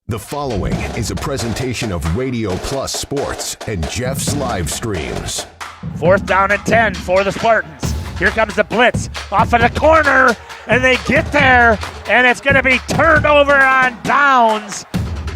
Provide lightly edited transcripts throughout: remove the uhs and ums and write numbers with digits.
The following is a presentation of Radio Plus Sports and Jeff's live streams. 4th down and 10 for the Spartans. Here comes the blitz off of the corner, and they get there, and it's going to be turned over on downs.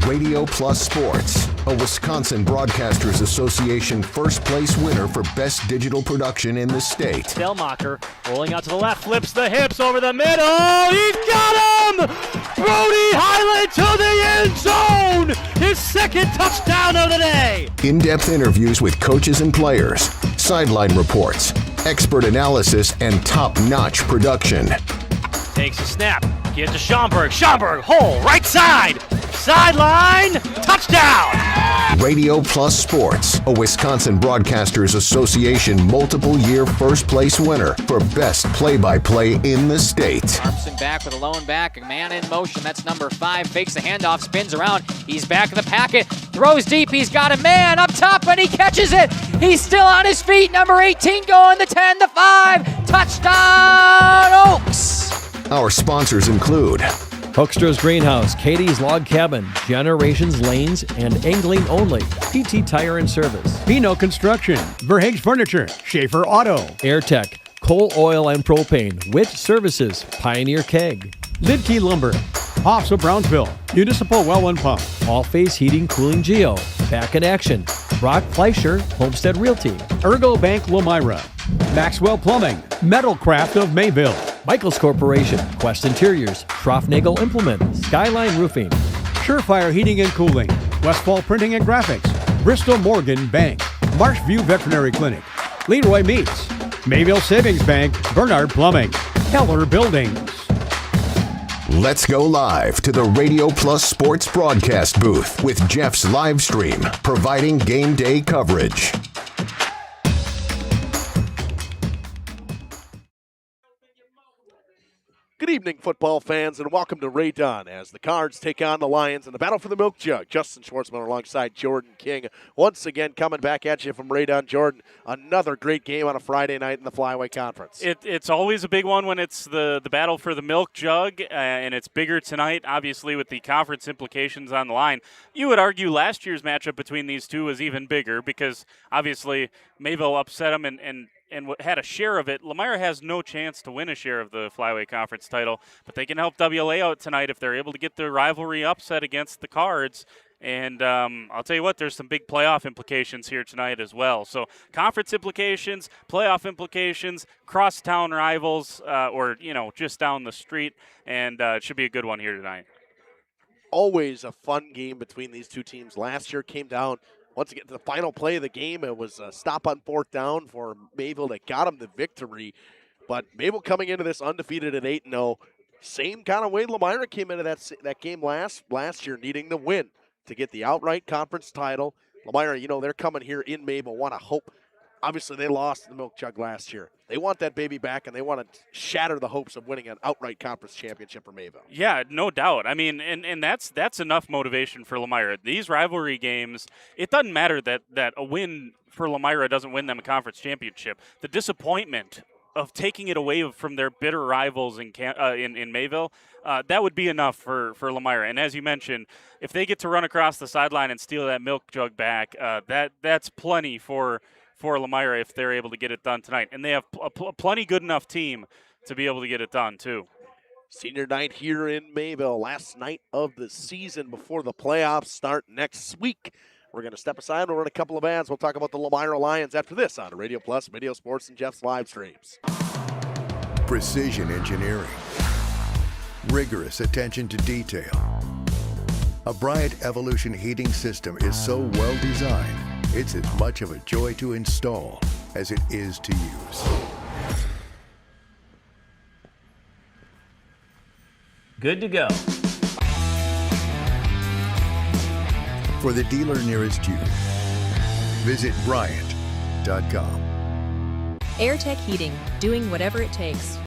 Radio Plus Sports, a Wisconsin Broadcasters Association first place winner for best digital production in the state. Delmacher rolling out to the left, flips the hips over the middle. He's got him! Brody Highland to the end zone! His second touchdown of the day! In-depth interviews with coaches and players, sideline reports, expert analysis, and top-notch production. Takes a snap. Get to Schomburg. Schomburg, hole, right side. Sideline, touchdown! Radio Plus Sports, a Wisconsin Broadcasters Association multiple-year first-place winner for best play-by-play in the state. Armstrong back with a lone back, a man in motion, that's number 5, fakes the handoff, spins around, he's back in the packet, throws deep, he's got a man up top, and he catches it! He's still on his feet, number 18 going, the 10, the 5, touchdown Oaks! Our sponsors include Hoekstra's Greenhouse, Katie's Log Cabin, Generations Lanes, and Angling Only, PT Tire and Service, Pino Construction, Verhaeg's Furniture, Schaefer Auto, AirTech, Coal Oil and Propane, Witt Services, Pioneer Keg, Lidkey Lumber, Hoffs of Brownsville, Municipal Well and Pump, All Face Heating Cooling Geo, Back in Action, Brock Fleischer, Homestead Realty, Ergo Bank Lomira, Maxwell Plumbing, Metalcraft of Mayville, Michaels Corporation, Quest Interiors, Schroffnagel Implement, Skyline Roofing, Surefire Heating and Cooling, Westfall Printing and Graphics, Bristol Morgan Bank, Marshview Veterinary Clinic, Leroy Meats, Mayville Savings Bank, Bernard Plumbing, Keller Buildings. Let's go live to the Radio Plus Sports broadcast booth with Jeff's live stream, providing game day coverage. Good evening, football fans, and welcome to Ray Dunn as the Cards take on the Lions in the battle for the Milk Jug. Justin Schwartzman alongside Jordan King once again coming back at you from Ray Dunn. Jordan, another great game on a Friday night in the Flyway Conference. It's always a big one when it's the battle for the Milk Jug, and it's bigger tonight, obviously, with the conference implications on the line. You would argue last year's matchup between these two was even bigger because, obviously, Mayville upset them and had a share of it. Lomira has no chance to win a share of the Flyway Conference title, but they can help WLA out tonight if they're able to get their rivalry upset against the Cards. And I'll tell you what, there's some big playoff implications here tonight as well. So conference implications, playoff implications, cross-town rivals, or, just down the street. And it should be a good one here tonight. Always a fun game between these two teams. Last year came down once again to the final play of the game. It was a stop on 4th down for Mayville that got them the victory. But Mayville coming into this undefeated at 8-0. Same kind of way Lomira came into that game last year, needing the win to get the outright conference title. Lomira, they're coming here in Mayville, want to hope. Obviously, they lost the Milk Jug last year. They want that baby back, and they want to shatter the hopes of winning an outright conference championship for Mayville. Yeah, no doubt. I mean, and that's enough motivation for Lomira. These rivalry games, it doesn't matter that a win for Lomira doesn't win them a conference championship. The disappointment of taking it away from their bitter rivals in Mayville, that would be enough for Lomira. And as you mentioned, if they get to run across the sideline and steal that Milk Jug back, that's plenty for Lomira if they're able to get it done tonight. And they have a plenty good enough team to be able to get it done, too. Senior night here in Mayville, last night of the season before the playoffs start next week. We're going to step aside. We'll run a couple of ads. We'll talk about the Lomira Lions after this on Radio Plus, Video Sports, and Jeff's live streams. Precision engineering. Rigorous attention to detail. A Bryant Evolution heating system is so well designed, it's as much of a joy to install as it is to use. Good to go. For the dealer nearest you, visit Bryant.com. AirTech Heating, doing whatever it takes.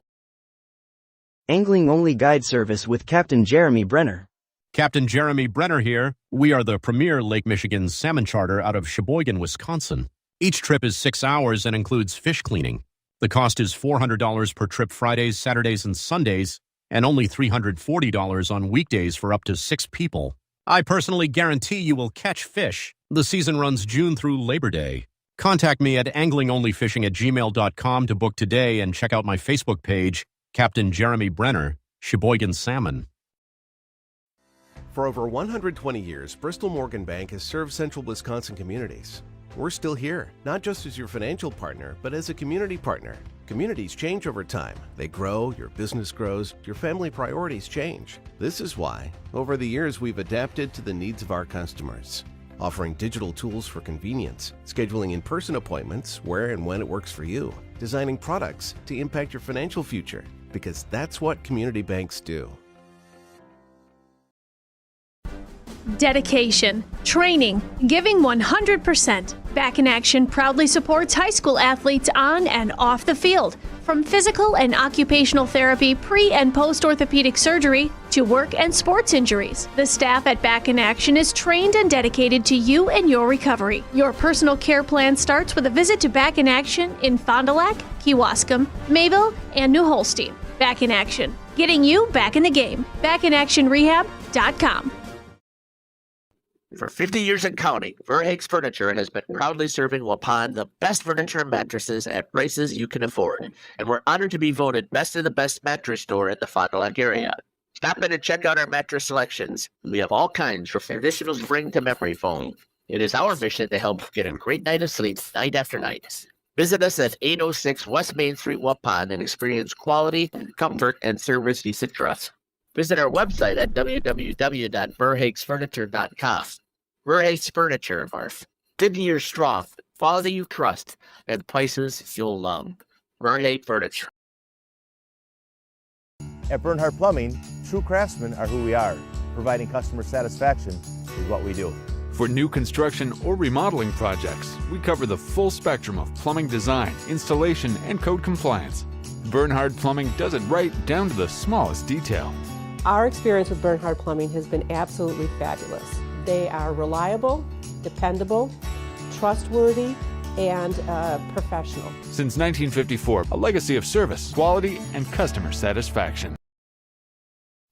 Angling Only Guide Service with Captain Jeremy Brenner. Captain Jeremy Brenner here. We are the premier Lake Michigan salmon charter out of Sheboygan, Wisconsin. Each trip is 6 hours and includes fish cleaning. The cost is $400 per trip Fridays, Saturdays, and Sundays, and only $340 on weekdays for up to 6 people. I personally guarantee you will catch fish. The season runs June through Labor Day. Contact me at anglingonlyfishing@gmail.com to book today and check out my Facebook page, Captain Jeremy Brenner, Sheboygan Salmon. For over 120 years, Bristol Morgan Bank has served central Wisconsin communities. We're still here, not just as your financial partner, but as a community partner. Communities change over time. They grow, your business grows, your family priorities change. This is why, over the years, we've adapted to the needs of our customers, offering digital tools for convenience, scheduling in-person appointments where and when it works for you, designing products to impact your financial future, because that's what community banks do. Dedication, training, giving 100%. Back in Action proudly supports high school athletes on and off the field. From physical and occupational therapy, pre- and post-orthopedic surgery, to work and sports injuries. The staff at Back in Action is trained and dedicated to you and your recovery. Your personal care plan starts with a visit to Back in Action in Fond du Lac, Kewaskum, Mayville, and New Holstein. Back in Action, getting you back in the game. BackinActionRehab.com. For 50 years and counting, Verhaeg's Furniture has been proudly serving Waupun the best furniture and mattresses at prices you can afford. And we're honored to be voted best of the best mattress store in the Fond du Lac area. Stop in and check out our mattress selections. We have all kinds from traditional spring to memory foam. It is our mission to help get a great night of sleep night after night. Visit us at 806 West Main Street, Waupun, and experience quality, comfort, and service you should trust. Visit our website at www.verhaegsfurniture.com. Verhaeg's Furniture, 50 years strong, quality you trust, and prices you'll love. Verhaeg Furniture. At Bernhardt Plumbing, true craftsmen are who we are. Providing customer satisfaction is what we do. For new construction or remodeling projects, we cover the full spectrum of plumbing design, installation, and code compliance. Bernhardt Plumbing does it right down to the smallest detail. Our experience with Bernhardt Plumbing has been absolutely fabulous. They are reliable, dependable, trustworthy, and professional. Since 1954, a legacy of service, quality, and customer satisfaction.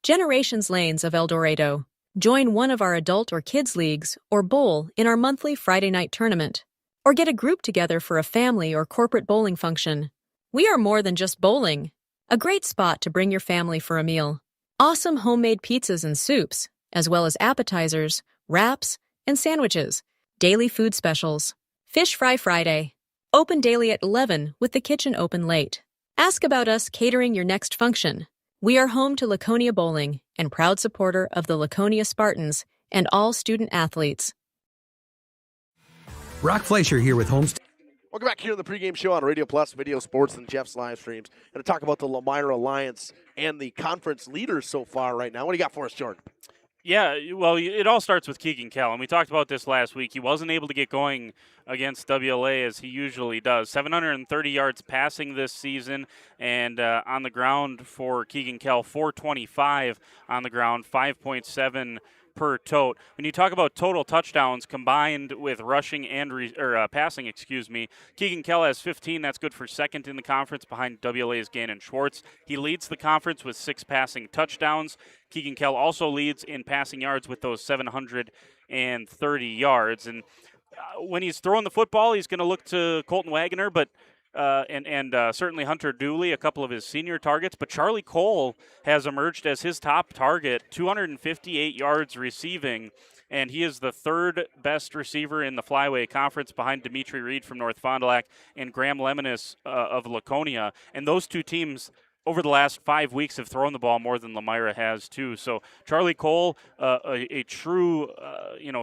Generations Lanes of El Dorado. Join one of our adult or kids leagues or bowl in our monthly Friday night tournament. Or get a group together for a family or corporate bowling function. We are more than just bowling. A great spot to bring your family for a meal. Awesome homemade pizzas and soups, as well as appetizers, wraps, and sandwiches. Daily food specials. Fish Fry Friday. Open daily at 11 with the kitchen open late. Ask about us catering your next function. We are home to Laconia Bowling and proud supporter of the Laconia Spartans and all student athletes. Brock Fleischer here with Homestead. Welcome back here on the pregame show on Radio Plus, Video Sports, and Jeff's live streams. Going to talk about the Lomira Alliance and the conference leaders so far right now. What do you got for us, Jordan? Yeah, well, it all starts with Keegan Kell, and we talked about this last week. He wasn't able to get going against WLA as he usually does. 730 yards passing this season, and on the ground for Keegan Kell, 425 on the ground, 5.7 per tote. When you talk about total touchdowns combined with rushing and passing, Keegan Kell has 15. That's good for second in the conference behind WLA's Gannon Schwartz. He leads the conference with 6 passing touchdowns. Keegan Kell also leads in passing yards with those 730 yards. And when he's throwing the football, he's going to look to Colton Wagoner, but certainly Hunter Dooley, a couple of his senior targets. But Charlie Cole has emerged as his top target, 258 yards receiving, and he is the third best receiver in the Flyway Conference behind Dimitri Reed from North Fond du Lac and Graham Lemonis of Laconia. And those two teams over the last 5 weeks have thrown the ball more than Lomira has too. So Charlie Cole, a true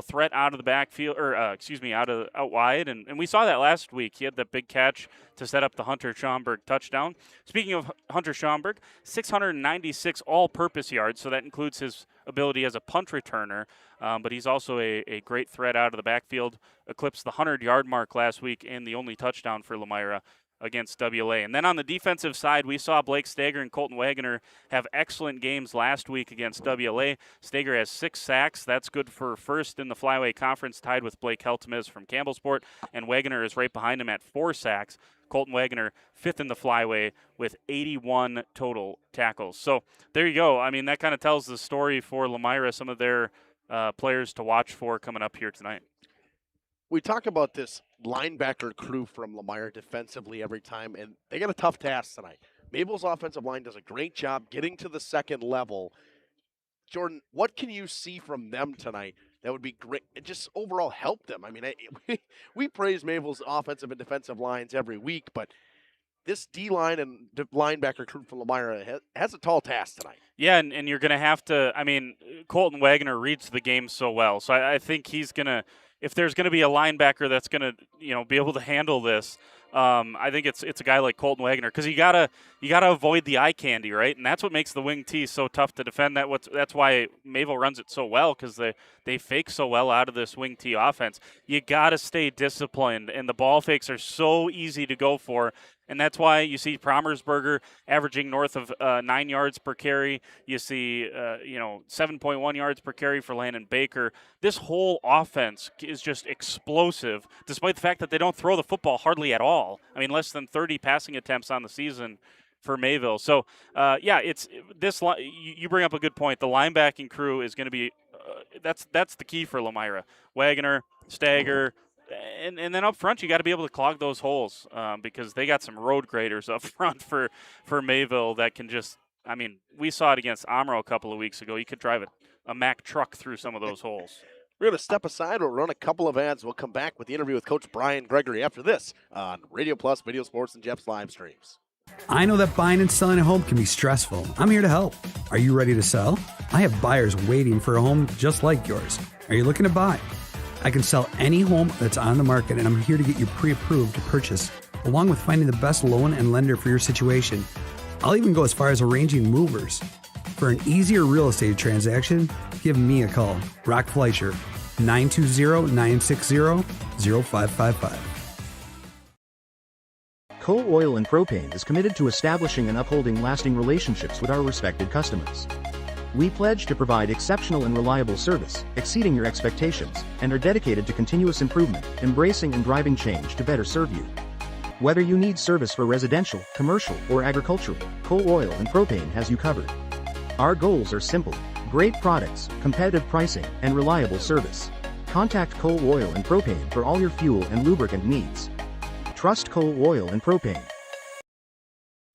threat out of the backfield, out wide, and we saw that last week. He had that big catch to set up the Hunter Schomburg touchdown. Speaking of Hunter Schomburg, 696 all-purpose yards, so that includes his ability as a punt returner, but he's also a great threat out of the backfield. Eclipsed the 100-yard mark last week and the only touchdown for Lomira against WLA. And then on the defensive side, we saw Blake Stager and Colton Wagoner have excellent games last week against WLA. Stager has 6 sacks. That's good for first in the Flyway Conference, tied with Blake Heltemez from Campbellsport, and Wagoner is right behind him at 4 sacks. Colton Wagoner, 5th in the Flyway with 81 total tackles. So there you go. I mean, that kind of tells the story for Lomira, some of their players to watch for coming up here tonight. We talk about this linebacker crew from Lomira defensively every time, and they got a tough task tonight. Mayville's offensive line does a great job getting to the second level. Jordan, what can you see from them tonight that would be great? It just overall help them. I mean, we praise Mayville's offensive and defensive lines every week, but this D-line and linebacker crew from Lomira has a tall task tonight. Yeah, and you're going to have to – I mean, Colton Wagner reads the game so well. So I think he's going to – if there's going to be a linebacker that's going to, be able to handle this, I think it's a guy like Colton Wagner, because you gotta avoid the eye candy, right? And that's what makes the wing T so tough to defend. That's why Mayville runs it so well, because they fake so well out of this wing T offense. You gotta stay disciplined, and the ball fakes are so easy to go for. And that's why you see Promersberger averaging north of 9 yards per carry. You see, 7.1 yards per carry for Landon Baker. This whole offense is just explosive, despite the fact that they don't throw the football hardly at all. I mean, less than 30 passing attempts on the season for Mayville. So, it's this. You bring up a good point. The linebacking crew is going to be that's the key for Lomira. Wagner, Stagger. And then up front, you got to be able to clog those holes because they got some road graders up front for Mayville that can just – I mean, we saw it against Amro a couple of weeks ago. You could drive a Mack truck through some of those holes. We're going to step aside. We'll run a couple of ads. We'll come back with the interview with Coach Brian Gregory after this on Radio Plus, Video Sports, and Jeff's live streams. I know that buying and selling a home can be stressful. I'm here to help. Are you ready to sell? I have buyers waiting for a home just like yours. Are you looking to buy? I can sell any home that's on the market, and I'm here to get you pre-approved to purchase, along with finding the best loan and lender for your situation. I'll even go as far as arranging movers. For an easier real estate transaction, give me a call. Rock Fleischer, 920-960-0555. Coal Oil and Propane is committed to establishing and upholding lasting relationships with our respected customers. We pledge to provide exceptional and reliable service, exceeding your expectations, and are dedicated to continuous improvement, embracing and driving change to better serve you. Whether you need service for residential, commercial, or agricultural, Coal Oil and Propane has you covered. Our goals are simple: great products, competitive pricing, and reliable service. Contact Coal Oil and Propane for all your fuel and lubricant needs. Trust Coal Oil and Propane.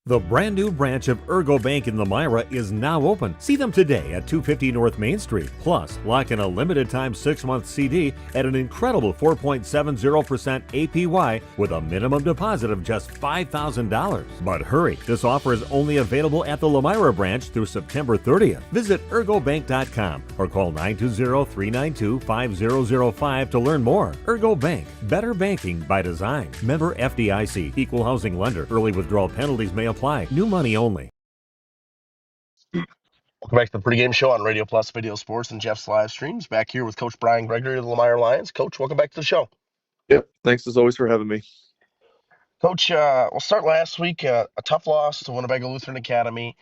The brand new branch of Ergo Bank in Lomira is now open. See them today at 250 North Main Street. Plus, lock in a limited time 6-month CD at an incredible 4.70% APY with a minimum deposit of just $5,000. But hurry, this offer is only available at the Lomira branch through September 30th. Visit ergobank.com or call 920-392-5005 to learn more. Ergo Bank, better banking by design. Member FDIC, equal housing lender. Early withdrawal penalties may apply. New money only. Welcome back to the pregame show on Radio Plus, Video Sports, and Jeff's live streams. Back here with Coach Brian Gregory of the Lomira Lions. Coach, welcome back to the show. Yep, thanks as always for having me. Coach, we'll start last week. A tough loss to Winnebago Lutheran Academy.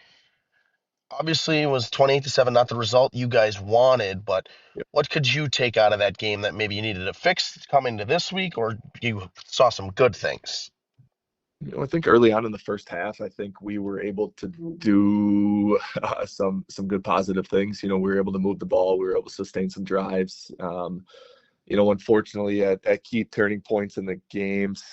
Obviously, it was 28-7, not the result you guys wanted, but what could you take out of that game that maybe you needed to fix coming to this week, or you saw some good things? I think early on in the first half, I think we were able to do some good positive things. We were able to move the ball. We were able to sustain some drives. Unfortunately, at key turning points in the games,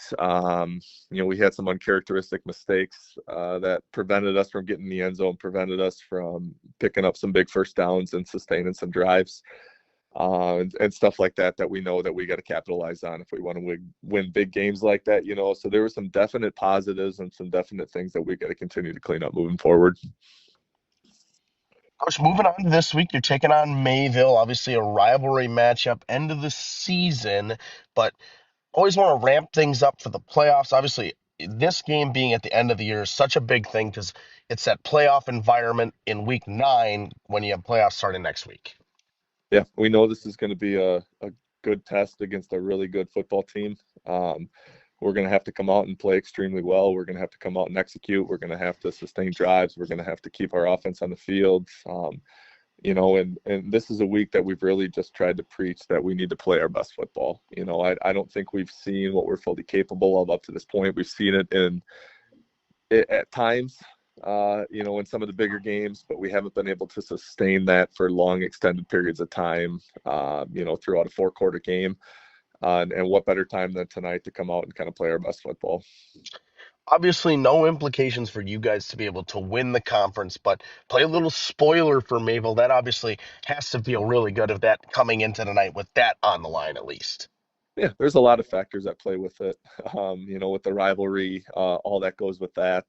we had some uncharacteristic mistakes that prevented us from getting in the end zone, prevented us from picking up some big first downs and sustaining some drives. And stuff like that we know that we got to capitalize on if we want to win big games like that, So there were some definite positives and some definite things that we got to continue to clean up moving forward. Coach, moving on to this week, you're taking on Mayville, obviously a rivalry matchup, end of the season, but always want to ramp things up for the playoffs. Obviously, this game being at the end of the year is such a big thing because it's that playoff environment in week 9 when you have playoffs starting next week. Yeah, we know this is going to be a good test against a really good football team. We're going to have to come out and play extremely well. We're going to have to come out and execute. We're going to have to sustain drives. We're going to have to keep our offense on the field. And this is a week that we've really just tried to preach that we need to play our best football. I don't think we've seen what we're fully capable of up to this point. We've seen it at times in some of the bigger games, but we haven't been able to sustain that for long extended periods of time, throughout a 4-quarter game. And what better time than tonight to come out and kind of play our best football. Obviously, no implications for you guys to be able to win the conference, but play a little spoiler for Mayville. That obviously has to feel really good of that coming into tonight with that on the line, at least. Yeah, there's a lot of factors that play with it. With the rivalry, all that goes with that.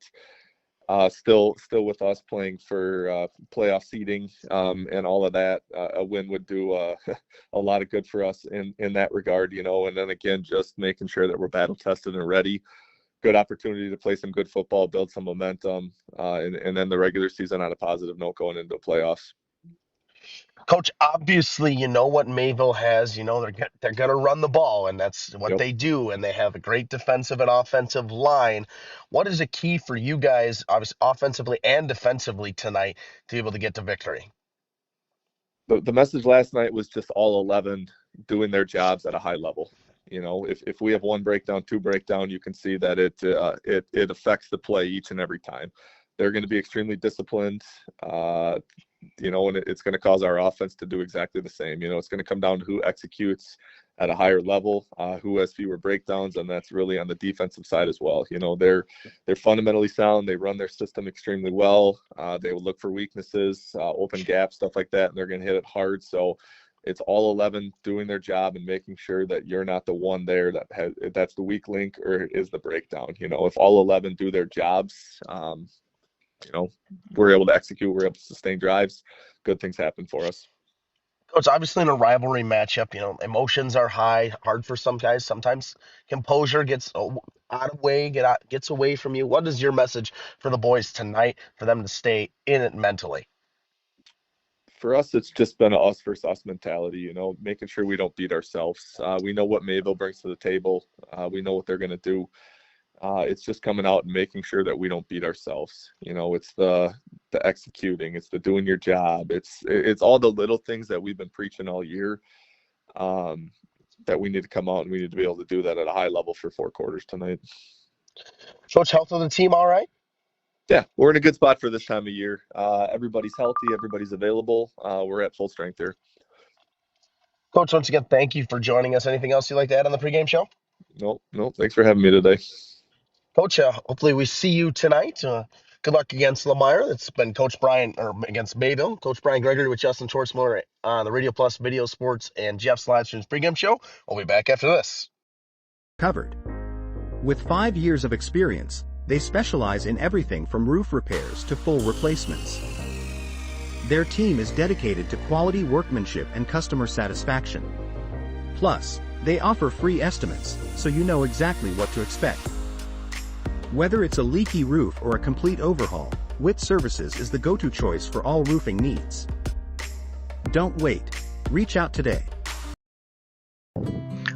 Still with us playing for playoff seeding and all of that, a win would do a lot of good for us in that regard, and then again, just making sure that we're battle tested and ready. Good opportunity to play some good football, build some momentum, and then the regular season on a positive note going into the playoffs. Coach, obviously, you know what Mayville has. They're going to run the ball, and that's what they do. And they have a great defensive and offensive line. What is a key for you guys, obviously, offensively and defensively tonight to be able to get to victory? The message last night was just all 11 doing their jobs at a high level. If we have one breakdown, two breakdown, you can see that it affects the play each and every time. They're going to be extremely disciplined. And it's going to cause our offense to do exactly the same. It's going to come down to who executes at a higher level, who has fewer breakdowns, and that's really on the defensive side as well. They're fundamentally sound. They run their system extremely well. They will look for weaknesses, open gaps, stuff like that, and they're going to hit it hard. So it's all 11 doing their job and making sure that you're not the one there that's the weak link or is the breakdown. If all 11 do their jobs, we're able to execute, we're able to sustain drives, good things happen for us. Coach, obviously in a rivalry matchup, emotions are high, hard for some guys. Sometimes composure gets gets away from you. What is your message for the boys tonight for them to stay in it mentally? For us, it's just been a us versus us mentality, making sure we don't beat ourselves. We know what Mayville brings to the table. We know what they're going to do. It's just coming out and making sure that we don't beat ourselves. It's the executing, it's the doing your job. It's all the little things that we've been preaching all year that we need to come out and we need to be able to do that at a high level for 4 quarters tonight. Coach, health of the team all right? Yeah, we're in a good spot for this time of year. Everybody's healthy, everybody's available. We're at full strength here. Coach, once again, thank you for joining us. Anything else you'd like to add on the pregame show? Nope. Thanks for having me today. Coach, hopefully we see you tonight. Good luck against Lomira. It's been Coach Brian, or against Mayville. Coach Brian Gregory with Justin Schwartzmiller on the Radio Plus Video Sports and Jeff's Live Streams pregame show. We'll be back after this. Covered. With 5 years of experience, they specialize in everything from roof repairs to full replacements. Their team is dedicated to quality workmanship and customer satisfaction. Plus, they offer free estimates, so you know exactly what to expect. Whether it's a leaky roof or a complete overhaul, Witt Services is the go-to choice for all roofing needs. Don't wait. Reach out today.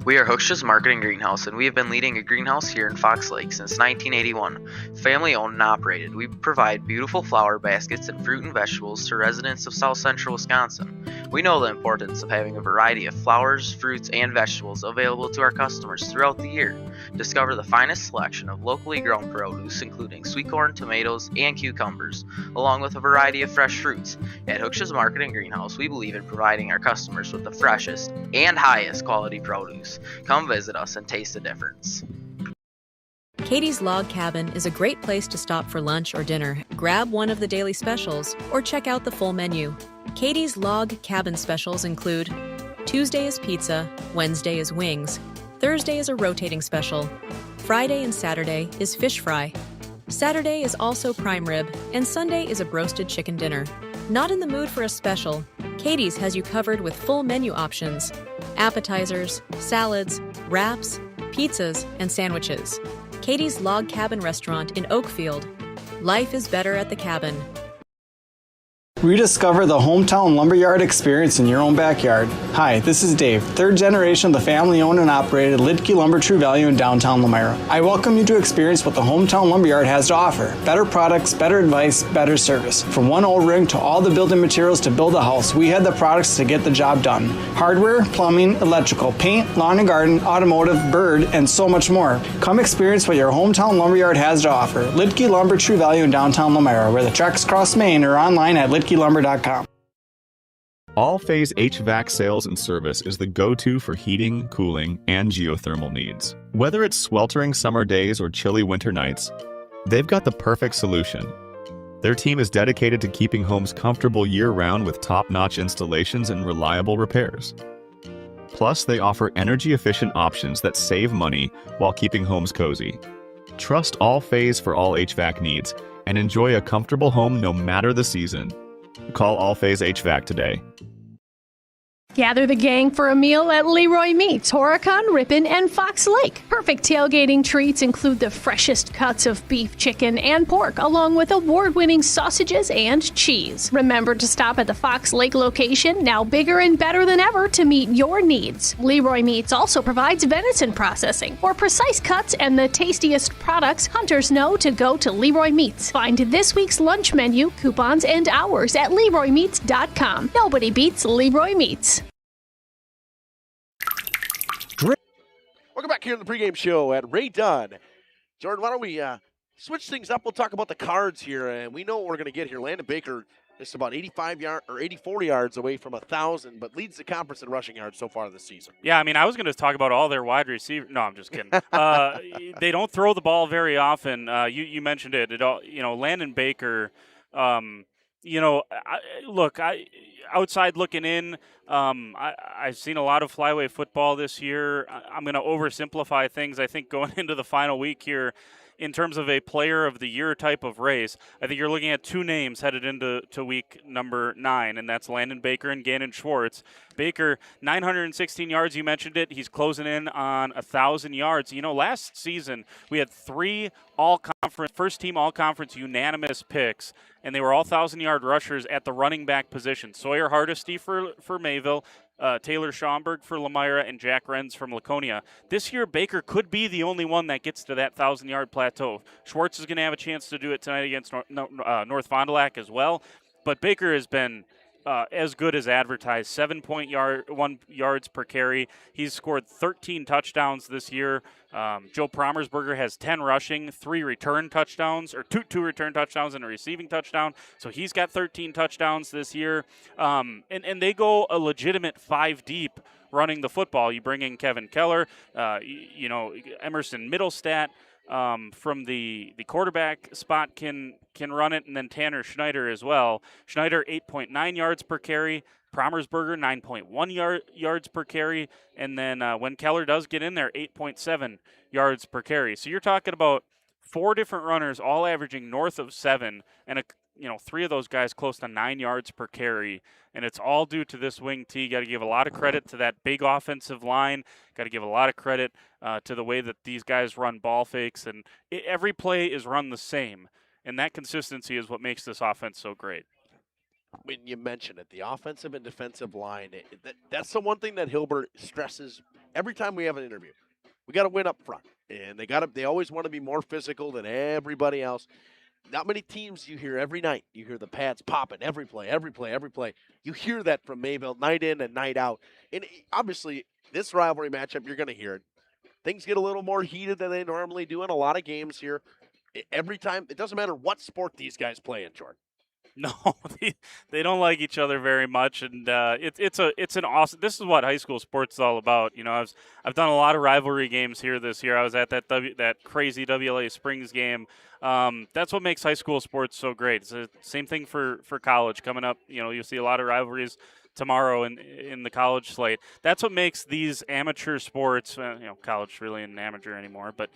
We are Hooksha's Marketing Greenhouse, and we have been leading a greenhouse here in Fox Lake since 1981. Family owned and operated, we provide beautiful flower baskets and fruit and vegetables to residents of South Central Wisconsin. We know the importance of having a variety of flowers, fruits, and vegetables available to our customers throughout the year. Discover the finest selection of locally grown produce, including sweet corn, tomatoes, and cucumbers, along with a variety of fresh fruits. At Hooksha's Marketing Greenhouse, we believe in providing our customers with the freshest and highest quality produce. Come visit us and taste the difference. Katie's Log Cabin is a great place to stop for lunch or dinner. Grab one of the daily specials or check out the full menu. Katie's Log Cabin specials include Tuesday is pizza, Wednesday is wings, Thursday is a rotating special, Friday and Saturday is fish fry, Saturday is also prime rib, and Sunday is a roasted chicken dinner. Not in the mood for a special? Katie's has you covered with full menu options, appetizers, salads, wraps, pizzas, and sandwiches. Katie's Log Cabin Restaurant in Oakfield. Life is better at the cabin. Rediscover the hometown lumberyard experience in your own backyard. Hi, this is Dave, third generation of the family-owned and operated Lidke Lumber True Value in downtown Lomira. I welcome you to experience what the hometown lumberyard has to offer. Better products, better advice, better service. From one old ring to all the building materials to build a house, we had the products to get the job done. Hardware, plumbing, electrical, paint, lawn and garden, automotive, bird, and so much more. Come experience what your hometown lumberyard has to offer. Lidke Lumber True Value in downtown Lomira, where the tracks cross Main, or online at lidkelumber.com. All Phase HVAC sales and service is the go-to for heating, cooling, and geothermal needs. Whether it's sweltering summer days or chilly winter nights, they've got the perfect solution. Their team is dedicated to keeping homes comfortable year-round with top-notch installations and reliable repairs. Plus, they offer energy-efficient options that save money while keeping homes cozy. Trust All Phase for all HVAC needs and enjoy a comfortable home no matter the season. Call All Phase HVAC today. Gather the gang for a meal at Leroy Meats, Horicon, Ripon, and Fox Lake. Perfect tailgating treats include the freshest cuts of beef, chicken, and pork, along with award-winning sausages and cheese. Remember to stop at the Fox Lake location, now bigger and better than ever, to meet your needs. Leroy Meats also provides venison processing. For precise cuts and the tastiest products, hunters know to go to Leroy Meats. Find this week's lunch menu, coupons, and hours at LeroyMeats.com. Nobody beats Leroy Meats. Welcome back here in the pregame show at Ray Dunn. Jordan, why don't we switch things up? We'll talk about the Cards here, and we know what we're going to get here. Landon Baker is about 84 yards away from 1,000, but leads the conference in rushing yards so far this season. Yeah, I mean, I was going to talk about all their wide receivers. No, I'm just kidding. They don't throw the ball very often. You mentioned it. Landon Baker. Outside looking in, I've seen a lot of flyway football this year. I'm going to oversimplify things, I think, going into the final week here. In terms of a player of the year type of race, I think you're looking at two names headed into week number 9, and that's Landon Baker and Gannon Schwartz. Baker, 916 yards, you mentioned it. He's closing in on 1,000 yards. Last season we had 3 all-conference, first-team all-conference unanimous picks, and they were all 1,000-yard rushers at the running back position. Sawyer Hardesty for Mayville, Taylor Schaumburg for Lomira, and Jack Renz from Laconia. This year, Baker could be the only one that gets to that 1,000-yard plateau. Schwartz is going to have a chance to do it tonight against North Fond du Lac as well, but Baker has been as good as advertised. 7.1 yards per carry. He's scored 13 touchdowns this year. Joe Promersberger has 10 rushing, 3 return touchdowns, or two return touchdowns and a receiving touchdown. So he's got 13 touchdowns this year. And they go a legitimate 5 deep running the football. You bring in Kevin Keller, Emerson Middlestat. From the quarterback spot can run it, and then Tanner Schneider as well. Schneider, 8.9 yards per carry. Promersberger, 9.1 yards per carry. And then when Keller does get in there, 8.7 yards per carry. So you're talking about 4 different runners all averaging north of 7, and 3 of those guys close to 9 yards per carry. And it's all due to this wing T. Got to give a lot of credit to that big offensive line. Got to give a lot of credit to the way that these guys run ball fakes. And every play is run the same. And that consistency is what makes this offense so great. When you mention it, the offensive and defensive line, that's the one thing that Hilbert stresses every time we have an interview. We got to win up front. And they always want to be more physical than everybody else. Not many teams you hear every night. You hear the pads popping every play. You hear that from Mayville night in and night out. And obviously, this rivalry matchup, you're going to hear it. Things get a little more heated than they normally do in a lot of games here. Every time, it doesn't matter what sport these guys play in, Jordan. No, they don't like each other very much, and it's an awesome. This is what high school sports is all about. I've done a lot of rivalry games here this year. I was at that crazy WLA Springs game. That's what makes high school sports so great. It's the same thing for college coming up. You'll see a lot of rivalries tomorrow in the college slate. That's what makes these amateur sports, college really isn't amateur anymore, but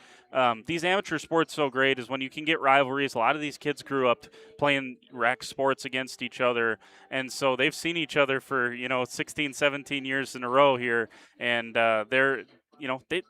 these amateur sports so great is when you can get rivalries. A lot of these kids grew up playing rec sports against each other, and so they've seen each other for 16, 17 years in a row here, and they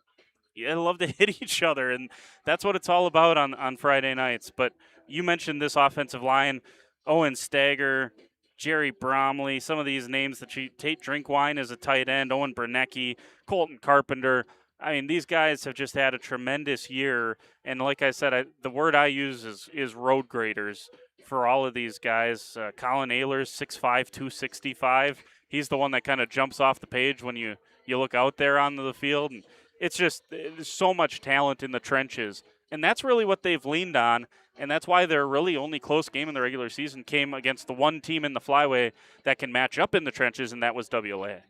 love to hit each other, and that's what it's all about on Friday nights. But you mentioned this offensive line, Owen Stager, Jerry Bromley, some of these names that Tate Drinkwine is a tight end, Owen Bernecki, Colton Carpenter. I mean, these guys have just had a tremendous year. And like I said, the word I use is road graders for all of these guys. Colin Ehlers, 6'5", 265. He's the one that kind of jumps off the page when you look out there onto the field. And it's just there's so much talent in the trenches. And that's really what they've leaned on. And that's why their really only close game in the regular season came against the one team in the flyway that can match up in the trenches, and that was WLA.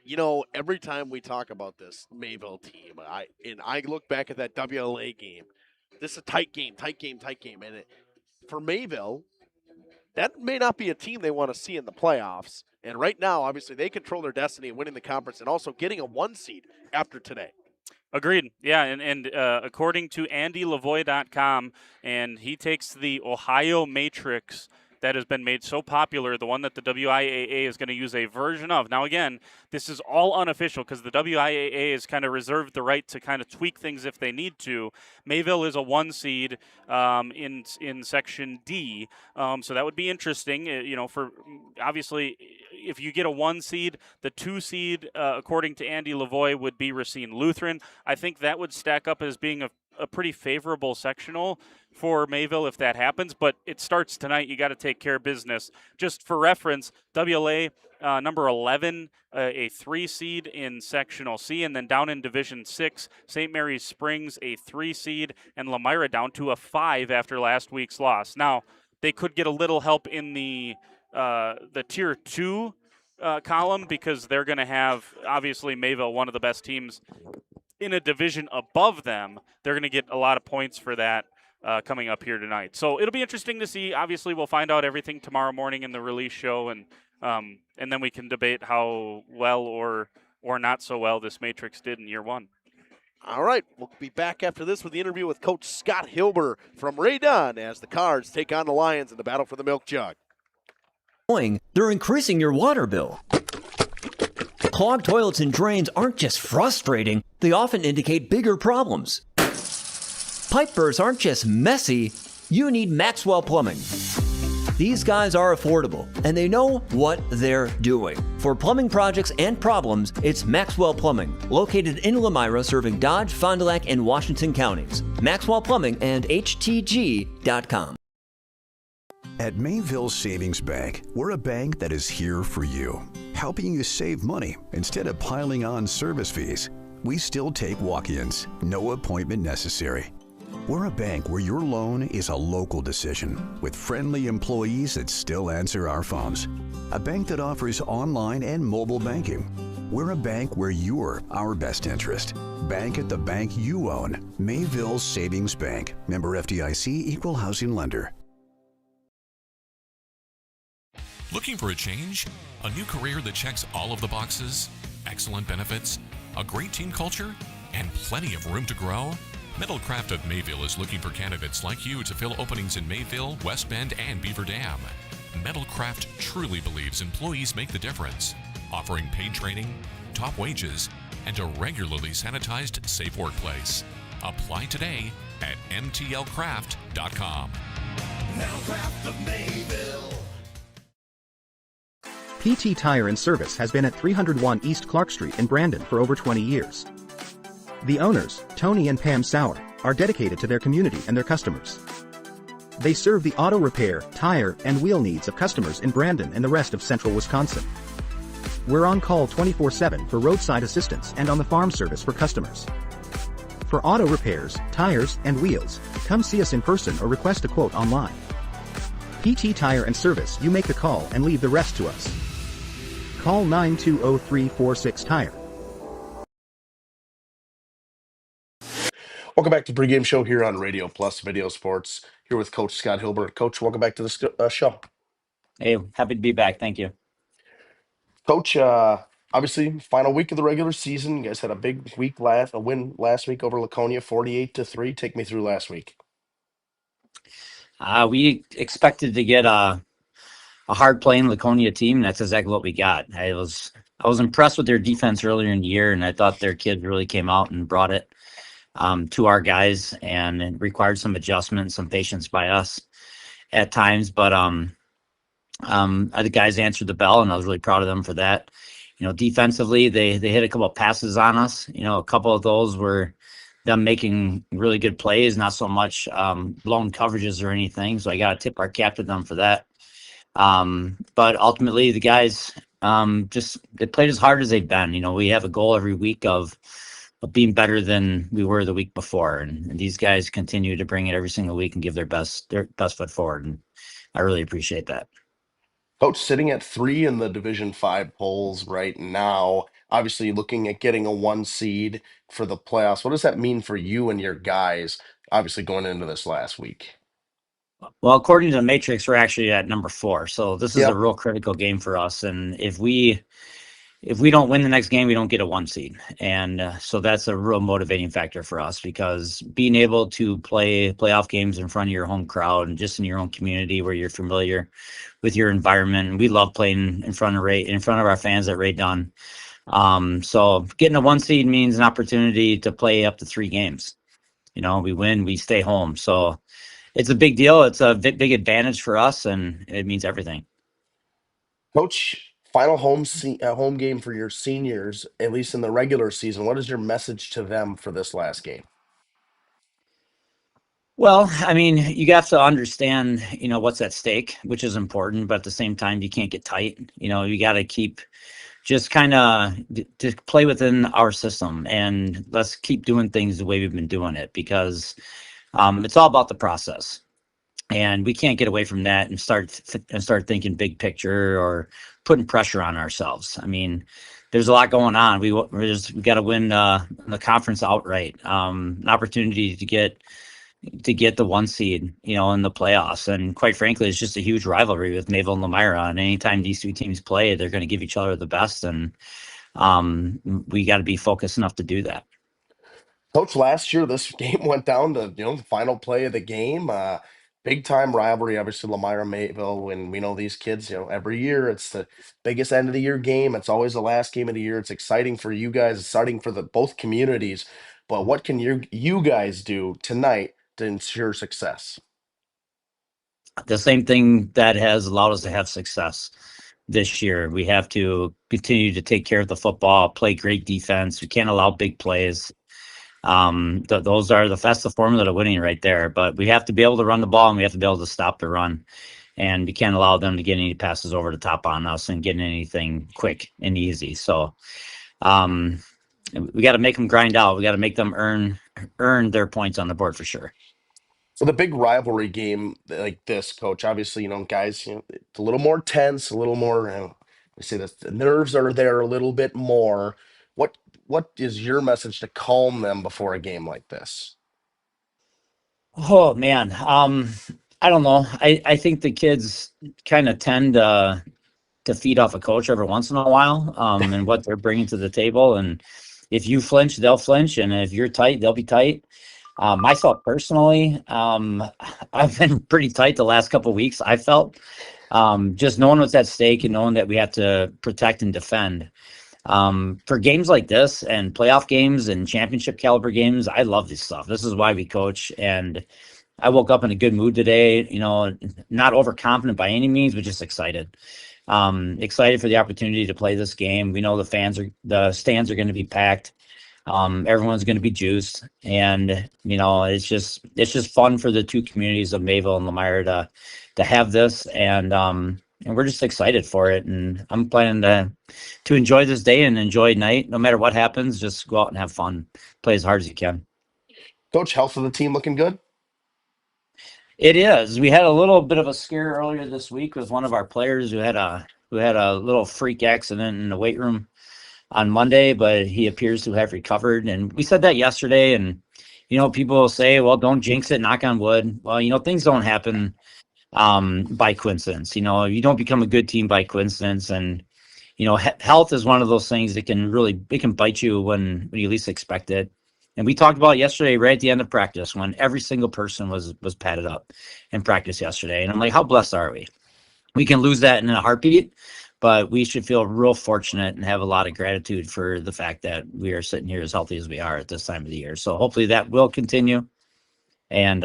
You know, every time we talk about this Mayville team, I look back at that WLA game. This is a tight game. And for Mayville, that may not be a team they want to see in the playoffs. And right now, obviously, they control their destiny in winning the conference and also getting a 1 seed after today. Agreed. Yeah, and according to AndyLavoie.com, and he takes the Ohio Matrix that has been made so popular, the one that the WIAA is going to use a version of. Now, again, this is all unofficial because the WIAA has kind of reserved the right to kind of tweak things if they need to. Mayville is a 1 seed in Section D, so that would be interesting. For obviously, if you get a 1 seed, the 2 seed, according to Andy Lavoie, would be Racine Lutheran. I think that would stack up as being a pretty favorable sectional for Mayville if that happens, but it starts tonight. You got to take care of business. Just for reference, WLA number 11, a 3 seed in Sectional C, and then down in Division 6, St. Mary's Springs, a 3 seed, and Lomira down to a 5 after last week's loss. Now, they could get a little help in the Tier 2 column because they're going to have, obviously, Mayville, one of the best teams in a division above them. They're going to get a lot of points for that coming up here tonight. So it'll be interesting to see. Obviously, we'll find out everything tomorrow morning in the release show, and then we can debate how well or not so well this Matrix did in year 1. All right, we'll be back after this with the interview with Coach Scott Hilber from Ray Dunn as the Cards take on the Lions in the battle for the Milk Jug. They're increasing your water bill. Clogged toilets and drains aren't just frustrating, they often indicate bigger problems. Pipe bursts aren't just messy, you need Maxwell Plumbing. These guys are affordable, and they know what they're doing. For plumbing projects and problems, it's Maxwell Plumbing, located in Lomira, serving Dodge, Fond du Lac, and Washington counties. Maxwell Plumbing and HTG.com. At Mayville Savings Bank, we're a bank that is here for you, helping you save money instead of piling on service fees. We still take walk-ins, no appointment necessary. We're a bank where your loan is a local decision, with friendly employees that still answer our phones. A bank that offers online and mobile banking. We're a bank where you're our best interest. Bank at the bank you own. Mayville Savings Bank. Member FDIC, Equal Housing Lender. Looking for a change? A new career that checks all of the boxes? Excellent benefits? A great team culture? And plenty of room to grow? Metalcraft of Mayville is looking for candidates like you to fill openings in Mayville, West Bend, and Beaver Dam. Metalcraft truly believes employees make the difference, offering paid training, top wages, and a regularly sanitized, safe workplace. Apply today at mtlcraft.com. Metalcraft of Mayville. PT Tire and Service has been at 301 East Clark Street in Brandon for over 20 years. The owners, Tony and Pam Sauer, are dedicated to their community and their customers. They serve the auto repair, tire, and wheel needs of customers in Brandon and the rest of central Wisconsin. We're on call 24/7 for roadside assistance and on the farm service for customers. For auto repairs, tires, and wheels, come see us in person or request a quote online. PT Tire and Service, you make the call and leave the rest to us. Call 920-346-TIRE. Welcome back to the pregame show here on Radio Plus Video Sports. Here with Coach Scott Hilbert. Coach, welcome back to the show. Hey, happy to be back. Thank you. Coach, obviously, final week of the regular season. You guys had a big week a win last week over Laconia, 48-3. Take me through last week. We expected to get a hard playing Laconia team. That's exactly what we got. I was impressed with their defense earlier in the year, and I thought their kids really came out and brought it to our guys, and it required some adjustment, some patience by us at times. But The guys answered the bell, and I was really proud of them for that. Defensively, they hit a couple of passes on us. A couple of those were them making really good plays, not so much blown coverages or anything. So I got to tip our cap to them for that. But ultimately, the guys just they played as hard as they've been. We have a goal every week of being better than we were the week before, and these guys continue to bring it every single week and give their best foot forward, and I really appreciate that. Coach, sitting at 3 in the Division 5 polls right now, obviously looking at getting a 1 seed for the playoffs. What does that mean for you and your guys, obviously going into this last week? Well, according to the Matrix, we're actually at number 4, so this is a Yep. real critical game for us. And if we don't win the next game, we don't get a 1 seed, and so that's a real motivating factor for us, because being able to play playoff games in front of your home crowd and just in your own community where you're familiar with your environment, and we love playing in front of our fans at Ray Dunn. So getting a 1 seed means an opportunity to play up to 3 games. We win, we stay home, so it's a big deal. It's a big advantage for us, and it means everything. Coach, final home game for your seniors, at least in the regular season. What is your message to them for this last game? Well, I mean, you have to understand, what's at stake, which is important, but at the same time, you can't get tight. You got to keep just kind of to play within our system, and let's keep doing things the way we've been doing it, because it's all about the process. And we can't get away from that and start thinking big picture or putting pressure on ourselves. I mean, there's a lot going on. We got to win the conference outright. An opportunity to get the 1 seed, in the playoffs. And quite frankly, it's just a huge rivalry with Mayville and Lomira. And anytime these 2 teams play, they're going to give each other the best. And we got to be focused enough to do that. Coach, last year this game went down to the final play of the game. Big time rivalry, obviously Lomira Mayville. When we know these kids, every year it's the biggest end of the year game. It's always the last game of the year. It's exciting for you guys, it's exciting for the both communities. But what can you guys do tonight to ensure success? The same thing that has allowed us to have success this year. We have to continue to take care of the football, play great defense. We can't allow big plays. That's the formula to winning right there. But we have to be able to run the ball, and we have to be able to stop the run. And we can't allow them to get any passes over the top on us and get anything quick and easy. So we got to make them grind out. We got to make them earn their points on the board for sure. So the big rivalry game like this, Coach, obviously, guys, it's a little more tense, a little more, I say this, the nerves are there a little bit more. What is your message to calm them before a game like this? Oh man, I don't know. I think the kids kind of tend to feed off a coach every once in a while, and what they're bringing to the table. And if you flinch, they'll flinch, and if you're tight, they'll be tight. Myself personally, I've been pretty tight the last couple of weeks. I felt just knowing what's at stake and knowing that we have to protect and defend. For games like this and playoff games and championship caliber games, I love this stuff. This is why we coach. And I woke up in a good mood today, not overconfident by any means, but just excited. Excited for the opportunity to play this game. We know the stands are going to be packed. Everyone's going to be juiced, and it's just fun for the 2 communities of Mayville and Lomira to have this, and we're just excited for it. And I'm planning to enjoy this day and enjoy night, no matter what happens. Just go out and have fun, play as hard as you can. Coach, health of the team looking good? It is. We had a little bit of a scare earlier this week with one of our players who had a little freak accident in the weight room on Monday, but he appears to have recovered. And we said that yesterday, and people will say, well, don't jinx it, knock on wood. Well, things don't happen by coincidence. You don't become a good team by coincidence. And health is one of those things that can bite you when you least expect it. And we talked about it yesterday, right at the end of practice, when every single person was padded up in practice yesterday. And I'm like, how blessed are we? We can lose that in a heartbeat, but we should feel real fortunate and have a lot of gratitude for the fact that we are sitting here as healthy as we are at this time of the year. So hopefully that will continue. And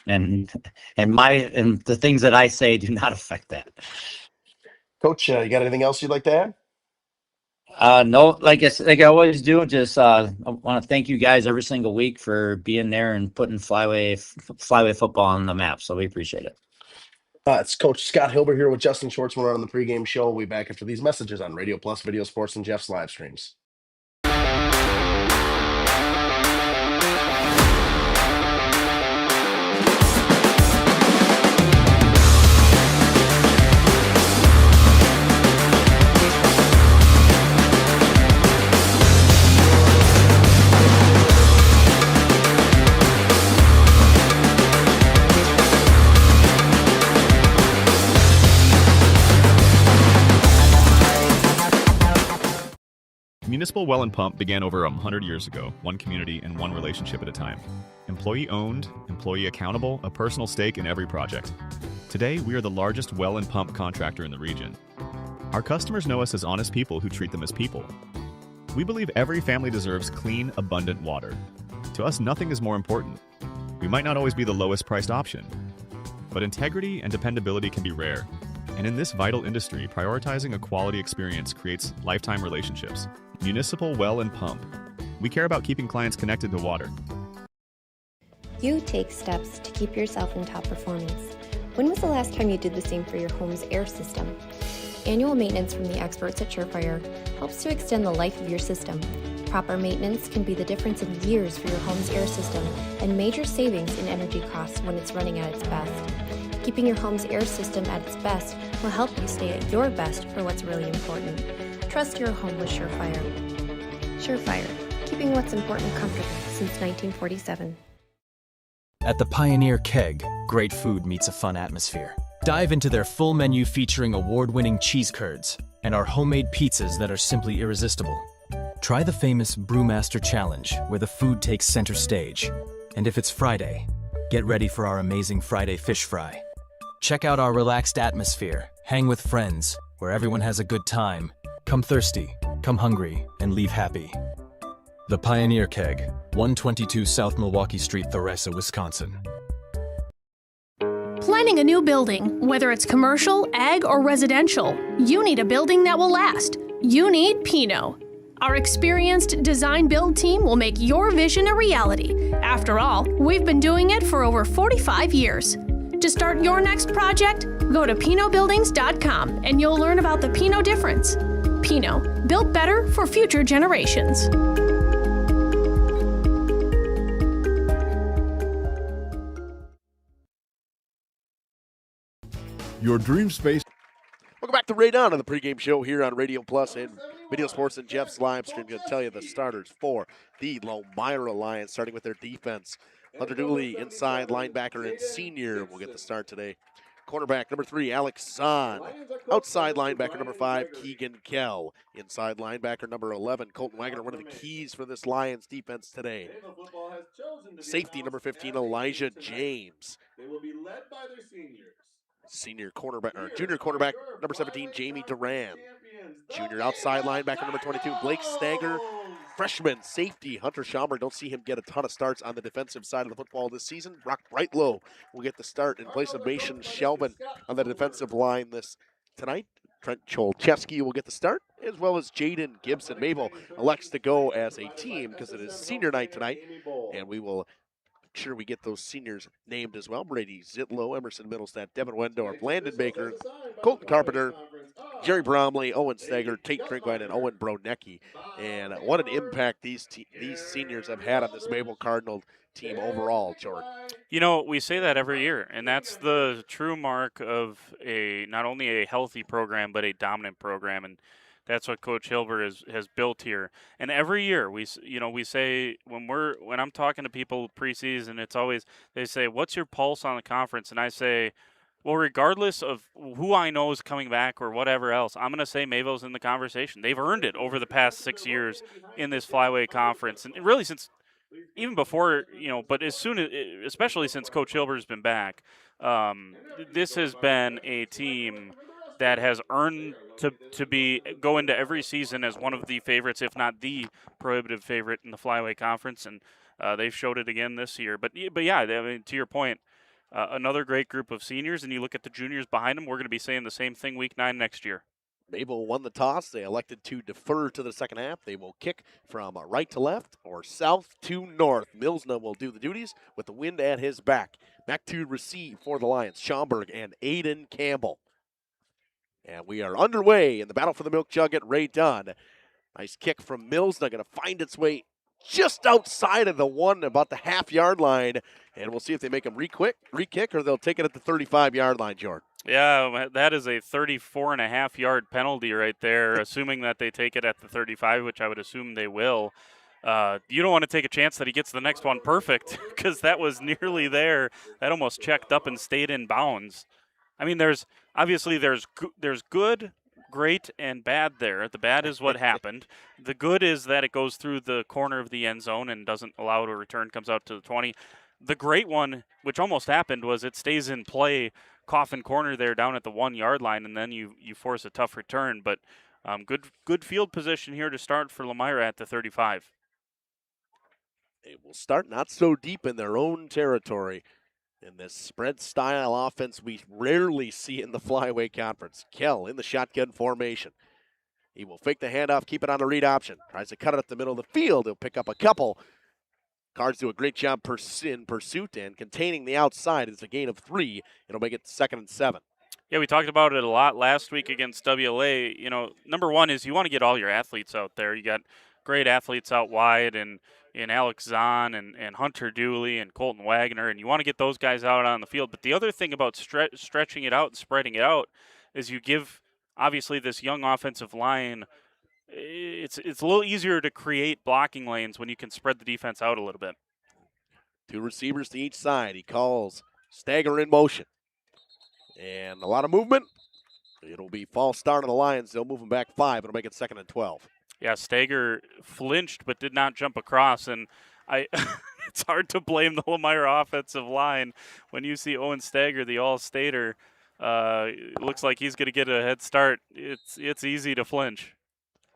and and the things that I say do not affect that. Coach, you got anything else you'd like to add? No, like I always do, just I want to thank you guys every single week for being there and putting flyway football on the map. So we appreciate it. It's Coach Scott Hilber here with Justin Schwartzman on the pregame show. We'll be back after these messages on Radio Plus, Video Sports, and Jeff's live streams. Municipal Well and Pump began over 100 years ago, one community and one relationship at a time. Employee owned, employee accountable, a personal stake in every project. Today, we are the largest well and pump contractor in the region. Our customers know us as honest people who treat them as people. We believe every family deserves clean, abundant water. To us, nothing is more important. We might not always be the lowest priced option, but integrity and dependability can be rare. And in this vital industry, prioritizing a quality experience creates lifetime relationships. Municipal Well and Pump. We care about keeping clients connected to water. You take steps to keep yourself in top performance. When was the last time you did the same for your home's air system? Annual maintenance from the experts at Surefire helps to extend the life of your system. Proper maintenance can be the difference in years for your home's air system and major savings in energy costs when it's running at its best. Keeping your home's air system at its best will help you stay at your best for what's really important. Trust your home with Surefire. Surefire, keeping what's important comfortable since 1947. At the Pioneer Keg, great food meets a fun atmosphere. Dive into their full menu featuring award-winning cheese curds and our homemade pizzas that are simply irresistible. Try the famous Brewmaster Challenge, where the food takes center stage. And if it's Friday, get ready for our amazing Friday fish fry. Check out our relaxed atmosphere, hang with friends, where everyone has a good time. Come thirsty, come hungry, and leave happy. The Pioneer Keg, 122 South Milwaukee Street, Theresa, Wisconsin. Planning a new building, whether it's commercial, ag, or residential, you need a building that will last. You need Pino. Our experienced design build team will make your vision a reality. After all, we've been doing it for over 45 years. To start your next project, go to pinobuildings.com and you'll learn about the Pino difference. Pino, built better for future generations. Your dream space. Welcome back to Right On the pregame show here on Radio Plus and Video Sports and Jeff's live stream. Going to tell you the starters for the Lomira Lions, starting with their defense. Hunter Dooley, inside linebacker and senior, will get the start today. Cornerback number 3, Alex Zahn. Outside linebacker number 5, Keegan Kell. Inside linebacker number 11, Colton Wagner, one of the keys for this Lions defense today. Safety number 15, Elijah James. They will be led by their seniors. Junior cornerback number 17, Jamie Duran. Junior outside linebacker number 22, Blake Stager. Freshman safety, Hunter Schaumburg. Don't see him get a ton of starts on the defensive side of the football this season. Brock Brightlow will get the start in place of Mason Shelvin on the defensive line tonight. Trent Cholchewski will get the start, as well as Jaden Gibson. Mayville elects to go as a team because it is senior night tonight, and we will sure we get those seniors named as well. Brady Zitlow, Emerson Middlestat, Devin Wendorf, Landon Baker, Colton Carpenter, Jerry Bromley, Owen Stager, Tate Drinkwine, and Owen Bronecki. And what an impact these seniors have had on this Mayville Cardinal team overall, Jordan. You know, we say that every year, and that's the true mark of not only a healthy program, but a dominant program. And that's what Coach Hilber has built here. And every year we say when I'm talking to people preseason, it's always they say, "What's your pulse on the conference?" And I say, well, regardless of who I know is coming back or whatever else, I'm going to say Mayville's in the conversation. They've earned it over the past 6 years in this Flyway Conference, and really since even before, but especially since Coach Hilber's been back, this has been a team that has earned to go into every season as one of the favorites, if not the prohibitive favorite in the Flyway Conference, and they've showed it again this year. But yeah, I mean, to your point, another great group of seniors, and you look at the juniors behind them, we're going to be saying the same thing week 9 next year. Mayville won the toss. They elected to defer to the second half. They will kick from right to left or south to north. Milsna will do the duties with the wind at his back. Back to receive for the Lions, Schaumburg and Aiden Campbell. And we are underway in the battle for the milk jug at Ray Dunn. Nice kick from Milsna, going to find its way just outside of the one, about the half-yard line. And we'll see if they make him re-kick or they'll take it at the 35-yard line, Jordan. Yeah, that is a 34.5-yard penalty right there, assuming that they take it at the 35, which I would assume they will. You don't want to take a chance that he gets the next one perfect because that was nearly there. That almost checked up and stayed in bounds. I mean, there's good, great, and bad there. The bad is what happened. The good is that it goes through the corner of the end zone and doesn't allow a return, comes out to the 20. The great one, which almost happened, was it stays in play, coffin corner there down at the 1-yard line, and then you force a tough return. But good field position here to start for Lomira at the 35. They will start not so deep in their own territory. In this spread style offense we rarely see in the Flyway Conference. Kell in the shotgun formation. He will fake the handoff, keep it on the read option. Tries to cut it up the middle of the field. He'll pick up a couple. Cards do a great job in pursuit and containing the outside. It's a gain of 3. It'll make it 2nd and 7. Yeah, we talked about it a lot last week against WLA. You know, number one is you want to get all your athletes out there. You got great athletes out wide and in Alex Zahn and Hunter Dooley and Colton Wagner, and you want to get those guys out on the field. But the other thing about stretching it out and spreading it out is you give, obviously, this young offensive line, it's a little easier to create blocking lanes when you can spread the defense out a little bit. 2 receivers to each side. He calls stagger in motion. And a lot of movement. It'll be false start on the Lions. They'll move him back 5. It'll make it 2nd and 12. Yeah, Stager flinched but did not jump across, and it's hard to blame the Lomira offensive line when you see Owen Stager, the All-Stater. Looks like he's going to get a head start. It's easy to flinch.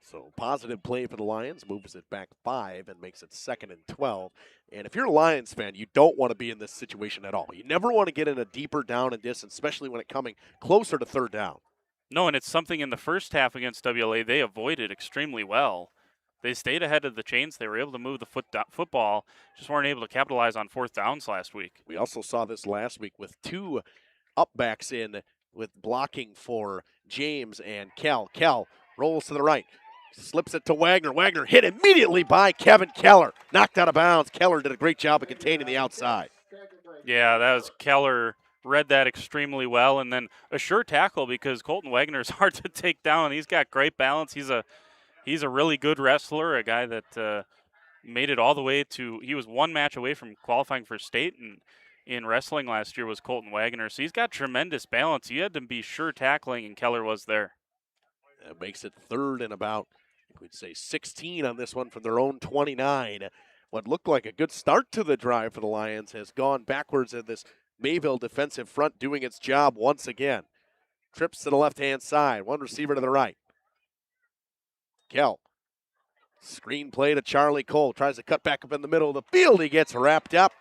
So positive play for the Lions, moves it back 5 and makes it 2nd and 12. And if you're a Lions fan, you don't want to be in this situation at all. You never want to get in a deeper down and distance, especially when it's coming closer to 3rd down. No, and it's something in the first half against WLA they avoided extremely well. They stayed ahead of the chains. They were able to move the football, just weren't able to capitalize on 4th downs last week. We also saw this last week with 2 upbacks in with blocking for James and Kell. Kell rolls to the right, slips it to Wagner. Wagner hit immediately by Kevin Keller. Knocked out of bounds. Keller did a great job of containing the outside. Yeah, that was Keller. Read that extremely well, and then a sure tackle because Colton Wagner is hard to take down. He's got great balance. He's a really good wrestler, a guy that made it all the way to. He was 1 match away from qualifying for state, and in wrestling last year was Colton Wagner. So he's got tremendous balance. You had to be sure tackling, and Keller was there. That makes it 3rd and about, we'd say 16 on this one from their own 29. What looked like a good start to the drive for the Lions has gone backwards in this Mayville defensive front doing its job once again. Trips to the left-hand side. 1 receiver to the right. Kell. Screen play to Charlie Cole. Tries to cut back up in the middle of the field. He gets wrapped up.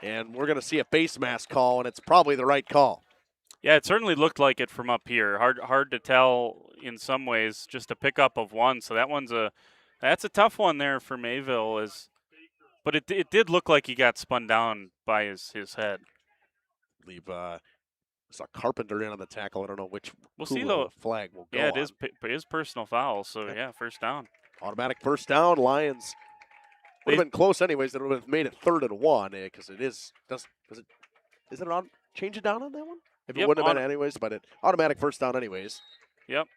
And we're going to see a face mask call, and it's probably the right call. Yeah, it certainly looked like it from up here. Hard to tell in some ways, just a pickup of 1. So that's a tough one there for Mayville. But it did look like he got spun down by his head. I believe saw Carpenter in on the tackle. I don't know which flag will go. Yeah, it is personal foul. So yeah, 1st down. Automatic 1st down. Lions would have been close anyways. It would have made it 3rd and 1 because it is. Is it on? Change it down on that one? If it wouldn't have been anyways, but it automatic 1st down anyways. Yep.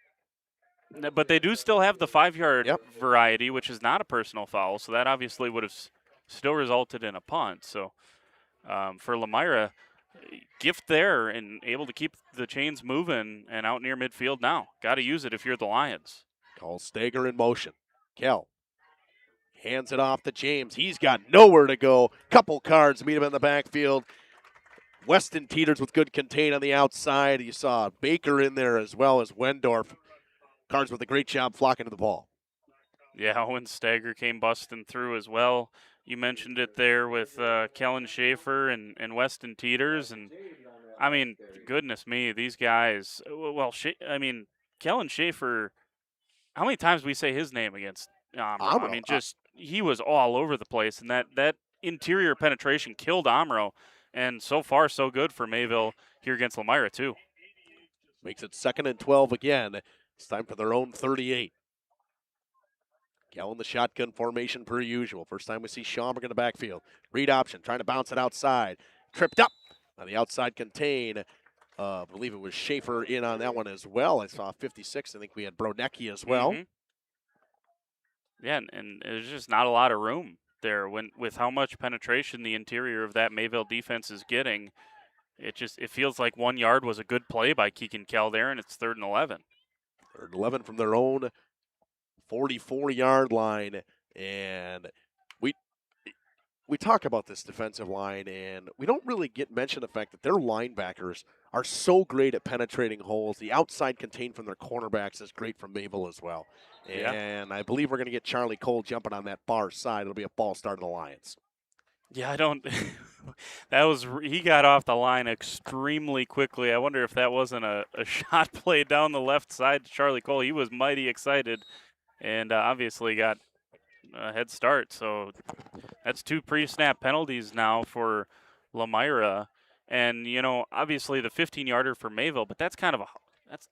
But they do still have the 5-yard variety, which is not a personal foul. So that obviously would have still resulted in a punt. So for Lomira, gift there and able to keep the chains moving and out near midfield now. Got to use it if you're the Lions. Calls Stager in motion. Kell hands it off to James. He's got nowhere to go. Couple cards meet him in the backfield. Weston teeters with good contain on the outside. You saw Baker in there as well as Wendorf. Cards with a great job flocking to the ball. Yeah, Owen Stager came busting through as well. You mentioned it there with Kellen Schaefer and Weston Teeters, and I mean, goodness me, these guys. Well, Kellen Schaefer. How many times we say his name against Amro? I mean, just he was all over the place, and that interior penetration killed Amro, and so far so good for Mayville here against Lomira too. Makes it 2nd and 12 again. It's time for their own 38. Cal in the shotgun formation per usual. First time we see Schaumburg in the backfield. Read option, trying to bounce it outside. Tripped up on the outside contain. I believe it was Schaefer in on that one as well. I saw 56. I think we had Brodecki as well. Mm-hmm. Yeah, and there's just not a lot of room there with how much penetration the interior of that Mayville defense is getting. It feels like 1 yard was a good play by Keegan Kell there, and it's 3rd and 11. 3rd and 11 from their own 44-yard line, and we talk about this defensive line, and we don't really get mentioned the fact that their linebackers are so great at penetrating holes. The outside contained from their cornerbacks is great from Mayville as well. Yeah. And I believe we're going to get Charlie Cole jumping on that far side. It'll be a false start of the Lions. Yeah, I don't. He got off the line extremely quickly. I wonder if that wasn't a shot play down the left side to Charlie Cole. He was mighty excited, and obviously got a head start. So that's 2 pre-snap penalties now for Lomira, and obviously the 15-yarder for Mayville, but that's kind of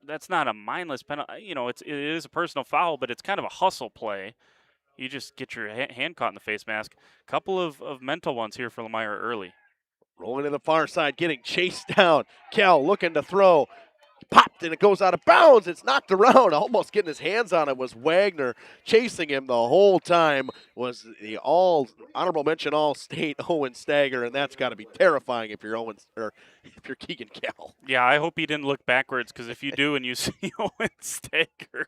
that's not a mindless penalty. It is a personal foul, but it's kind of a hustle play. You just get your hand caught in the face mask. Couple of mental ones here for Lomira early. Rolling to the far side, getting chased down. Kell looking to throw. Popped and it goes out of bounds. It's knocked around. Almost getting his hands on it was Wagner. Chasing him the whole time was the honorable mention All-State Owen Stagger, and that's got to be terrifying if you're if you're Keegan Kell. Yeah, I hope he didn't look backwards, because if you do and you see Owen Stagger,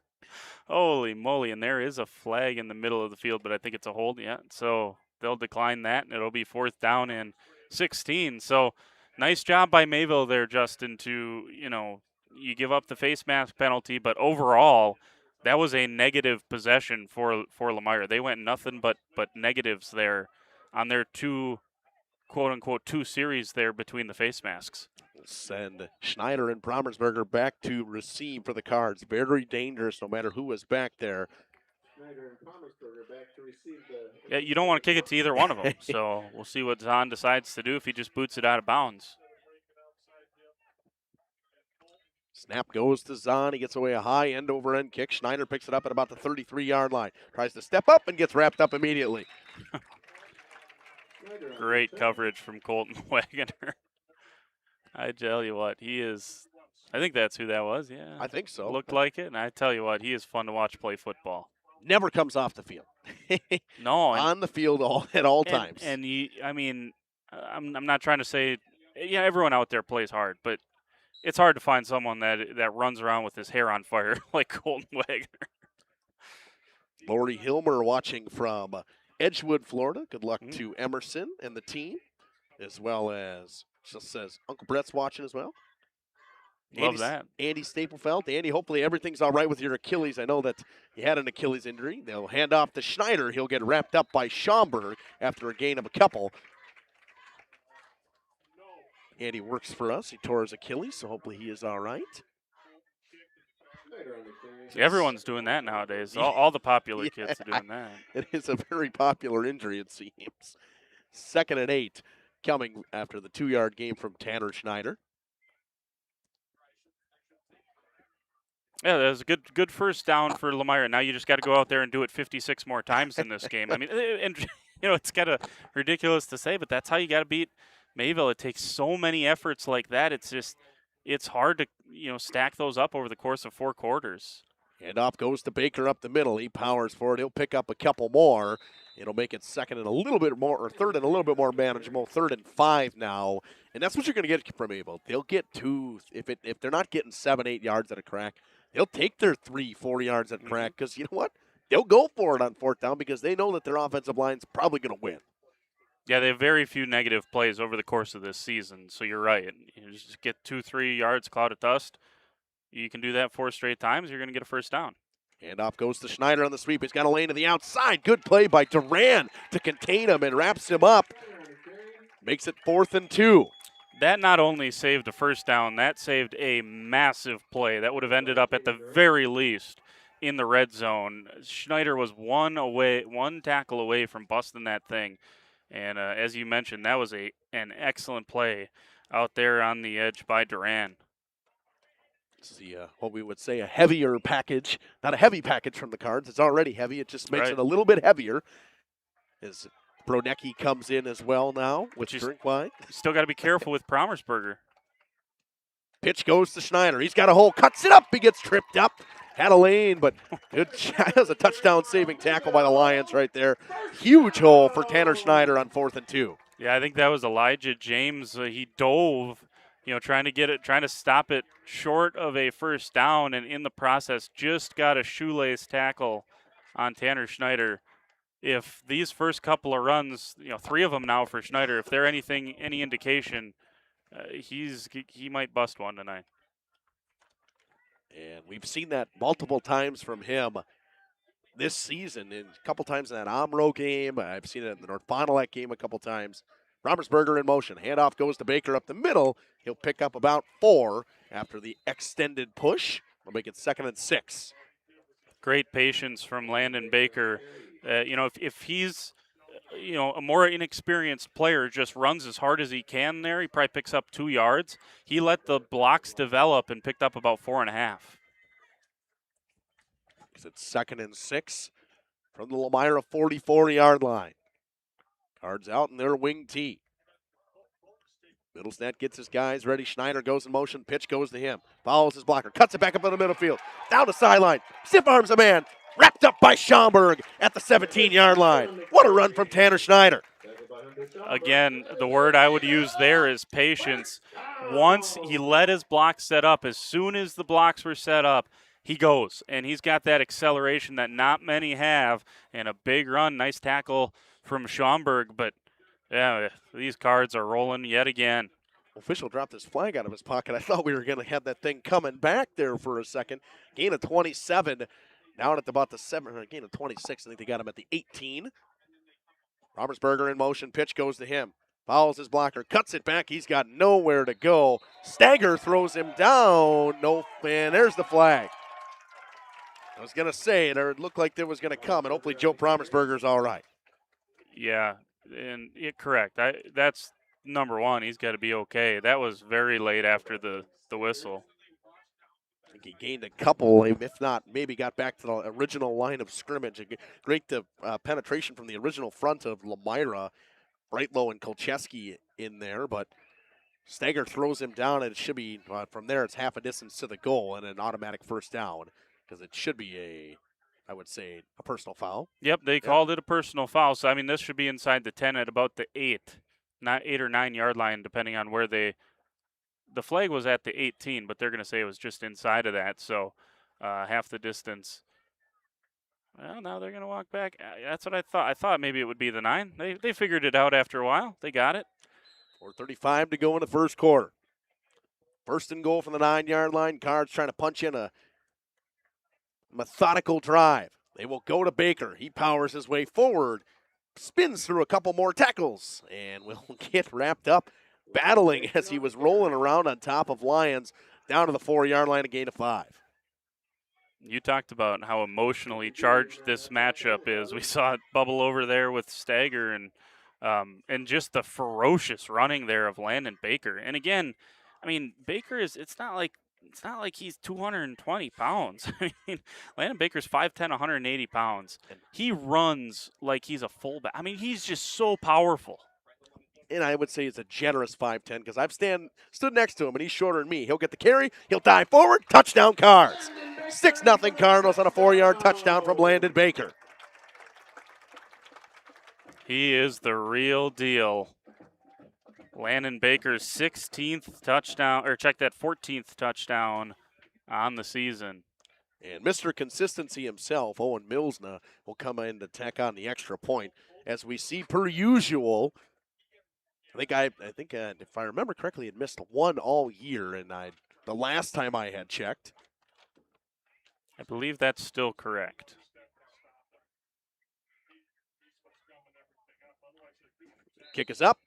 holy moly! And there is a flag in the middle of the field, but I think it's a hold. Yeah, so they'll decline that, and it'll be 4th down and 16. So nice job by Mayville there, Justin, to you give up the face mask penalty, but overall, that was a negative possession for Lomira. They went nothing but negatives there on their 2, quote-unquote, 2 series there between the face masks. We'll send Schneider and Brommersberger back to receive for the Cards. Very dangerous no matter who was back there. Schneider and Brommersberger back to receive the... Yeah, you don't want to kick it to either one of them, so we'll see what Zahn decides to do if he just boots it out of bounds. Snap goes to Zahn. He gets away a high end-over-end kick. Schneider picks it up at about the 33-yard line. Tries to step up and gets wrapped up immediately. Great coverage from Colton Wagner. I tell you what, he is. I think that's who that was, yeah. I think so. Looked like it, and I tell you what, he is fun to watch play football. Never comes off the field. No. On the field at all times. And I'm not trying to say, everyone out there plays hard, but it's hard to find someone that runs around with his hair on fire like Colton Wagner. Lori Hilmer watching from Edgewood, Florida. Good luck to Emerson and the team, as well as, just says, Uncle Brett's watching as well. Love that. Andy Staplefeld. Andy, hopefully everything's all right with your Achilles. I know that you had an Achilles injury. They'll hand off to Schneider. He'll get wrapped up by Schaumburg after a gain of a couple. Andy works for us. He tore his Achilles, so hopefully he is all right. See, everyone's doing that nowadays. All the popular kids are doing that. It is a very popular injury, it seems. 2nd and 8 coming after the 2-yard game from Tanner Schneider. Yeah, that was a good first down for Lomira. Now you just got to go out there and do it 56 more times in this game. I mean, and it's kind of ridiculous to say, but that's how you got to beat Mayville. It takes so many efforts like that. It's hard to stack those up over the course of 4 quarters. Handoff goes to Baker up the middle. He powers for it. He'll pick up a couple more. It'll make it 2nd and a little bit more, or 3rd and a little bit more manageable. 3rd and 5 now, and that's what you're going to get from Mayville. They'll get 2 if they're not getting 7-8 yards at a crack. They'll take their 3-4 yards at a crack because you know what? They'll go for it on 4th down because they know that their offensive line's probably going to win. Yeah, they have very few negative plays over the course of this season, so you're right. You just get 2-3 yards, cloud of dust. You can do that 4 straight times, you're going to get a first down. Handoff goes to Schneider on the sweep. He's got a lane to the outside. Good play by Duran to contain him and wraps him up. Makes it 4th and 2. That not only saved a first down, that saved a massive play. That would have ended up at the very least in the red zone. Schneider was one tackle away from busting that thing. And as you mentioned, that was an excellent play out there on the edge by Duran. This is what we would say a heavier package. Not a heavy package from the Cards. It's already heavy. It just makes it a little bit heavier. As Bronecki comes in as well now with drink wine. Still got to be careful with Promersberger. Pitch goes to Schneider. He's got a hole, cuts it up. He gets tripped up. Had a lane, but good. That was a touchdown-saving tackle by the Lions right there. Huge hole for Tanner Schneider on 4th and 2. Yeah, I think that was Elijah James. He dove, trying to stop it short of a first down, and in the process just got a shoelace tackle on Tanner Schneider. If these first couple of runs, 3 of them now for Schneider, if they're any indication, he might bust one tonight. And we've seen that multiple times from him this season, and a couple times in that Omro game. I've seen it in the North Fond du Lac game a couple times. Romersberger in motion. Handoff goes to Baker up the middle. He'll pick up about 4 after the extended push. We'll make it 2nd and 6. Great patience from Landon Baker. If he's, a more inexperienced player, just runs as hard as he can there, he probably picks up 2 yards. He let the blocks develop and picked up about 4.5. It's 2nd and 6 from the Lomira 44-yard line. Cards out in their wing tee. Middlestat gets his guys ready. Schneider goes in motion. Pitch goes to him. Follows his blocker. Cuts it back up in the middle field. Down the sideline. Stiff arms a man. Wrapped up by Schaumburg at the 17-yard line. What a run from Tanner Schneider. Again, the word I would use there is patience. Once he let his blocks set up, as soon as the blocks were set up, he goes. And he's got that acceleration that not many have. And a big run. Nice tackle from Schaumburg. But, yeah, these Cards are rolling yet again. Official dropped his flag out of his pocket. I thought we were going to have that thing coming back there for a second. Gain of 27. Down at about the 7, or gain of 26. I think they got him at the 18. Romersberger in motion. Pitch goes to him. Follows his blocker. Cuts it back. He's got nowhere to go. Stagger throws him down. No, and there's the flag. I was going to say, it looked like there was going to come, and hopefully Joe Promersberger's all right. Yeah, and correct. That's number one. He's got to be okay. That was very late after the whistle. I think he gained a couple, if not, maybe got back to the original line of scrimmage. Great penetration from the original front of Lomira. Brightlow and Kolcheski in there, but Stagger throws him down, and it should be, from there, it's half a distance to the goal and an automatic first down, because it should be I would say, a personal foul. Yep, they called it a personal foul. So, I mean, this should be inside the 10 at about the 8 or 9 yard line, depending on where the flag was at the 18, but they're going to say it was just inside of that. So, half the distance. Well, now they're going to walk back. That's what I thought. I thought maybe it would be the 9. They figured it out after a while. They got it. 4:35 to go in the first quarter. First and goal from the 9 yard line. Cards trying to punch in a methodical drive. They will go to Baker. He powers his way forward, spins through a couple more tackles, and will get wrapped up battling as he was rolling around on top of Lions down to the 4 yard line, a gain of 5. You talked about how emotionally charged this matchup is. We saw it bubble over there with Stagger and just the ferocious running there of Landon Baker. And again, I mean, Baker it's not like he's 220 pounds. I mean, Landon Baker's 5'10", 180 pounds. He runs like he's a fullback. I mean, he's just so powerful. And I would say it's a generous 5'10", because I've stood next to him, and he's shorter than me. He'll get the carry. He'll dive forward. Touchdown, Cards. 6-0 Cardinals on a 4 yard touchdown from Landon Baker. He is the real deal. Landon Baker's 16th touchdown, or check that, 14th touchdown on the season. And Mr. Consistency himself, Owen Milsna, will come in to tack on the extra point. As we see per usual, I think if I remember correctly, had missed one all year, and the last time I had checked. I believe that's still correct. Kick is up.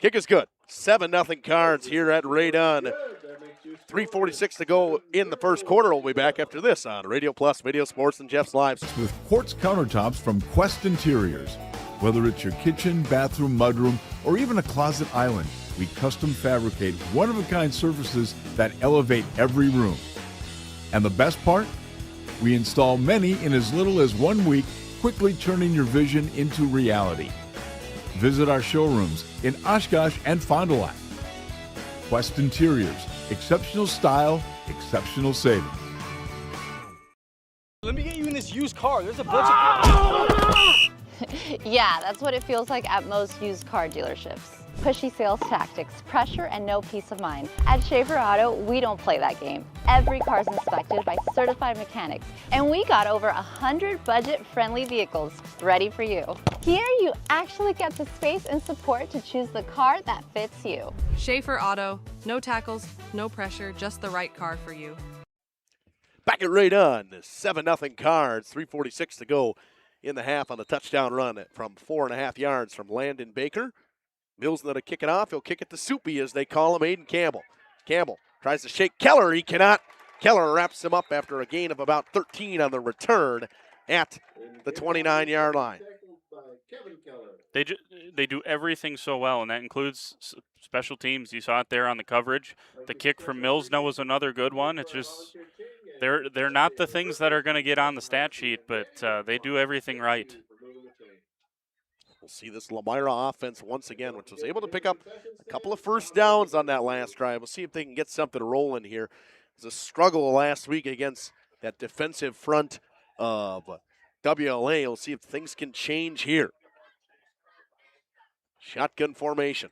Kick is good. 7-0 Cards here at Ray Dunn. 3:46 to go in the first quarter. We'll be back after this on Radio Plus, Video Sports, and Jeff's Live. With quartz countertops from Quest Interiors. Whether it's your kitchen, bathroom, mudroom, or even a closet island, we custom fabricate one-of-a-kind surfaces that elevate every room. And the best part? We install many in as little as 1 week, quickly turning your vision into reality. Visit our showrooms in Oshkosh and Fond du Lac. Quest Interiors, exceptional style, exceptional savings. Let me get you in this used car. There's a bunch of... Yeah, that's what it feels like at most used car dealerships. Pushy sales tactics, pressure, and no peace of mind. At Schaefer Auto, we don't play that game. Every car's inspected by certified mechanics, and we got over 100 budget-friendly vehicles ready for you. Here, you actually get the space and support to choose the car that fits you. Schaefer Auto, no tackles, no pressure, just the right car for you. Back at Ray Dunn, 7-0 Cards, 3:46 to go in the half on a touchdown run from 4.5 yards from Landon Baker. Mills going to kick it off. He'll kick it to Soupy, as they call him, Aiden Campbell. Campbell tries to shake Keller. He cannot. Keller wraps him up after a gain of about 13 on the return at the 29-yard line. They do everything so well, and that includes special teams. You saw it there on the coverage. The kick from Millsno was another good one. It's just they're not the things that are going to get on the stat sheet, but they do everything right. We'll see this Lomira offense once again, which was able to pick up a couple of first downs on that last drive. We'll see if they can get something rolling here. It was a struggle last week against that defensive front of WLA. We'll see if things can change here. Shotgun formation.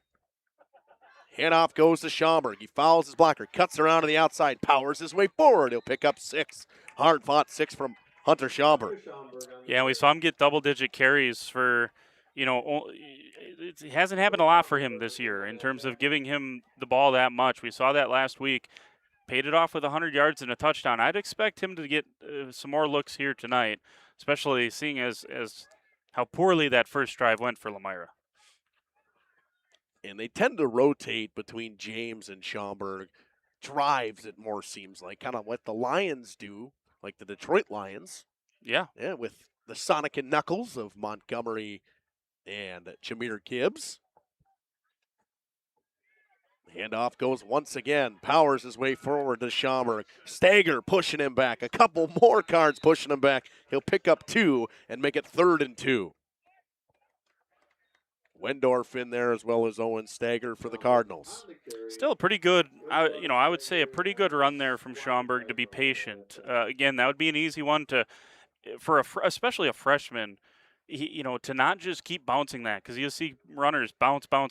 Handoff goes to Schaumburg. He fouls his blocker, cuts around to the outside, powers his way forward. He'll pick up 6. Hard fought 6 from Hunter Schaumburg. Yeah, we saw him get double-digit carries for, it hasn't happened a lot for him this year in terms of giving him the ball that much. We saw that last week. Paid it off with 100 yards and a touchdown. I'd expect him to get some more looks here tonight, especially seeing as how poorly that first drive went for Lomira. And they tend to rotate between James and Schaumburg. Drives, it more seems like, kind of what the Lions do, like the Detroit Lions. Yeah. Yeah, with the Sonic and Knuckles of Montgomery and Jameer Gibbs. Handoff goes once again. Powers his way forward to Schaumburg. Stager pushing him back. A couple more Cards pushing him back. He'll pick up 2 and make it 3rd and 2. Wendorf in there, as well as Owen Stager for the Cardinals. Still a pretty good, I would say a pretty good run there from Schaumburg to be patient. Again, that would be an easy one especially a freshman, to not just keep bouncing that, because you'll see runners bounce. Well,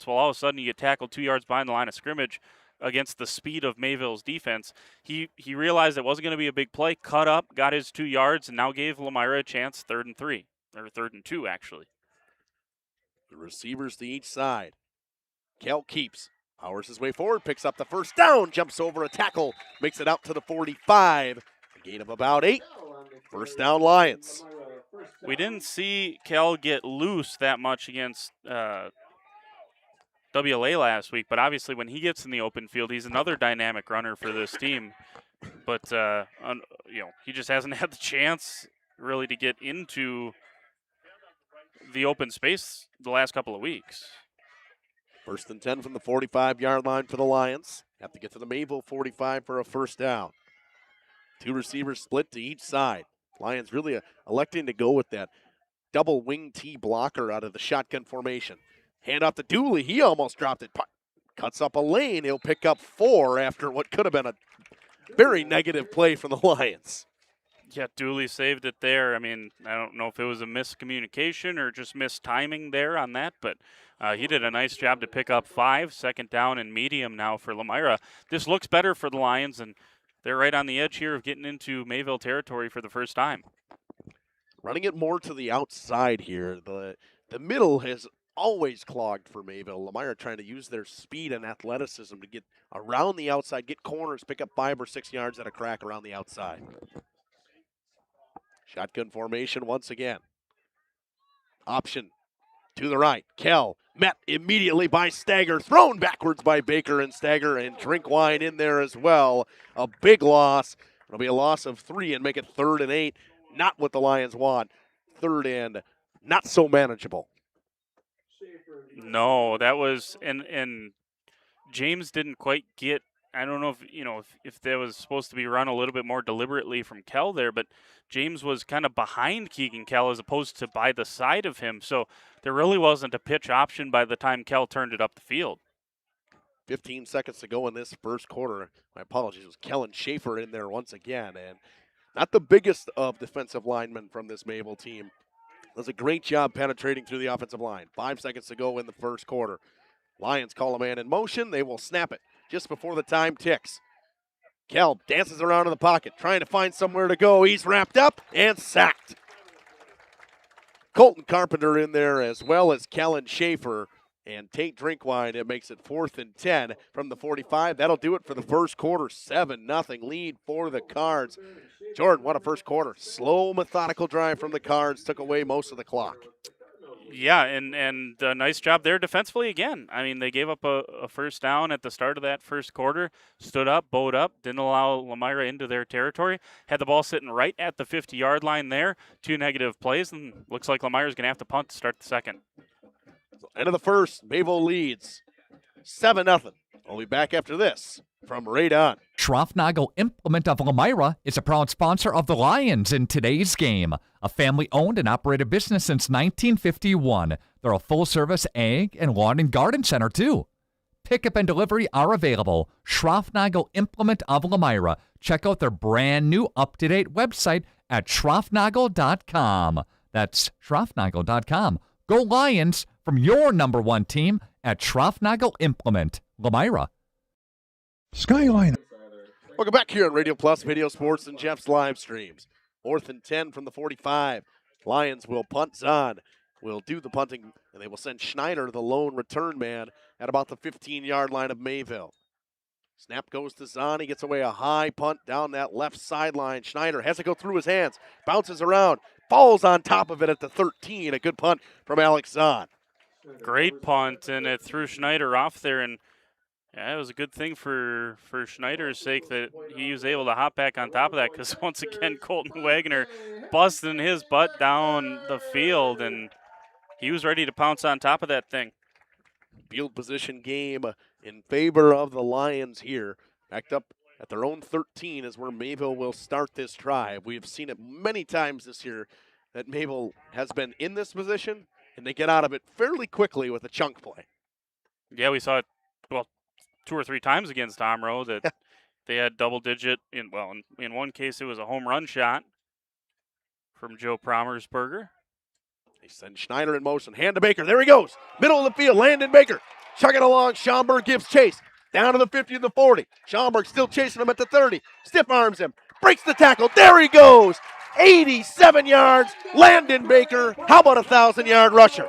all of a sudden you get tackled 2 yards behind the line of scrimmage against the speed of Mayville's defense. He realized it wasn't going to be a big play, cut up, got his 2 yards, and now gave Lomira a chance 3rd and 3, or 3rd and 2, actually. The receivers to each side. Kel keeps. Powers his way forward, picks up the first down, jumps over a tackle, makes it out to the 45. A gain of about 8. First down, Lions. We didn't see Kel get loose that much against WLA last week, but obviously when he gets in the open field, he's another dynamic runner for this team. But, he just hasn't had the chance really to get into the open space the last couple of weeks. 1st and 10 from the 45-yard line for the Lions. Have to get to the Mayville 45 for a first down. 2 receivers split to each side. Lions really electing to go with that double wing T blocker out of the shotgun formation. Hand off to Dooley. He almost dropped it. Cuts up a lane. He'll pick up 4 after what could have been a very negative play from the Lions. Yeah, Dooley saved it there. I mean, I don't know if it was a miscommunication or just mistiming there on that, but he did a nice job to pick up 5. 2nd down and medium now for Lomira. This looks better for the Lions, and they're right on the edge here of getting into Mayville territory for the first time. Running it more to the outside here. The middle has always clogged for Mayville. Lomira trying to use their speed and athleticism to get around the outside, get corners, pick up 5 or 6 yards at a crack around the outside. Shotgun formation once again. Option to the right. Kell met immediately by Stagger. Thrown backwards by Baker and Stagger, and Drinkwine in there as well. A big loss. It'll be a loss of 3 and make it 3rd and 8. Not what the Lions want. 3rd and not so manageable. No, that was and James didn't quite get. I don't know if that was supposed to be run a little bit more deliberately from Kell there, but James was kind of behind Keegan Kell as opposed to by the side of him. So there really wasn't a pitch option by the time Kell turned it up the field. 15 seconds to go in this first quarter. My apologies, it was Kellen Schaefer in there once again, and not the biggest of defensive linemen from this Mayville team. Does a great job penetrating through the offensive line. 5 seconds to go in the first quarter. Lions call a man in motion. They will snap it just before the time ticks. Kell dances around in the pocket, trying to find somewhere to go. He's wrapped up and sacked. Colton Carpenter in there as well as Kellen Schaefer and Tate Drinkwine. It makes it 4th and 10 from the 45. That'll do it for the first quarter. 7-0 lead for the Cards. Jordan, what a first quarter. Slow, methodical drive from the Cards. Took away most of the clock. Yeah, and a nice job there defensively again. I mean, they gave up a first down at the start of that first quarter, stood up, bowed up, didn't allow Lomira into their territory, had the ball sitting right at the 50-yard line there, 2 negative plays, and looks like Lomira's going to have to punt to start the second. End of the first, Mayville leads 7-0. We'll be back after this from Ray Dunn. Schroffnagel Implement of Lomira is a proud sponsor of the Lions in today's game. A family-owned and operated business since 1951. They're a full-service ag and lawn and garden center, too. Pickup and delivery are available. Schroffnagel Implement of Lomira. Check out their brand-new up-to-date website at schroffnagel.com. That's schroffnagel.com. Go Lions from your #1 team at Schroffnagel Implement, Lomira. Skyline. Welcome back here on Radio Plus, Video Sports, and Jeff's live streams. 4th and 10 from the 45. Lions will punt. Zahn will do the punting, and they will send Schneider, the lone return man, at about the 15-yard line of Mayville. Snap goes to Zahn. He gets away a high punt down that left sideline. Schneider has to go through his hands, bounces around, falls on top of it at the 13. A good punt from Alex Zahn. Great punt, and it threw Schneider off there, and yeah, it was a good thing for Schneider's sake that he was able to hop back on top of that, because once again, Colton Wagner busting his butt down the field, and he was ready to pounce on top of that thing. Field position game in favor of the Lions here. Backed up at their own 13 is where Mayville will start this drive. We have seen it many times this year that Mayville has been in this position, and they get out of it fairly quickly with a chunk play. Yeah, we saw it, 2 or 3 times against Omro that they had double-digit. In one case, it was a home run shot from Joe Promersberger. They send Schneider in motion. Hand to Baker. There he goes. Middle of the field. Landon Baker. Chugging along. Schomburg gives chase. Down to the 50 to the 40. Schomburg still chasing him at the 30. Stiff arms him. Breaks the tackle. There he goes. 87 yards. Landon Baker. How about a 1,000-yard rusher?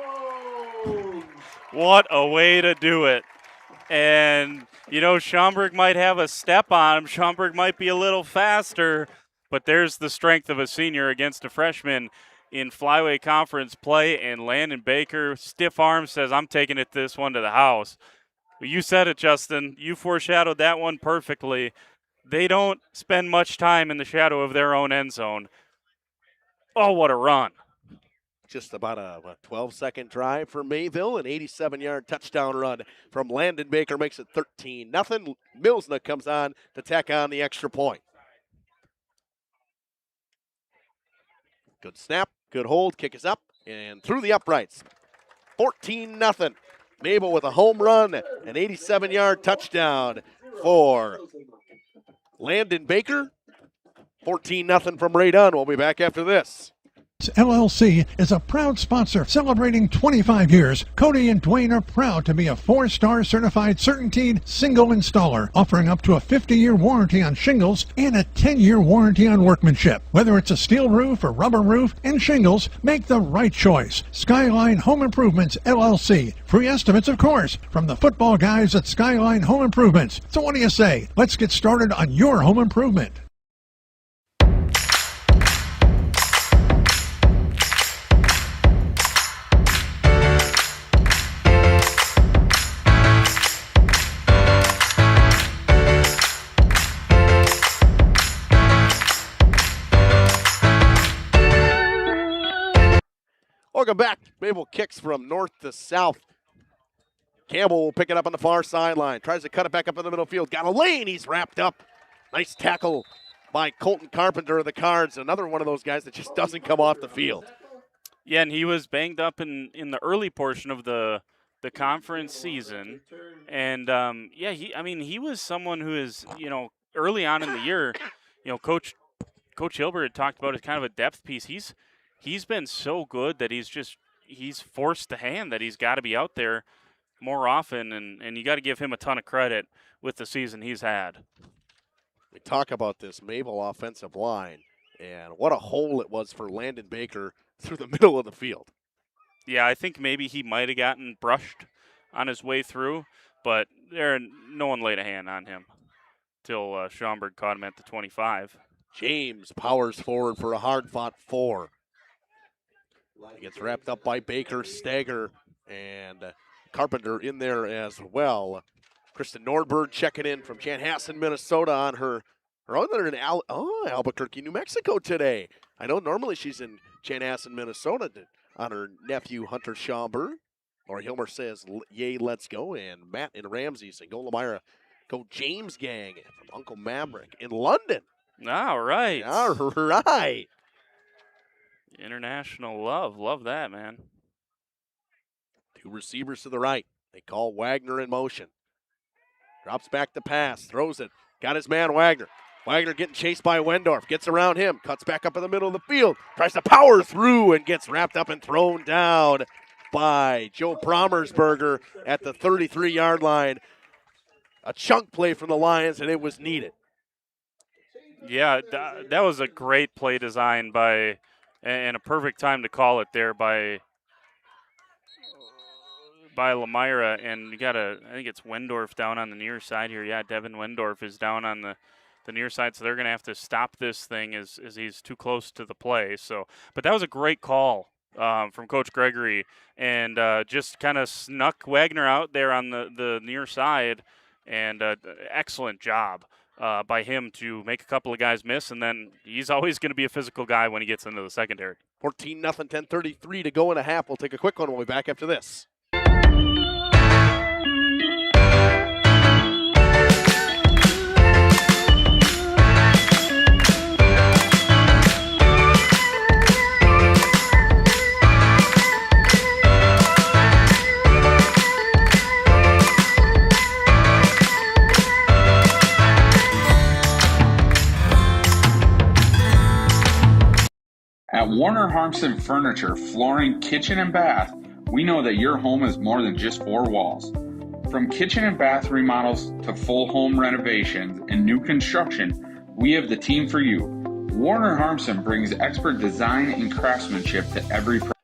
What a way to do it. And, Schomburg might have a step on him. Schomburg might be a little faster, but there's the strength of a senior against a freshman in flyweight conference play, and Landon Baker, stiff arm, says, I'm taking this one to the house. You said it, Justin. You foreshadowed that one perfectly. They don't spend much time in the shadow of their own end zone. Oh, what a run. Just about a 12-second drive for Mayville. An 87-yard touchdown run from Landon Baker makes it 13-0. Milsna comes on to tack on the extra point. Good snap, good hold, kick is up, and through the uprights. 14-0. Mayville with a home run, an 87-yard touchdown for Landon Baker. 14-0 from Ray Dunn. We'll be back after this. LLC is a proud sponsor celebrating 25 years. Cody and Dwayne are proud to be a 4-star certified CertainTeed single installer, offering up to a 50-year warranty on shingles and a 10-year warranty on workmanship. Whether it's a steel roof or rubber roof and shingles, make the right choice. Skyline Home Improvements LLC. Free estimates, of course, from the football guys at Skyline Home Improvements. So what do you say? Let's get started on your home improvement. Welcome back. Mayville kicks from north to south. Campbell will pick it up on the far sideline. Tries to cut it back up in the middle field. Got a lane. He's wrapped up. Nice tackle by Colton Carpenter of the Cards. Another one of those guys that just doesn't come off the field. Yeah, and he was banged up in the early portion of the conference season. And, he was someone who is, early on in the year, Coach Hilbert had talked about as kind of a depth piece. He's been so good that he's forced the hand that he's got to be out there more often, and you got to give him a ton of credit with the season he's had. We talk about this Mayville offensive line, and what a hole it was for Landon Baker through the middle of the field. Yeah, I think maybe he might have gotten brushed on his way through, but no one laid a hand on him till Schaumburg caught him at the 25. James powers forward for a hard-fought 4. He gets wrapped up by Baker, Stager, and Carpenter in there as well. Kristen Nordberg checking in from Chanhassen, Minnesota on her other in Albuquerque, New Mexico today. I know normally she's in Chanhassen, Minnesota on her nephew, Hunter Schaumburg. Lori Hilmer says, yay, let's go. And Matt and Ramsey say, go Lomira, go James Gang from Uncle Maverick in London. All right. All right. International love. Love that, man. 2 receivers to the right. They call Wagner in motion. Drops back the pass, throws it. Got his man Wagner. Wagner getting chased by Wendorf. Gets around him, cuts back up in the middle of the field. Tries to power through and gets wrapped up and thrown down by Joe Promersberger at the 33-yard line. A chunk play from the Lions, and it was needed. Yeah, that was a great play design and a perfect time to call it there by Lomira, and I think it's Wendorf down on the near side here. Yeah, Devin Wendorf is down on the near side, so they're going to have to stop this thing as he's too close to the play. But that was a great call from Coach Gregory, and just kind of snuck Wagner out there on the near side, and excellent job by him to make a couple of guys miss, and then he's always going to be a physical guy when he gets into the secondary. 14-0, 10:33 to go in a half. We'll take a quick one. We'll be back after this. At Warner Harmson Furniture, Flooring, Kitchen, and Bath, we know that your home is more than just 4 walls. From kitchen and bath remodels to full home renovations and new construction, we have the team for you. Warner Harmson brings expert design and craftsmanship to every project.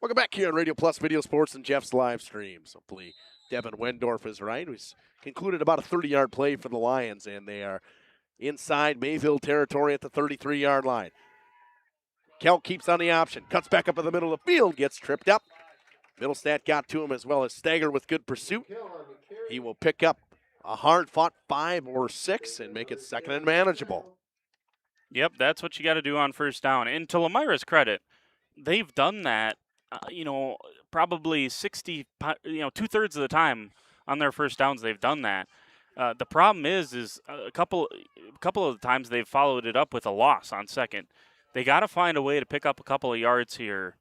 Welcome back here on Radio Plus Video Sports and Jeff's live stream. Hopefully, Devin Wendorf is right. He's concluded about a 30-yard play for the Lions, and they are inside Mayville territory at the 33-yard line. Kelk keeps on the option, cuts back up in the middle of the field, gets tripped up. Middlestat got to him as well as Stager with good pursuit. He will pick up a hard-fought 5 or 6 and make it second and manageable. Yep, that's what you got to do on first down. And to Lomira's credit, they've done that, probably 2/3 of the time on their first downs they've done that. The problem is a couple of the times they've followed it up with a loss on second. They got to find a way to pick up a couple of yards here,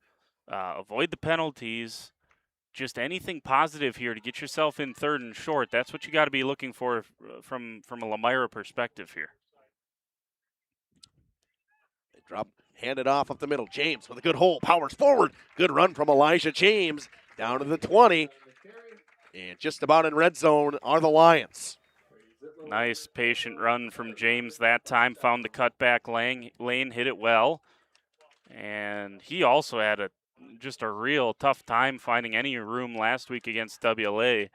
avoid the penalties, just anything positive here to get yourself in 3rd and short. That's what you got to be looking for from a Lomira perspective here. They hand it off up the middle. James with a good hole, powers forward. Good run from Elijah James down to the 20. And just about in red zone are the Lions. Nice patient run from James that time. Found the cutback lane, hit it well. And he also had just a real tough time finding any room last week against WLA.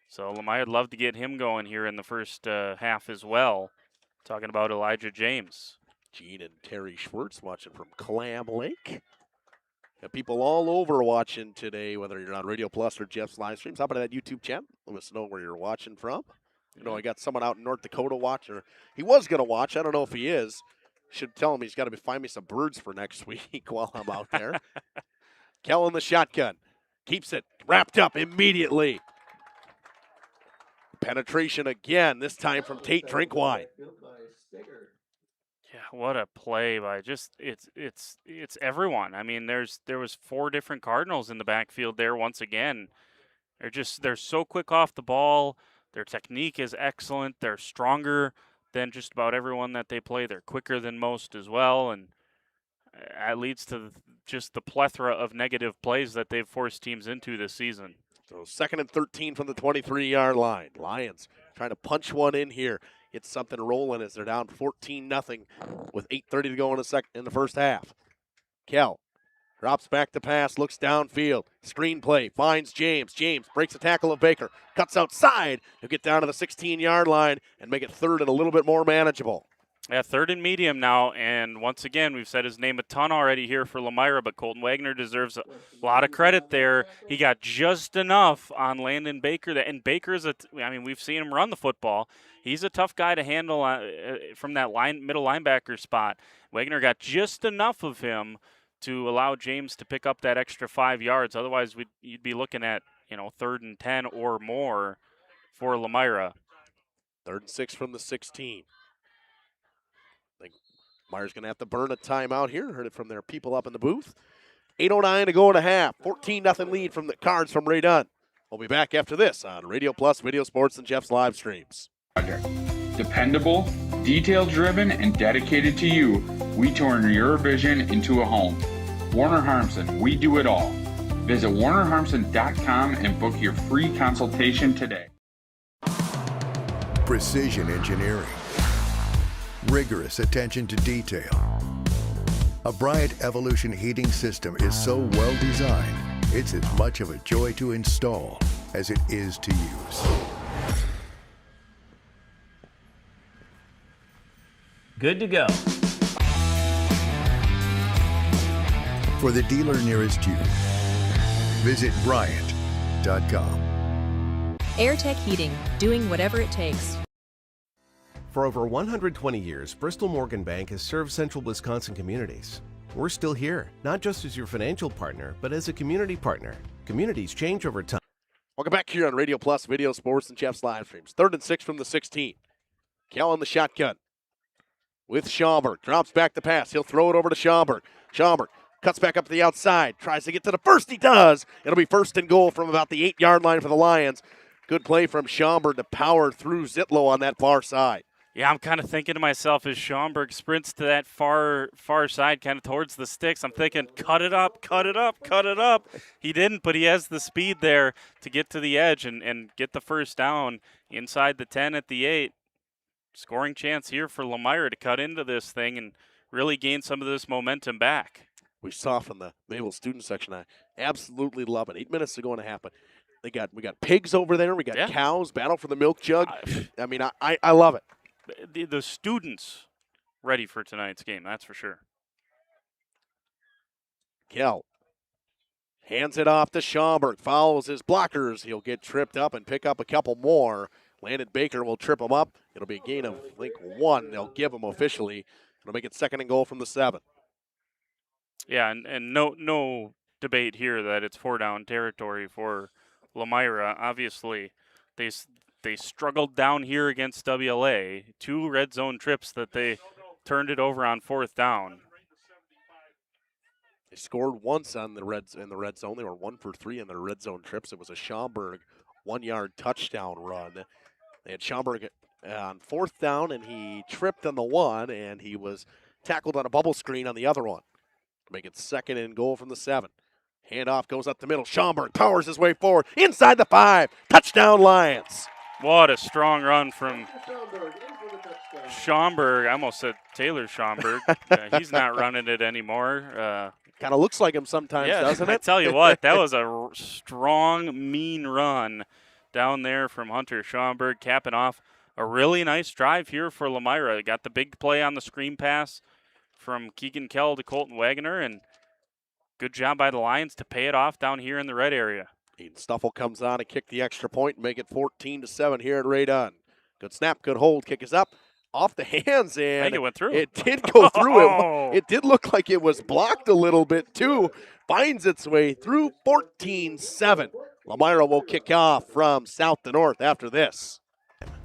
So Lomira would love to get him going here in the first half as well. Talking about Elijah James. Gene and Terry Schwartz watching from Clam Lake. Got people all over watching today, whether you're on Radio Plus or Jeff's live streams. How about that YouTube channel? Let us know where you're watching from. I got someone out in North Dakota watching. He was going to watch. I don't know if he is. Should tell him he's got to find me some birds for next week while I'm out there. Kell in the shotgun. Keeps it wrapped up immediately. Penetration again, this time from Tate Drinkwine. Yeah, what a play by it's everyone. I mean, there was 4 different Cardinals in the backfield there once again. They're so quick off the ball. Their technique is excellent. They're stronger than just about everyone that they play. They're quicker than most as well, and it leads to just the plethora of negative plays that they've forced teams into this season. So 2nd and 13 from the 23-yard line. Lions trying to punch one in here. Get something rolling as they're down 14-0 with 8:30 to go in the first half. Kell drops back to pass, looks downfield. Screen play, finds James. James breaks a tackle of Baker, cuts outside. He'll get down to the 16-yard line and make it 3rd and a little bit more manageable. Yeah, 3rd and medium now, and once again, we've said his name a ton already here for Lomira, but Colton Wagner deserves a lot of credit there. He got just enough on Landon Baker, and Baker's we've seen him run the football. He's a tough guy to handle from that middle linebacker spot. Wagner got just enough of him to allow James to pick up that extra 5 yards. Otherwise, you'd be looking at 3rd and 10 or more for Lomira. 3rd and 6 from the 16. Myers going to have to burn a timeout here. Heard it from their people up in the booth. 8:09 to go in a half. 14-0 lead from the Cards from Ray Dunn. We'll be back after this on Radio Plus, Video Sports, and Jeff's live streams. Dependable, detail-driven, and dedicated to you, we turn your vision into a home. Warner Harmson, we do it all. Visit WarnerHarmson.com and book your free consultation today. Precision engineering. Rigorous attention to detail. A Bryant Evolution heating system is so well designed, it's as much of a joy to install as it is to use. Good to go. For the dealer nearest you, visit Bryant.com. AirTech Heating, doing whatever it takes. For over 120 years, Bristol Morgan Bank has served central Wisconsin communities. We're still here, not just as your financial partner, but as a community partner. Communities change over time. Welcome back here on Radio Plus, Video Sports, and Jeff's live streams. 3rd and 6 from the 16. Kell in the shotgun with Schaumburg. Drops back the pass. He'll throw it over to Schaumburg. Schaumburg cuts back up to the outside. Tries to get to the first. He does. It'll be 1st and goal from about the 8-yard line for the Lions. Good play from Schaumburg to power through Zitlow on that far side. Yeah, I'm kind of thinking to myself as Schaumburg sprints to that far side, kind of towards the sticks. I'm thinking, cut it up, cut it up, cut it up. He didn't, but he has the speed there to get to the edge and get the first down inside the 10 at the 8. Scoring chance here for Lomira to cut into this thing and really gain some of this momentum back. We saw from the Mayville student section. I absolutely love it. 8 minutes to go in a half, but we got pigs over there. We got cows, battle for the milk jug. I mean, I love it. The students ready for tonight's game, that's for sure. Kell hands it off to Schaumburg, follows his blockers. He'll get tripped up and pick up a couple more. Landon Baker will trip him up. It'll be a gain of, I think, 1. They'll give him officially. It'll make it 2nd and goal from the 7. Yeah, and no debate here that it's 4-down territory for Lomira. Obviously, they struggled down here against WLA. 2 red zone trips that they turned it over on 4th down. They scored once in the red zone. They were 1 for 3 in their red zone trips. It was a Schaumburg 1-yard touchdown run. They had Schaumburg on 4th down, and he tripped on the 1, and he was tackled on a bubble screen on the other one. Make it 2nd and goal from the 7. Handoff goes up the middle. Schaumburg powers his way forward. Inside the 5. Touchdown, Lions. What a strong run from Schaumburg. I almost said Taylor Schaumburg. He's not running it anymore. Kind of looks like him sometimes, doesn't it? I tell you what, that was a strong, mean run down there from Hunter Schaumburg, capping off a really nice drive here for Lomira. Got the big play on the screen pass from Keegan Kell to Colton Wagner, and good job by the Lions to pay it off down here in the red area. Aiden Stuffle comes on and kick the extra point and make it 14-7 here at Ray Dunn. Good snap, good hold, kick is up, off the hands, and I think it went through. It did go through. It did look like it was blocked a little bit too finds its way through 14-7. Lomira will kick off from south to north after this.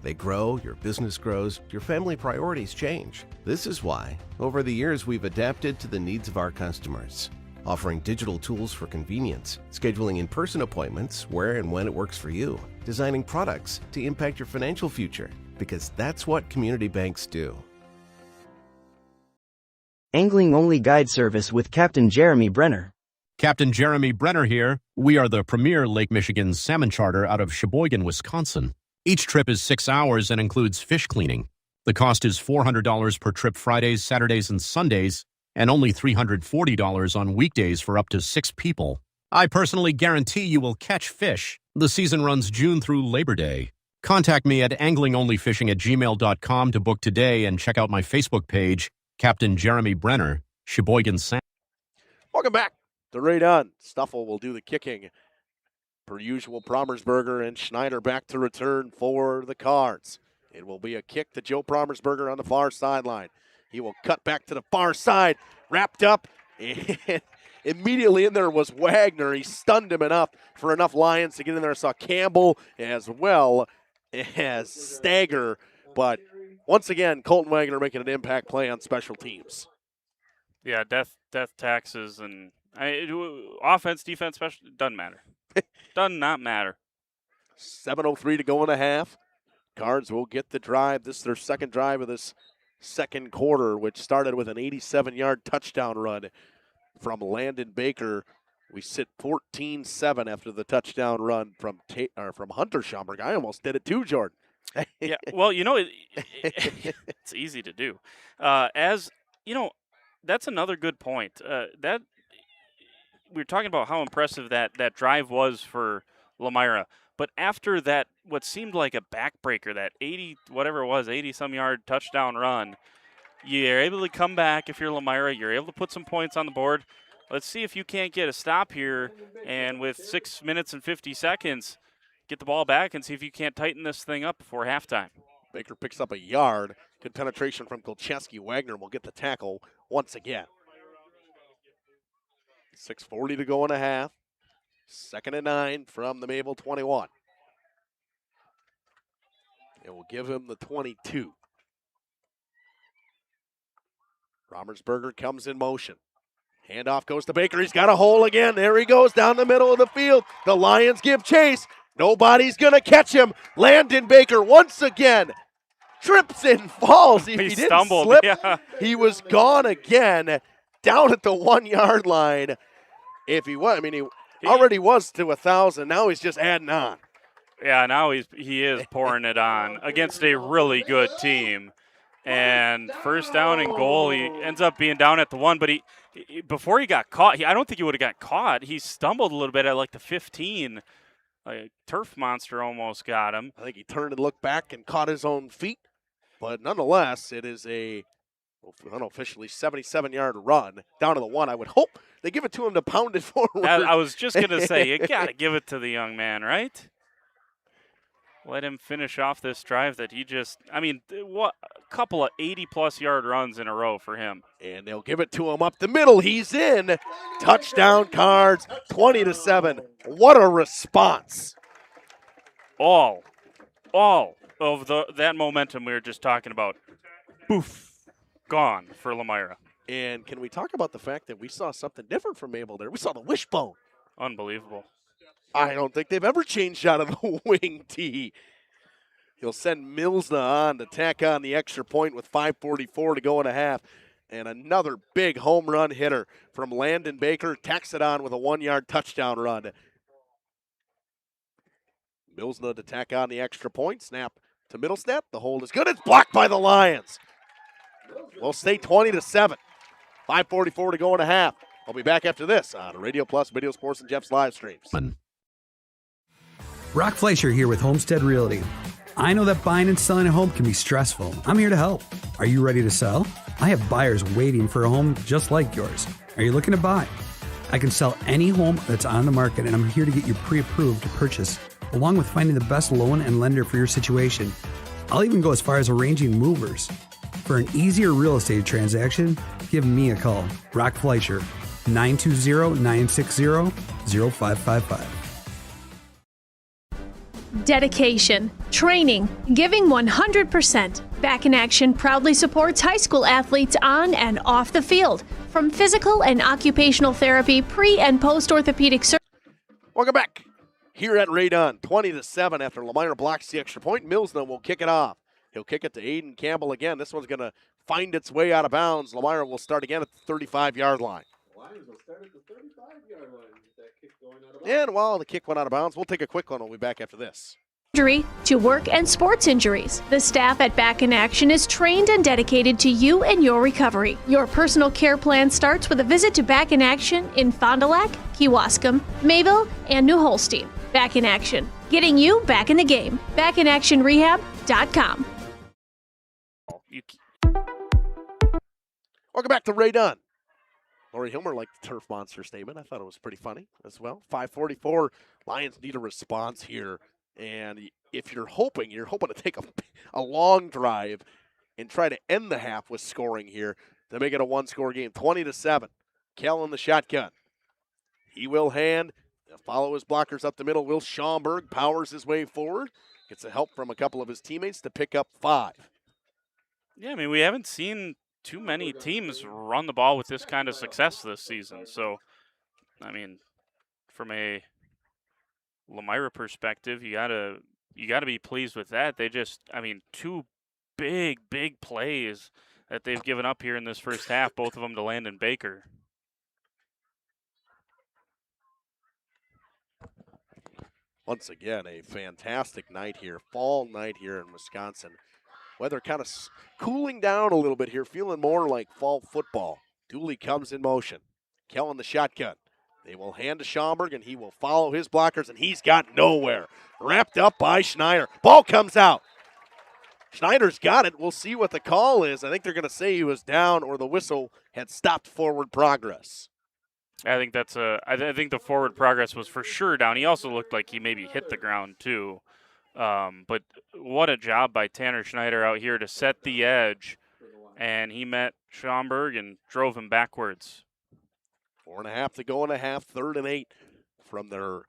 They grow, your business grows, your family priorities change. This is why, over the years, we've adapted to the needs of our customers, offering digital tools for convenience, scheduling in-person appointments where and when it works for you, designing products to impact your financial future, because that's what community banks do. Angling-only guide service with Captain Jeremy Brenner. Captain Jeremy Brenner here. We are the premier Lake Michigan salmon charter out of Sheboygan, Wisconsin. Each trip is 6 hours and includes fish cleaning. The cost is $400 per trip Fridays, Saturdays, and Sundays, and only $340 on weekdays for up to 6 people. I personally guarantee you will catch fish. The season runs June through Labor Day. Contact me at anglingonlyfishing@gmail.com to book today and check out my Facebook page, Captain Jeremy Brenner, Sheboygan Salmon. Welcome back to Right On. Stuffle will do the kicking. Per usual, Promersberger and Schneider back to return for the Cards. It will be a kick to Joe Promersberger on the far sideline. He will cut back to the far side, wrapped up, and immediately in there was Wagner. He stunned him enough for enough Lions to get in there. I saw Campbell as well as Stagger, but once again, Colton Wagner making an impact play on special teams. Yeah, death taxes, and offense, defense, special, doesn't matter. Does not matter. 7:03 to go in a half. Cards will get the drive. This is their second drive of this second quarter, which started with an 87-yard touchdown run from Landon Baker. We sit 14-7 after the touchdown run from Hunter Schomburg. I almost did it too, Jordan. Yeah, well, it's easy to do. As you know, that's another good point. That we were talking about how impressive that drive was for Lomira. But after that, what seemed like a backbreaker, that 80-some yard touchdown run, you're able to come back if you're Lomira. You're able to put some points on the board. Let's see if you can't get a stop here, and with 6 minutes and 50 seconds, get the ball back and see if you can't tighten this thing up before halftime. Baker picks up a yard. Good penetration from Kolcheski. Wagner will get the tackle once again. 6:40 to go in a half. 2nd and 9 from the Mayville 21. It will give him the 22. Romersberger comes in motion. Handoff goes to Baker. He's got a hole again. There he goes down the middle of the field. The Lions give chase. Nobody's going to catch him. Landon Baker once again trips and falls. If he didn't stumbled, slip, yeah. He was gone again down at the 1 yard line. If he was, he already was to 1,000. Now he's just adding on. Yeah, now he is pouring it on against a really good team. And first down and goal, he ends up being down at the 1, but he before he got caught, I don't think he would have got caught. He stumbled a little bit at like the 15. A turf monster almost got him. I think he turned and looked back and caught his own feet. But nonetheless, it is a unofficially 77-yard run down to the 1. I would hope they give it to him to pound it forward. I was just going to say, you got to give it to the young man, right? Let him finish off this drive that he just, what a couple of 80-plus yard runs in a row for him. And they'll give it to him up the middle. He's in. Touchdown Cards, 20-7. What a response. All of that momentum we were just talking about, poof, gone for Lomira. And can we talk about the fact that we saw something different from Mayville there? We saw the wishbone. Unbelievable. I don't think they've ever changed out of the wing tee. He'll send Milsna on to tack on the extra point with 5:44 to go in a half. And another big home run hitter from Landon Baker. Tacks it on with a 1 yard touchdown run. Milsna to tack on the extra point. Snap to Middlestep. The hold is good. It's blocked by the Lions. We'll stay 20-7. 5:44 to go in a half. I'll be back after this on Radio Plus, Video Sports, and Jeff's live streams. Brock Fleischer here with Homestead Realty. I know that buying and selling a home can be stressful. I'm here to help. Are you ready to sell? I have buyers waiting for a home just like yours. Are you looking to buy? I can sell any home that's on the market, and I'm here to get you pre-approved to purchase, along with finding the best loan and lender for your situation. I'll even go as far as arranging movers. For an easier real estate transaction, give me a call. Brock Fleischer, 920-960-0555. Dedication, training, giving 100%. Back in Action proudly supports high school athletes on and off the field. From physical and occupational therapy, pre- and post-orthopedic surgery. Welcome back here at Ray Dunn. 20-7 after Lomira blocks the extra point. Millsno will kick it off. He'll kick it to Aiden Campbell again. This one's going to find its way out of bounds. Lomira will start again at the 35-yard line. Lions will start at the 35-yard line with that kick going out of bounds. And while the kick went out of bounds, we'll take a quick one. We'll be back after this. To work and sports injuries. The staff at Back in Action is trained and dedicated to you and your recovery. Your personal care plan starts with a visit to Back in Action in Fond du Lac, Kewaskum, Mayville, and New Holstein. Back in Action, getting you back in the game. BackinActionRehab.com. Welcome back to Ray Dunn. Lori Hilmer liked the Turf Monster statement. I thought it was pretty funny as well. 5:44. Lions need a response here. And if you're hoping to take a long drive and try to end the half with scoring here to make it a one-score game. 20-7. Kell in the shotgun. He will hand. Follow his blockers up the middle. Will Schaumburg powers his way forward. Gets the help from a couple of his teammates to pick up 5. Yeah, I mean, we haven't seen too many teams run the ball with this kind of success this season. So, I mean, from a Lomira perspective, you gotta be pleased with that. They just, I mean, 2 big plays that they've given up here in this first half, both of them to Landon Baker. Once again, a fantastic night here, fall night here in Wisconsin. Weather kind of cooling down a little bit here, feeling more like fall football. Dooley comes in motion. Kell in the shotgun. They will hand to Schaumburg, and he will follow his blockers, and he's got nowhere. Wrapped up by Schneider. Ball comes out. Schneider's got it. We'll see what the call is. I think they're going to say he was down or the whistle had stopped forward progress. I think I think the forward progress was for sure down. He also looked like he maybe hit the ground too. But what a job by Tanner Schneider out here to set the edge, and he met Schaumburg and drove him backwards. 4.5 to go in a half, 3rd and 8 from their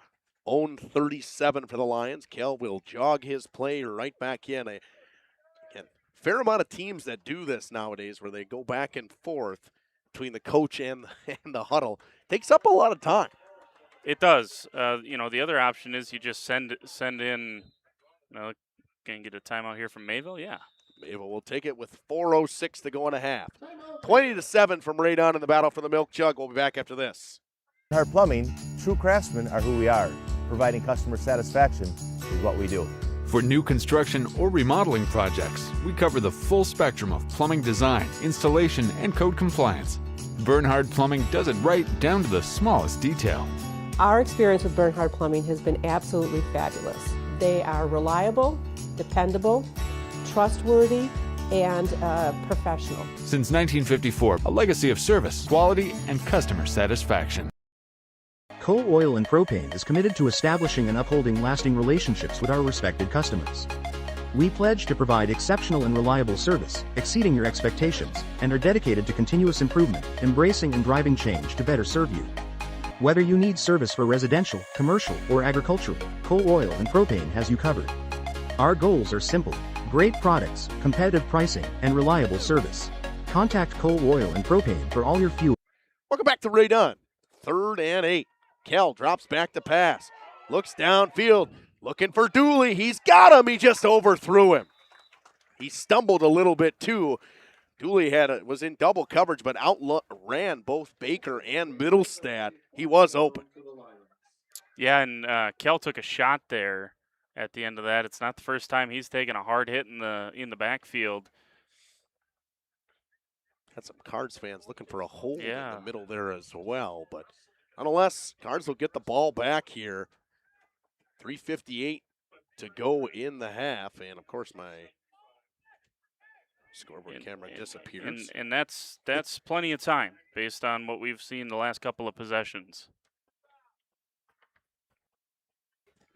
own 37 for the Lions. Kell will jog his play right back in. Again, fair amount of teams that do this nowadays where they go back and forth between the coach and the huddle. Takes up a lot of time. It does. The other option is you just send in. Can get a timeout here from Mayville? Yeah. Mayville will take it with 4:06 to go in a half. 20-7 from Ray Dunn in the battle for the milk jug. We'll be back after this. Bernhard Plumbing, true craftsmen are who we are. Providing customer satisfaction is what we do. For new construction or remodeling projects, we cover the full spectrum of plumbing design, installation, and code compliance. Bernhard Plumbing does it right down to the smallest detail. Our experience with Bernhard Plumbing has been absolutely fabulous. They are reliable, dependable, trustworthy, and professional. Since 1954, a legacy of service, quality, and customer satisfaction. Coal Oil and Propane is committed to establishing and upholding lasting relationships with our respected customers. We pledge to provide exceptional and reliable service, exceeding your expectations, and are dedicated to continuous improvement, embracing and driving change to better serve you. Whether you need service for residential, commercial, or agricultural, Coal Oil and Propane has you covered. Our goals are simple: great products, competitive pricing, and reliable service. Contact Coal Oil and Propane for all your fuel. Welcome back to Ray Dunn. 3rd and 8. Kell drops back to pass. Looks downfield. Looking for Dooley. He's got him. He just overthrew him. He stumbled a little bit too. Dooley was in double coverage, but outran both Baker and Middlestad. He was open. Yeah, and Kell took a shot there at the end of that. It's not the first time he's taken a hard hit in the backfield. Had some Cards fans looking for a hole in the middle there as well. But nonetheless, Cards will get the ball back here. 3:58 to go in the half. And, of course, my scoreboard camera disappears. And that's plenty of time based on what we've seen the last couple of possessions.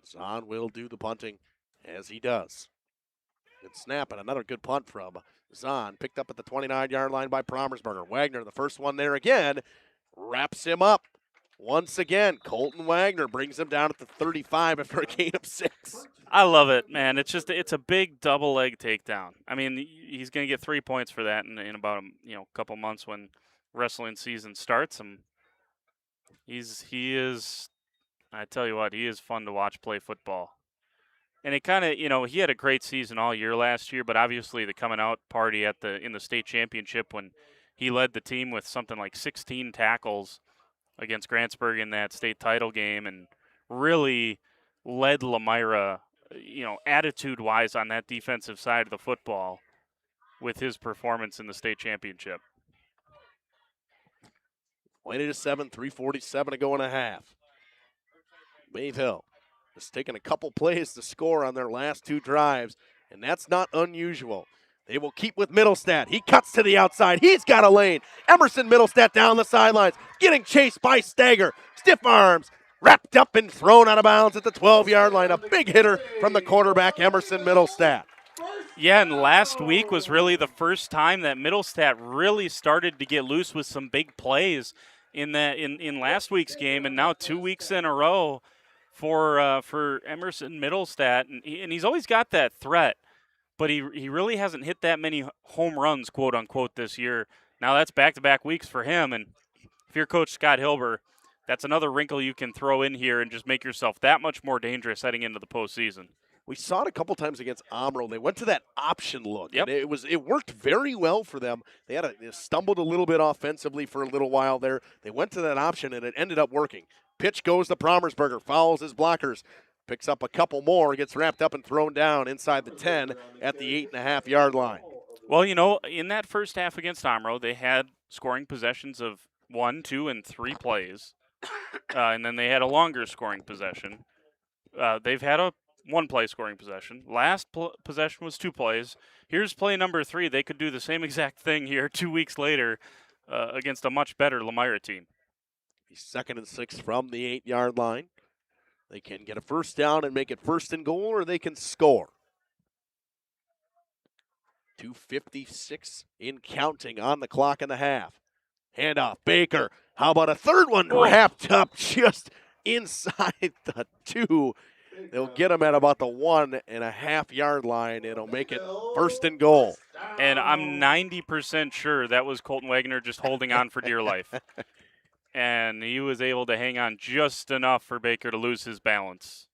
Zahn will do the punting as he does. Good snap and another good punt from Zahn. Picked up at the 29-yard line by Promersberger. Wagner, the first one there again. wraps him up. Once again, Colton Wagner brings him down at the 35 after a gain of 6. I love it, man. It's a big double leg takedown. I mean, he's going to get 3 points for that in about a couple months when wrestling season starts. And he is, I tell you what, he is fun to watch play football. And it kind of, he had a great season all year last year, but obviously the coming out party in the state championship when he led the team with something like 16 tackles against Grantsburg in that state title game and really led Lomira, attitude-wise on that defensive side of the football with his performance in the state championship. 20-7, 3:47 to go in a half. Mayville has taken a couple plays to score on their last 2 drives, and that's not unusual. They will keep with Middlestat. He cuts to the outside. He's got a lane. Emerson Middlestat down the sidelines, getting chased by Stager. Stiff arms, wrapped up and thrown out of bounds at the 12-yard line. A big hitter from the quarterback, Emerson Middlestat. Yeah, and last week was really the first time that Middlestat really started to get loose with some big plays in last week's game, and now 2 weeks in a row for Emerson Middlestat, and he's always got that threat, but he really hasn't hit that many home runs, quote unquote, this year. Now that's back-to-back weeks for him, and if you're Coach Scott Hilber, that's another wrinkle you can throw in here and just make yourself that much more dangerous heading into the postseason. We saw it a couple times against Omro. They went to that option look. Yep. And it worked very well for them. They stumbled a little bit offensively for a little while there. They went to that option, and it ended up working. Pitch goes to Promersberger, fouls his blockers, picks up a couple more, gets wrapped up and thrown down inside the 10 at the 8.5-yard line. Well, in that first half against Omro, they had scoring possessions of 1, 2, and 3 plays, and then they had a longer scoring possession. They've had a 1-play scoring possession. Last possession was 2 plays. Here's play number 3. They could do the same exact thing here 2 weeks later against a much better Lomira team. 2nd and 6 from the 8-yard line. They can get a first down and make it 1st and goal, or they can score. 2:56 in counting on the clock in the half. Handoff, Baker. How about a third one wrapped up just inside the 2? They'll get him at about the 1.5-yard line. It'll make it 1st and goal. And I'm 90% sure that was Colton Wagner just holding on for dear life. And he was able to hang on just enough for Baker to lose his balance.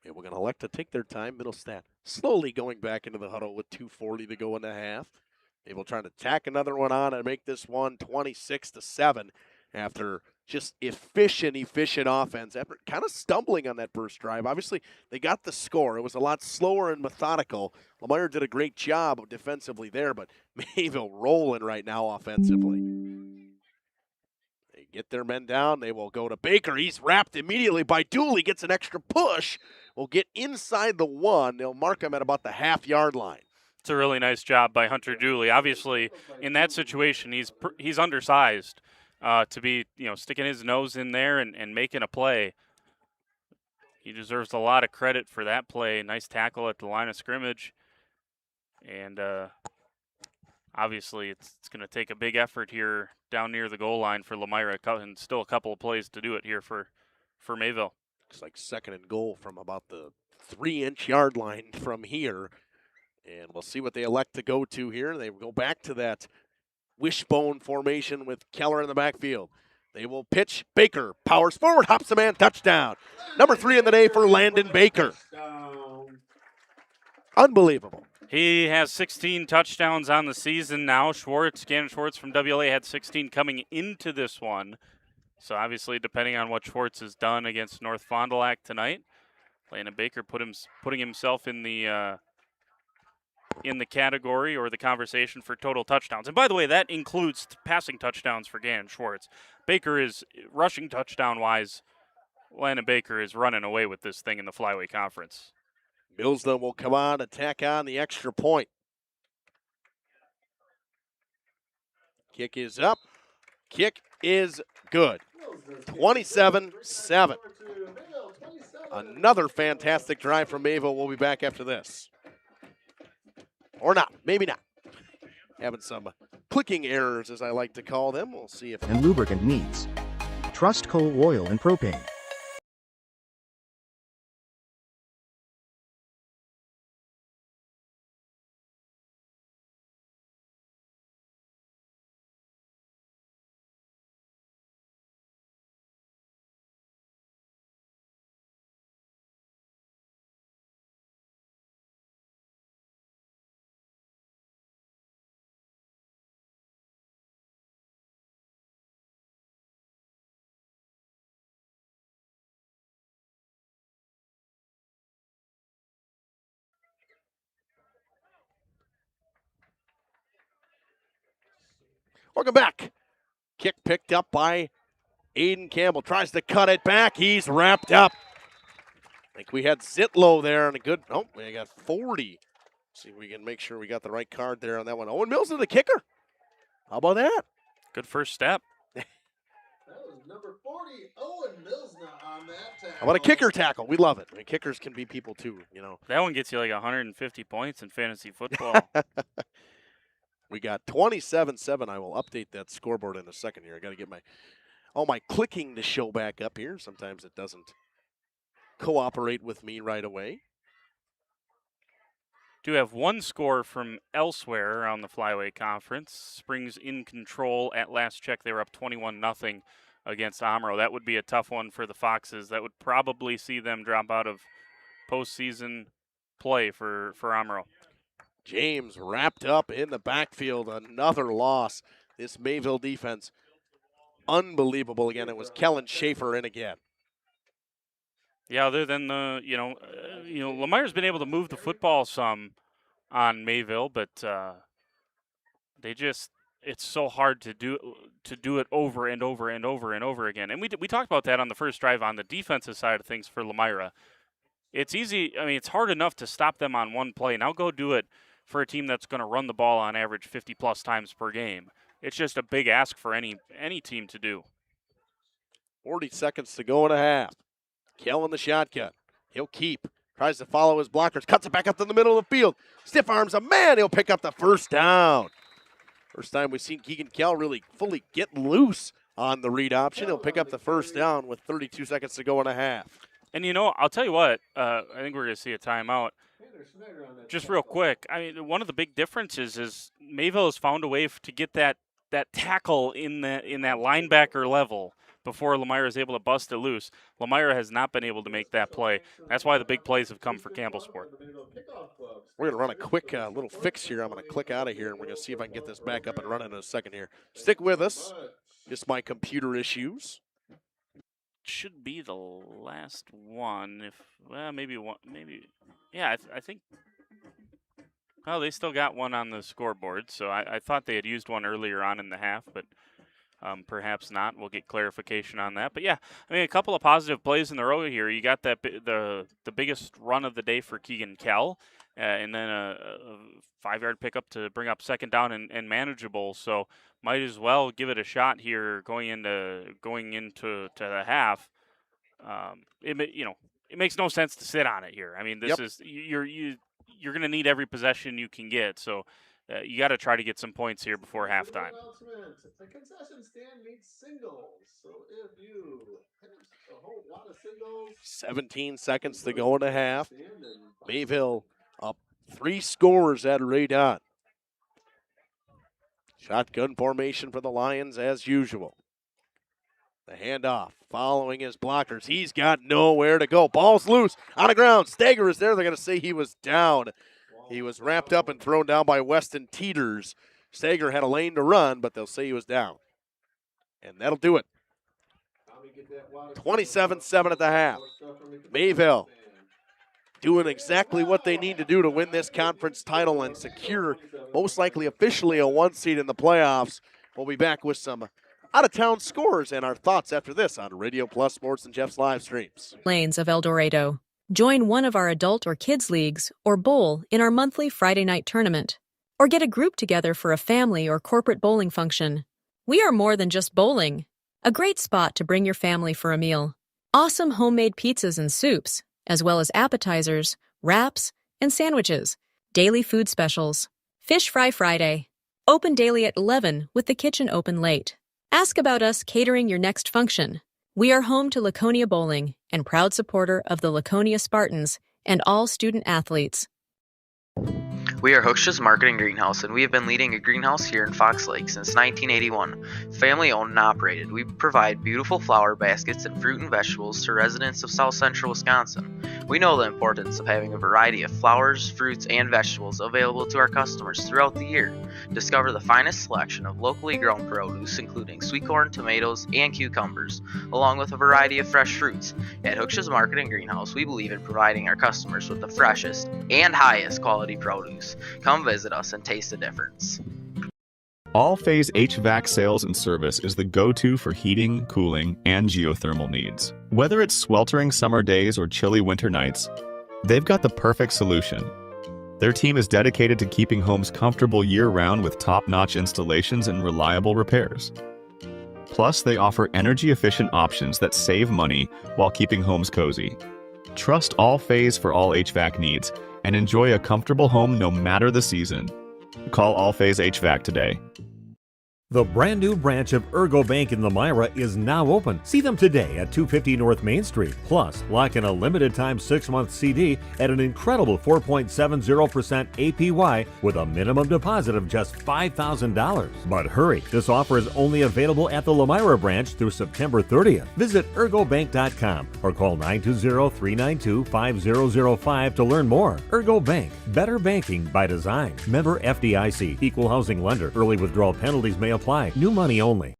And we're going to elect to take their time. Middlestat slowly going back into the huddle with 2:40 to go in the half. Able trying to tack another one on and make this one 26-7 after just efficient offense. After kind of stumbling on that first drive. Obviously, they got the score. It was a lot slower and methodical. Lomira did a great job defensively there, but Mayville rolling right now offensively. They get their men down. They will go to Baker. He's wrapped immediately by Dooley. Gets an extra push. Will get inside the 1. They'll mark him at about the half-yard line. It's a really nice job by Hunter Dooley. Obviously, in that situation, he's undersized to be sticking his nose in there and making a play. He deserves a lot of credit for that play. Nice tackle at the line of scrimmage. And obviously, it's going to take a big effort here down near the goal line for Lomira, and still a couple of plays to do it here for Mayville. Looks like 2nd and goal from about the 3-inch yard line from here. And we'll see what they elect to go to here. They go back to that wishbone formation with Keller in the backfield. They will pitch. Baker powers forward, hops a man, touchdown. Number 3 in the day for Landon Baker. Unbelievable. He has 16 touchdowns on the season now. Gannon Schwartz from WLA had 16 coming into this one. So obviously, depending on what Schwartz has done against North Fond du Lac tonight, Landon Baker putting himself in the category or the conversation for total touchdowns. And by the way, that includes passing touchdowns for Gannon Schwartz. Baker is rushing touchdown-wise. Landon Baker is running away with this thing in the Flyway Conference. Millsdale will come on to tack on the extra point. Kick is up. Kick is good. 27-7. Another fantastic drive from Mayville. We'll be back after this. Or not. Maybe not. Having some clicking errors, as I like to call them. We'll see if... And lubricant needs. Trust coal, oil, and propane. Welcome back. Kick picked up by Aiden Campbell. Tries to cut it back. He's wrapped up. I think we had Zitlow there and a good... Oh, we got 40. See if we can make sure we got the right card there on that one. Owen Mills to the kicker. How about that? Good first step. That was number 40, Owen Milsna on that tackle. How about a kicker tackle? We love it. I mean, kickers can be people too, you know. That one gets you like 150 points in fantasy football. We got 27-7. I will update that scoreboard in a second here. I got to get my clicking to show back up here. Sometimes it doesn't cooperate with me right away. Do have one score from elsewhere around the Flyway Conference. Springs in control. At last check, they were up 21-0 against Amro. That would be a tough one for the Foxes. That would probably see them drop out of postseason play for Amro. James wrapped up in the backfield. Another loss. This Mayville defense, unbelievable again. It was Kellen Schaefer in again. Yeah, other than Lomire's been able to move the football some on Mayville, but it's so hard to do it over and over and over and over again. And we talked about that on the first drive on the defensive side of things for Lomira. It's easy. I mean, it's hard enough to stop them on one play. Now go do it for a team that's going to run the ball on average 50-plus times per game. It's just a big ask for any team to do. 40 seconds to go and a half. Kell in the shotgun. He'll keep. Tries to follow his blockers. Cuts it back up to the middle of the field. Stiff arms a man. He'll pick up the first down. First time we've seen Keegan Kell really fully get loose on the read option. He'll pick up the first down with 32 seconds to go and a half. And, I'll tell you what, I think we're going to see a timeout. Just real quick, I mean, one of the big differences is Mayville has found a way to get that tackle in that linebacker level before Lomira is able to bust it loose. Lomira has not been able to make that play. That's why the big plays have come for Campbellsport. We're going to run a quick little fix here. I'm going to click out of here, and we're going to see if I can get this back up and running in a second here. Stick with us. Just my computer issues. Should be the last one. Maybe one. Maybe. Yeah, I think. Oh, they still got one on the scoreboard, so I thought they had used one earlier on in the half, but perhaps not. We'll get clarification on that. But yeah, I mean, a couple of positive plays in the row here. You got the biggest run of the day for Keegan Kell, and then a 5-yard pickup to bring up second down and manageable. So might as well give it a shot here going into the half. It makes no sense to sit on it here. I mean, this is you're going to need every possession you can get. So you got to try to get some points here before halftime. The concession stand needs singles. So if you have a whole lot of singles. 17 seconds to go and a half. Mayville up 3 scores at Radon. Shotgun formation for the Lions as usual. The handoff following his blockers. He's got nowhere to go. Ball's loose on the ground. Stager is there. They're going to say he was down. He was wrapped up and thrown down by Weston Teeters. Stager had a lane to run, but they'll say he was down. And that'll do it. 27-7 at the half. Mayville doing exactly what they need to do to win this conference title and secure, most likely officially, a 1 seed in the playoffs. We'll be back with some out-of-town scores and our thoughts after this on Radio Plus Sports and Jeff's live streams. Lanes of El Dorado. Join one of our adult or kids leagues or bowl in our monthly Friday night tournament. Or get a group together for a family or corporate bowling function. We are more than just bowling. A great spot to bring your family for a meal. Awesome homemade pizzas and soups, as well as appetizers, wraps, and sandwiches. Daily food specials. Fish Fry Friday. Open daily at 11 with the kitchen open late. Ask about us catering your next function. We are home to Laconia Bowling and proud supporter of the Laconia Spartans and all student athletes. We are Hooksha's Marketing Greenhouse, and we have been leading a greenhouse here in Fox Lake since 1981. Family owned and operated, we provide beautiful flower baskets and fruit and vegetables to residents of South Central Wisconsin. We know the importance of having a variety of flowers, fruits, and vegetables available to our customers throughout the year. Discover the finest selection of locally grown produce, including sweet corn, tomatoes, and cucumbers, along with a variety of fresh fruits. At Hooksha's Marketing Greenhouse, we believe in providing our customers with the freshest and highest quality produce. Come visit us and taste the difference. All-Phase HVAC sales and service is the go-to for heating, cooling, and geothermal needs. Whether it's sweltering summer days or chilly winter nights, they've got the perfect solution. Their team is dedicated to keeping homes comfortable year-round with top-notch installations and reliable repairs. Plus, they offer energy-efficient options that save money while keeping homes cozy. Trust All-Phase for all HVAC needs and enjoy a comfortable home no matter the season. Call All-Phase HVAC today. The brand new branch of Ergo Bank in Lomira is now open. See them today at 250 North Main Street. Plus, lock in a limited time 6-month CD at an incredible 4.70% APY with a minimum deposit of just $5,000. But hurry, this offer is only available at the Lomira branch through September 30th. Visit ergobank.com or call 920-392-5005 to learn more. Ergo Bank, better banking by design. Member FDIC, equal housing lender. Early withdrawal penalties may apply. New money only.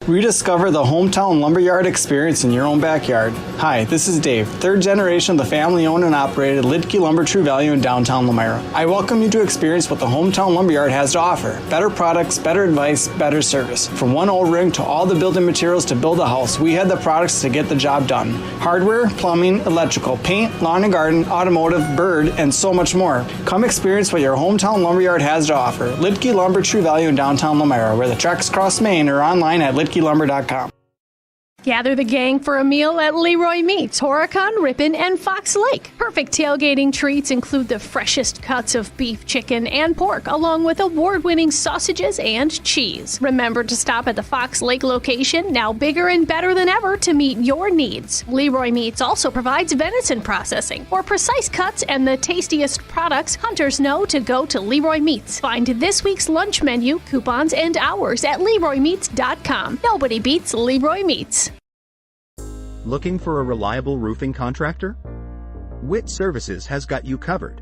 Rediscover the hometown lumberyard experience in your own backyard. Hi, this is Dave, third generation of the family-owned and operated Lidke Lumber True Value in downtown Lomira. I welcome you to experience what the hometown lumberyard has to offer. Better products, better advice, better service. From one old ring to all the building materials to build a house, we had the products to get the job done. Hardware, plumbing, electrical, paint, lawn and garden, automotive, bird, and so much more. Come experience what your hometown lumberyard has to offer. Lidke Lumber True Value in downtown Lomira, where the tracks cross Main, or online at lidkelumber.com. Gather the gang for a meal at Leroy Meats, Horicon, Ripon, and Fox Lake. Perfect tailgating treats include the freshest cuts of beef, chicken, and pork, along with award-winning sausages and cheese. Remember to stop at the Fox Lake location, now bigger and better than ever, to meet your needs. Leroy Meats also provides venison processing. For precise cuts and the tastiest products, hunters know to go to Leroy Meats. Find this week's lunch menu, coupons, and hours at LeroyMeats.com. Nobody beats Leroy Meats. Looking for a reliable roofing contractor? WIT Services has got you covered.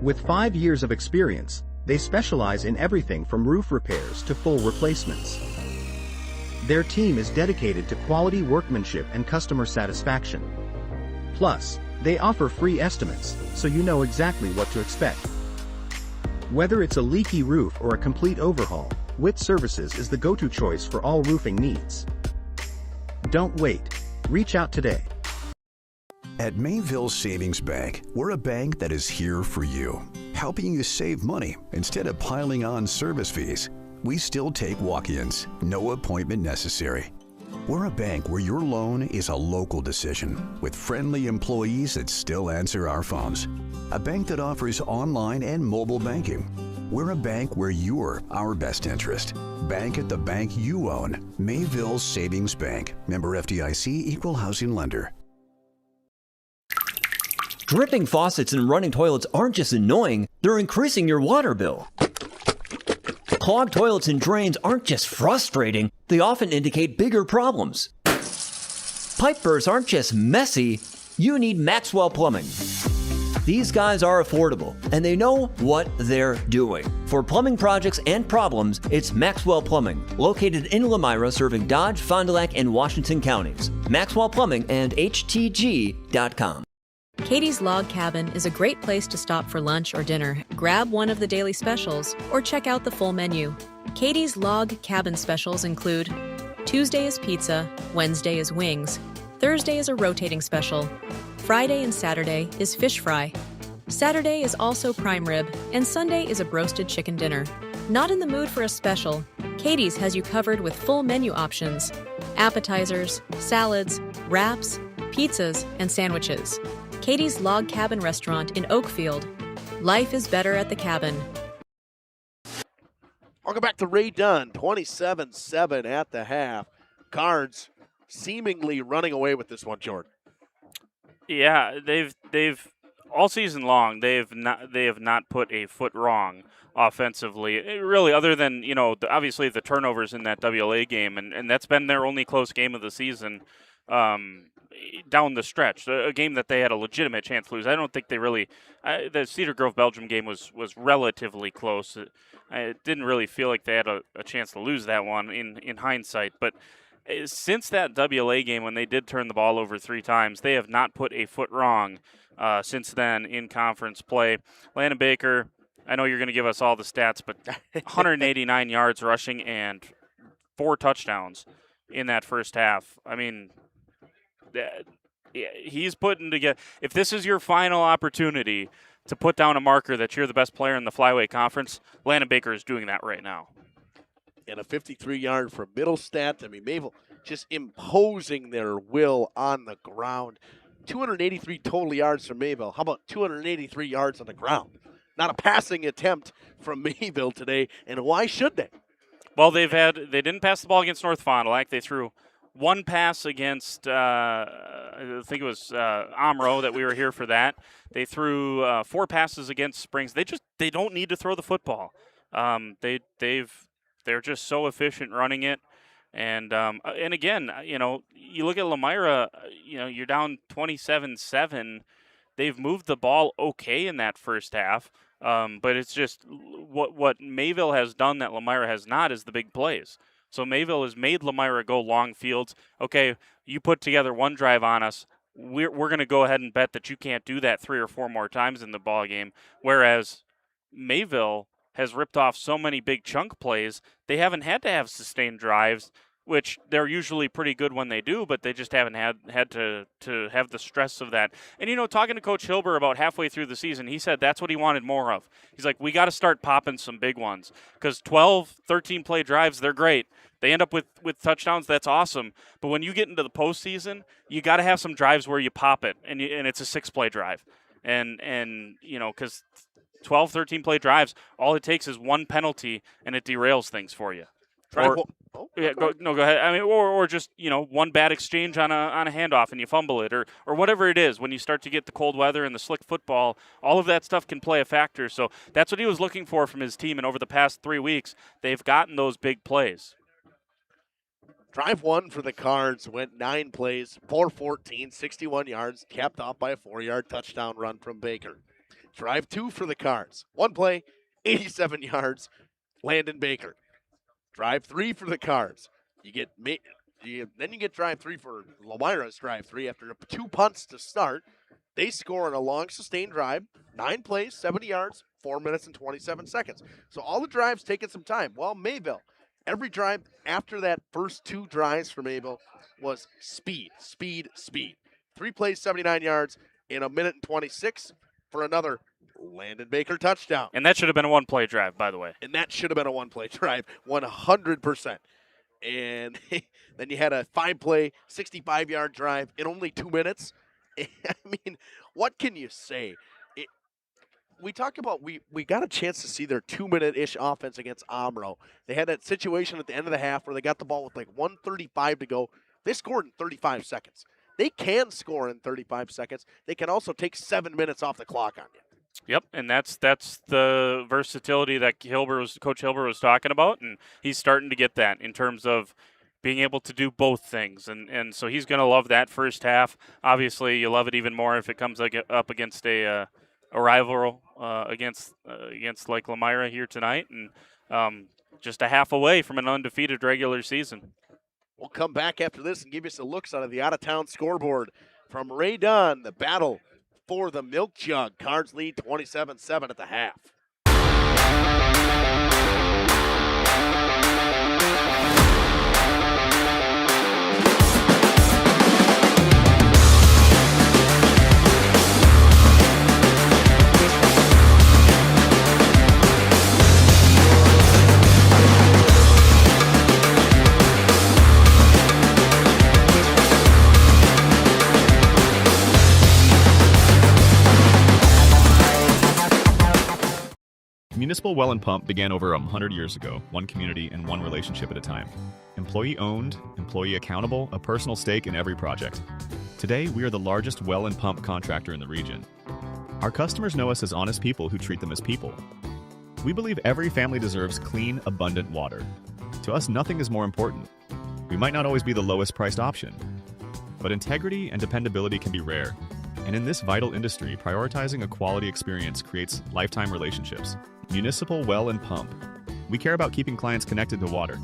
With 5 years of experience, they specialize in everything from roof repairs to full replacements. Their team is dedicated to quality workmanship and customer satisfaction. Plus, they offer free estimates, so you know exactly what to expect. Whether it's a leaky roof or a complete overhaul, WIT Services is the go-to choice for all roofing needs. Don't wait. Reach out today. At Mayville Savings Bank, we're a bank that is here for you, helping you save money instead of piling on service fees. We still take walk-ins, no appointment necessary. We're a bank where your loan is a local decision, with friendly employees that still answer our phones. A bank that offers online and mobile banking. We're a bank where you're our best interest. Bank at the bank you own. Mayville Savings Bank. Member FDIC, equal housing lender. Dripping faucets and running toilets aren't just annoying, they're increasing your water bill. Clogged toilets and drains aren't just frustrating, they often indicate bigger problems. Pipe bursts aren't just messy, you need Maxwell Plumbing. These guys are affordable, and they know what they're doing. For plumbing projects and problems, it's Maxwell Plumbing, located in Lomira, serving Dodge, Fond du Lac, and Washington counties. Maxwell Plumbing and HTG.com. Katie's Log Cabin is a great place to stop for lunch or dinner, grab one of the daily specials, or check out the full menu. Katie's Log Cabin specials include Tuesday is pizza, Wednesday is wings, Thursday is a rotating special, Friday and Saturday is fish fry. Saturday is also prime rib, and Sunday is a broasted chicken dinner. Not in the mood for a special? Katie's has you covered with full menu options, appetizers, salads, wraps, pizzas, and sandwiches. Katie's Log Cabin Restaurant in Oakfield. Life is better at the cabin. Welcome back to Ray Dunn, 27-7 at the half. Cards seemingly running away with this one, Jordan. Yeah, they've all season long they have not put a foot wrong offensively. Really, other than obviously the turnovers in that WLA game, and that's been their only close game of the season. Down the stretch, a game that they had a legitimate chance to lose. I don't think they really. The Cedar Grove Belgium game was relatively close. It didn't really feel like they had a chance to lose that one in hindsight. But since that WLA game, when they did turn the ball over 3 times, they have not put a foot wrong since then in conference play. Landon Baker, I know you're going to give us all the stats, but 189 yards rushing and 4 touchdowns in that first half. I mean, he's putting together. If this is your final opportunity to put down a marker that you're the best player in the Flyweight Conference, Landon Baker is doing that right now. And a 53-yard from Middlestadt. I mean, Mayville just imposing their will on the ground. 283 total yards from Mayville. How about 283 yards on the ground? Not a passing attempt from Mayville today, and why should they? Well, they didn't pass the ball against North Fond du Lac. They threw one pass against, I think it was Omro that we were here for that. They threw 4 passes against Springs. They don't need to throw the football. They're just so efficient running it. And again, you look at Lomira, you're down 27-7. They've moved the ball okay in that first half. But it's just what Mayville has done that Lomira has not is the big plays. So Mayville has made Lomira go long fields. Okay, you put together one drive on us. We're going to go ahead and bet that you can't do that 3 or 4 more times in the ball game. Whereas Mayville has ripped off so many big chunk plays, they haven't had to have sustained drives, which they're usually pretty good when they do, but they just haven't had to have the stress of that. And, talking to Coach Hilber about halfway through the season, he said that's what he wanted more of. He's like, we got to start popping some big ones because 12, 13-play drives, they're great. They end up with touchdowns, that's awesome. But when you get into the postseason, you got to have some drives where you pop it, and it's a 6-play drive. And because 12, 13-play drives, all it takes is one penalty, and it derails things for you. Go ahead. I mean, or just one bad exchange on a handoff and you fumble it, or whatever it is. When you start to get the cold weather and the slick football, all of that stuff can play a factor. So that's what he was looking for from his team. And over the past 3 weeks, they've gotten those big plays. Drive 1 for the Cards went 9 plays, 414, 61 yards, capped off by a 4-yard touchdown run from Baker. Drive 2 for the Cards, 1 play, 87 yards, Landon Baker. Drive 3 for the Cards. Then you get drive 3 for Lomira's drive 3 after 2 punts to start. They score on a long sustained drive, 9 plays, 70 yards, 4 minutes and 27 seconds. So all the drives taking some time. Well, Mayville, every drive after that first 2 drives for Mayville was speed. 3 plays, 79 yards in 1 minute and 26 for another Landon Baker touchdown. And that should have been a 1-play drive, by the way. And that should have been a 1-play drive, 100%. And then you had a 5-play, 65-yard drive in only 2 minutes. I mean, what can you say? We talk about we got a chance to see their 2-minute-ish offense against Omro. They had that situation at the end of the half where they got the ball with like 1:35 to go. They scored in 35 seconds. They can score in 35 seconds. They can also take 7 minutes off the clock on you. Yep, and that's the versatility that Coach Hilber was talking about, and he's starting to get that in terms of being able to do both things, and so he's going to love that first half. Obviously, you love it even more if it comes up against a rival against like Lomira here tonight, and just a half away from an undefeated regular season. We'll come back after this and give you some looks out of the out-of-town scoreboard from Ray Dunn, the battle for the milk jug. Cards lead 27-7 at the half. Municipal Well and Pump began over 100 years ago, one community and one relationship at a time. Employee owned, employee accountable, a personal stake in every project. Today, we are the largest well and pump contractor in the region. Our customers know us as honest people who treat them as people. We believe every family deserves clean, abundant water. To us, nothing is more important. We might not always be the lowest priced option, but integrity and dependability can be rare. And in this vital industry, prioritizing a quality experience creates lifetime relationships. Municipal Well and Pump. We care about keeping clients connected to water.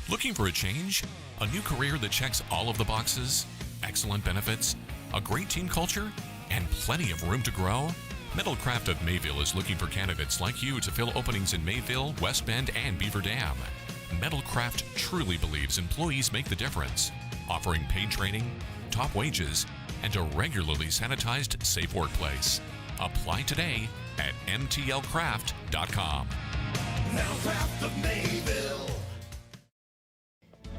Looking for a change? A new career that checks all of the boxes? Excellent benefits? A great team culture? And plenty of room to grow? Metalcraft of Mayville is looking for candidates like you to fill openings in Mayville, West Bend, and Beaver Dam. Metalcraft truly believes employees make the difference, offering paid training, top wages, and a regularly sanitized, safe workplace. Apply today at mtlcraft.com. Metalcraft of Mayville.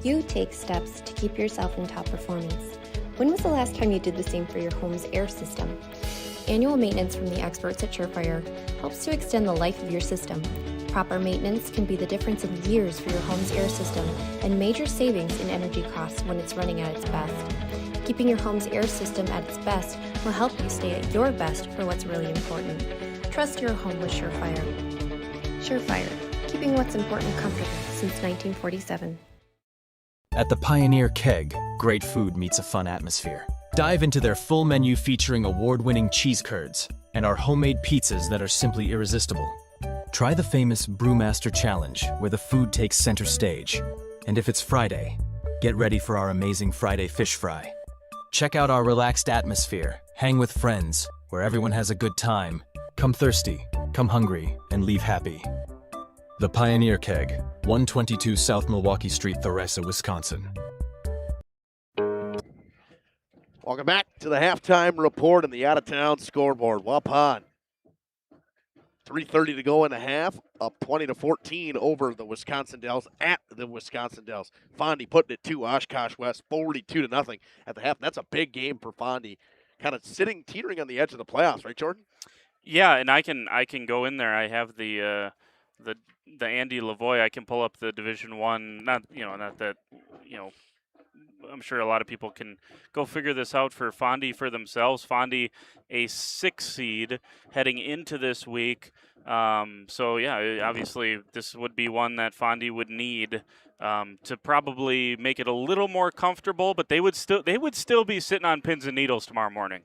You take steps to keep yourself in top performance. When was the last time you did the same for your home's air system? Annual maintenance from the experts at Surefire helps to extend the life of your system. Proper maintenance can be the difference in years for your home's air system and major savings in energy costs when it's running at its best. Keeping your home's air system at its best will help you stay at your best for what's really important. Trust your home with Surefire. Surefire, keeping what's important comfortable since 1947. At the Pioneer Keg, great food meets a fun atmosphere. Dive into their full menu featuring award-winning cheese curds and our homemade pizzas that are simply irresistible. Try the famous Brewmaster Challenge, where the food takes center stage. And if it's Friday, get ready for our amazing Friday fish fry. Check out our relaxed atmosphere, hang with friends, where everyone has a good time. Come thirsty, come hungry, and leave happy. The Pioneer Keg, 122 South Milwaukee Street, Theresa, Wisconsin. Welcome back to the halftime report and the out-of-town scoreboard. Waupun, 3:30 to go in the half, up 20-14 over the Wisconsin Dells at the Wisconsin Dells. Fondy putting it to Oshkosh West, 42-0 at the half. That's a big game for Fondy, kind of teetering on the edge of the playoffs, right, Jordan? Yeah, and I can go in there. I have the Andy Lavoie. I can pull up the Division I. Not that. I'm sure a lot of people can go figure this out for Fondy for themselves. Fondy, a 6 seed heading into this week. So yeah, obviously this would be one that Fondy would need to probably make it a little more comfortable. But they would still be sitting on pins and needles tomorrow morning.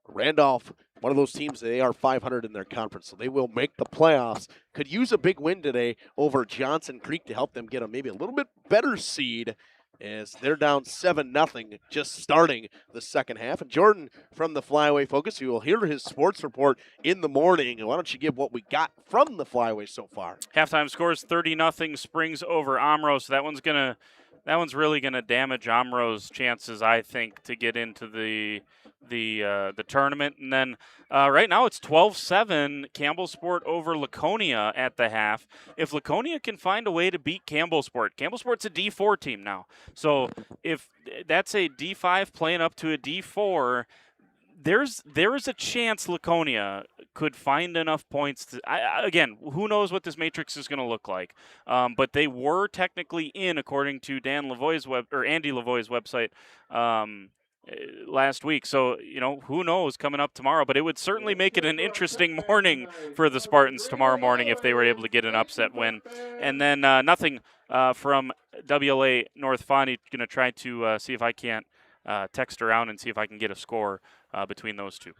Randolph, one of those teams, they are 500 in their conference, so they will make the playoffs. Could use a big win today over Johnson Creek to help them get maybe a little bit better seed, as they're down 7-0 just starting the second half. And Jordan from the Flyaway Focus, you will hear his sports report in the morning. And why don't you give what we got from the Flyaway so far? Halftime scores 30-0 Springs over Omro. So that one's really gonna damage Omro's chances, I think, to get into the tournament. And then right now it's 12-7 Campbellsport over Laconia at the half. If Laconia can find a way to beat Campbellsport's a D4 team now. So if that's a D5 playing up to a D4, there is a chance Laconia could find enough points to, again, who knows what this matrix is going to look like. But they were technically in, according to Andy Lavoie's website, last week. So, who knows coming up tomorrow, but it would certainly make it an interesting morning for the Spartans tomorrow morning if they were able to get an upset win. And then nothing from WLA North Fondy. Going to try to see if I can't text around and see if I can get a score between those two.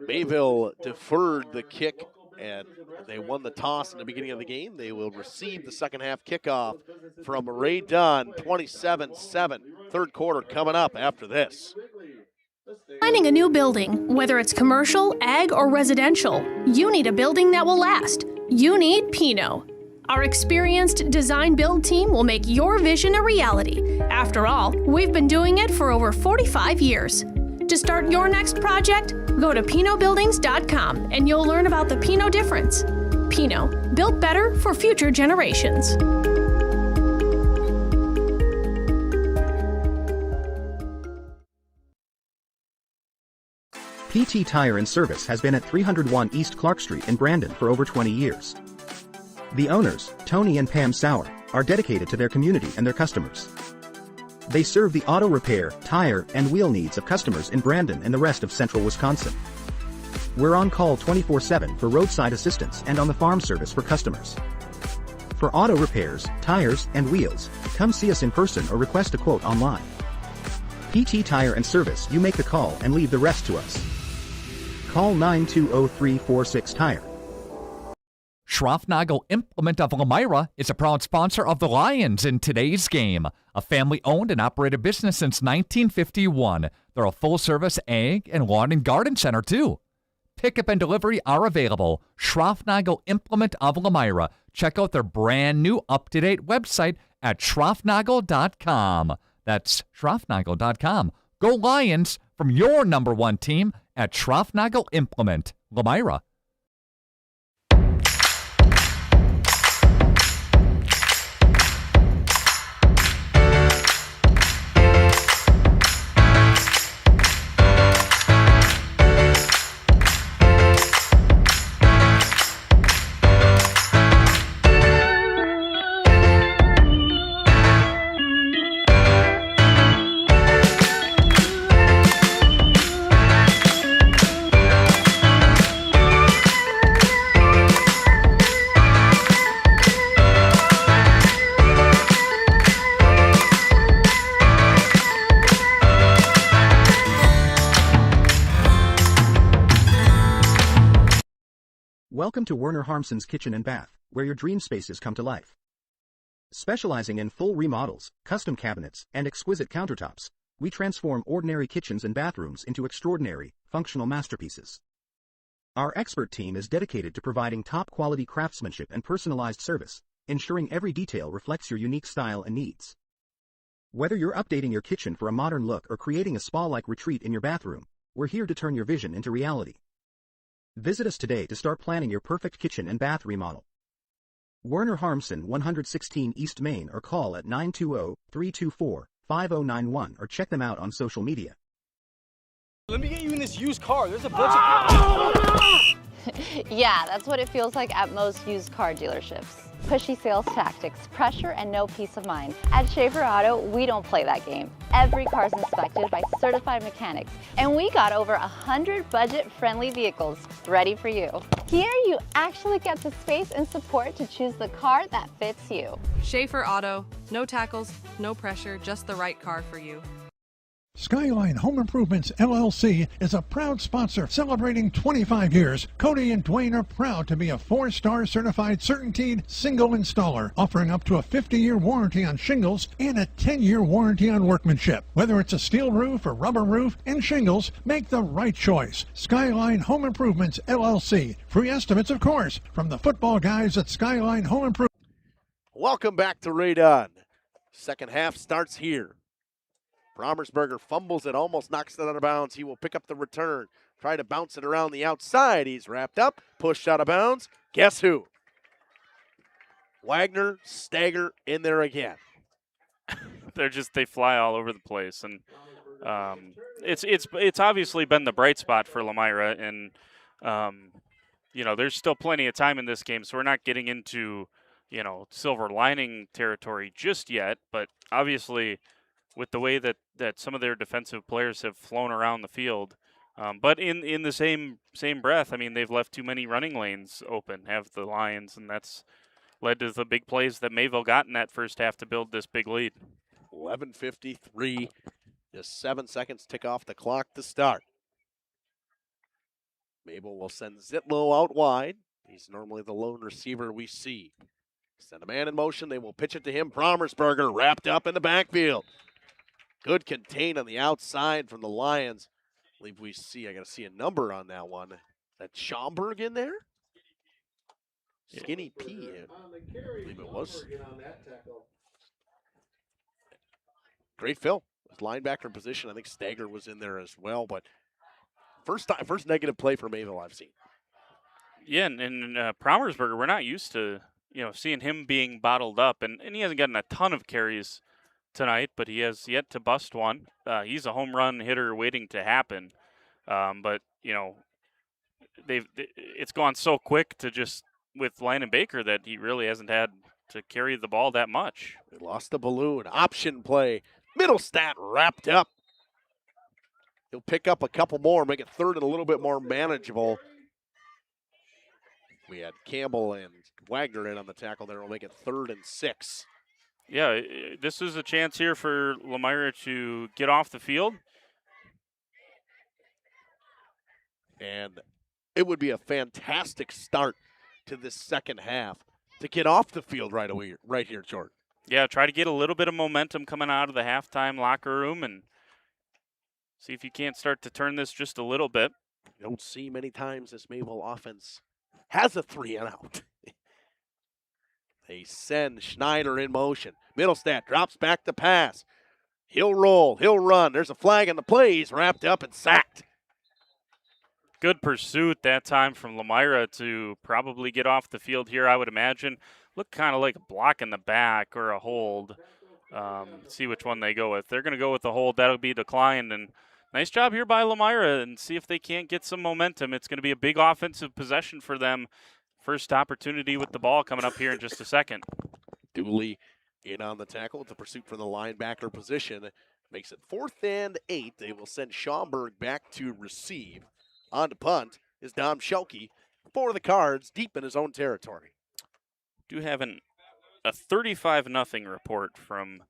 Mayville deferred the kick, and they won the toss in the beginning of the game. They will receive the second half kickoff from Ray Dunn, 27-7. Third quarter coming up after this. Planning a new building, whether it's commercial, ag, or residential, you need a building that will last. You need Pino. Our experienced design-build team will make your vision a reality. After all, we've been doing it for over 45 years. To start your next project, go to pinobuildings.com and you'll learn about the Pino difference. Pino, built better for future generations. PT Tire and Service has been at 301 East Clark Street in Brandon for over 20 years. The owners, Tony and Pam Sauer, are dedicated to their community and their customers. They serve the auto repair, tire, and wheel needs of customers in Brandon and the rest of central Wisconsin. We're on call 24/7 for roadside assistance and on the farm service for customers. For auto repairs, tires, and wheels, come see us in person or request a quote online. PT Tire and Service, you make the call and leave the rest to us. Call 920-346-TIRE. Schroffnagel Implement of Lomira is a proud sponsor of the Lions in today's game. A family-owned and operated business since 1951. They're a full-service ag and lawn and garden center, too. Pickup and delivery are available. Schroffnagel Implement of Lomira. Check out their brand new up-to-date website at schroffnagel.com. That's schroffnagel.com. Go Lions from your number one team at Schroffnagel Implement, Lomira. Welcome to Werner Harmsen's Kitchen and Bath, where your dream spaces come to life. Specializing in full remodels, custom cabinets, and exquisite countertops, we transform ordinary kitchens and bathrooms into extraordinary, functional masterpieces. Our expert team is dedicated to providing top-quality craftsmanship and personalized service, ensuring every detail reflects your unique style and needs. Whether you're updating your kitchen for a modern look or creating a spa-like retreat in your bathroom, we're here to turn your vision into reality. Visit us today to start planning your perfect kitchen and bath remodel. Werner Harmsen, 116 East Main, or call at 920-324-5091 or check them out on social media. Let me get you in this used car. There's a bunch of... Yeah, that's what it feels like at most used car dealerships. Pushy sales tactics, pressure, and no peace of mind. At Schaefer Auto, we don't play that game. Every car's inspected by certified mechanics, and we got over 100 budget-friendly vehicles ready for you. Here, you actually get the space and support to choose the car that fits you. Schaefer Auto, no tackles, no pressure, just the right car for you. Skyline Home Improvements, LLC is a proud sponsor celebrating 25 years. Cody and Dwayne are proud to be a 4-star certified CertainTeed single installer, offering up to a 50-year warranty on shingles and a 10-year warranty on workmanship. Whether it's a steel roof or rubber roof and shingles, make the right choice. Skyline Home Improvements, LLC. Free estimates, of course, from the football guys at Skyline Home Improvements. Welcome back to Radon. Second half starts here. Brommersberger fumbles it, almost knocks it out of bounds. He will pick up the return, try to bounce it around the outside. He's wrapped up, pushed out of bounds. Guess who? Wagner, Stagger in there again. They fly all over the place, and it's obviously been the bright spot for Lomira, and there's still plenty of time in this game, so we're not getting into silver lining territory just yet, but obviously with the way that some of their defensive players have flown around the field. But in the same breath, I mean, they've left too many running lanes open, have the Lions, and that's led to the big plays that Mayville got in that first half to build this big lead. 11:53, just 7 seconds tick off the clock to start. Mayville will send Zitlow out wide. He's normally the lone receiver we see. Send a man in motion. They will pitch it to him. Brommersberger wrapped up in the backfield. Good contain on the outside from the Lions. I believe I got to see a number on that one. Is that Schomburg in there? Skinny P. I believe it was. Great fill. Linebacker position. I think Stagger was in there as well. But first negative play for Mayville I've seen. Yeah, and Brommersberger, we're not used to seeing him being bottled up, and he hasn't gotten a ton of carries tonight, but he has yet to bust one. He's a home run hitter waiting to happen. But it's gone so quick to just with Landon Baker that he really hasn't had to carry the ball that much. They lost the balloon. Option play. Middlestat wrapped up. He'll pick up a couple more, make it third and a little bit more manageable. We had Campbell and Wagner in on the tackle there. We'll make it 3rd and 6. Yeah, this is a chance here for Lomira to get off the field. And it would be a fantastic start to this second half to get off the field right away, right here, Jordan. Yeah, try to get a little bit of momentum coming out of the halftime locker room and see if you can't start to turn this just a little bit. You don't see many times this Mayville offense has a 3 and out. They send Schneider in motion. Middlestat drops back to pass. He'll roll. He'll run. There's a flag on the play. He's wrapped up and sacked. Good pursuit that time from Lomira to probably get off the field here, I would imagine. Look kind of like a block in the back or a hold. See which one they go with. They're going to go with the hold. That'll be declined. And nice job here by Lomira, and see if they can't get some momentum. It's going to be a big offensive possession for them. First opportunity with the ball coming up here in just a second. Dooley in on the tackle with the pursuit from the linebacker position. Makes it 4th and 8. They will send Schaumburg back to receive. On to punt is Dom Schelke for the Cards, deep in his own territory. Do have a 35-0 report from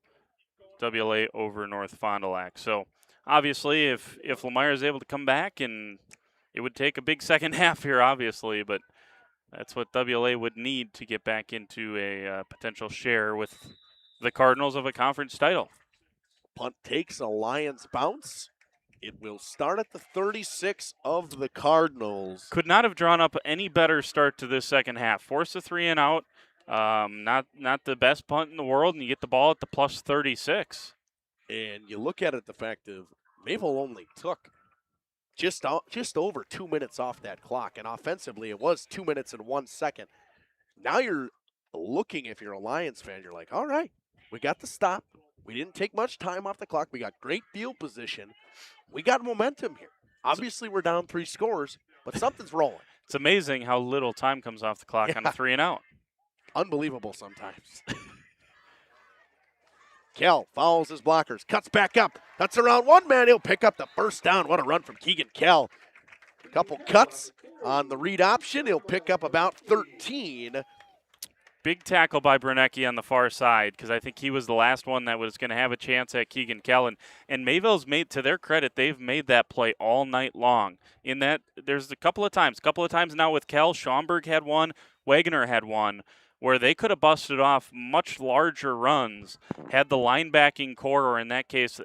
WLA over North Fond du Lac. So obviously, if Lomira is able to come back, and it would take a big second half here, obviously, but that's what WLA would need to get back into a potential share with the Cardinals of a conference title. Punt takes a Lions bounce. It will start at the 36 of the Cardinals. Could not have drawn up any better start to this second half. Force a 3 and out. Not the best punt in the world, and you get the ball at the plus 36. And you look at it, the fact of Mayville only took just over 2 minutes off that clock, and offensively it was 2 minutes and 1 second. Now you're looking, if you're a Lions fan, you're like, all right, we got the stop. We didn't take much time off the clock. We got great field position. We got momentum here. Obviously, we're down 3 scores, but something's rolling. It's amazing how little time comes off the clock on a 3 and out. Unbelievable sometimes. Kell follows his blockers, cuts back up, cuts around one man. He'll pick up the first down. What a run from Keegan Kell. A couple cuts on the read option. He'll pick up about 13. Big tackle by Brunecki on the far side, because I think he was the last one that was going to have a chance at Keegan Kell. And Mayville's made, to their credit, they've made that play all night long. In that, there's a couple of times now with Kell. Schaumburg had one, Wagner had one, where they could have busted off much larger runs had the linebacking core, or in that case,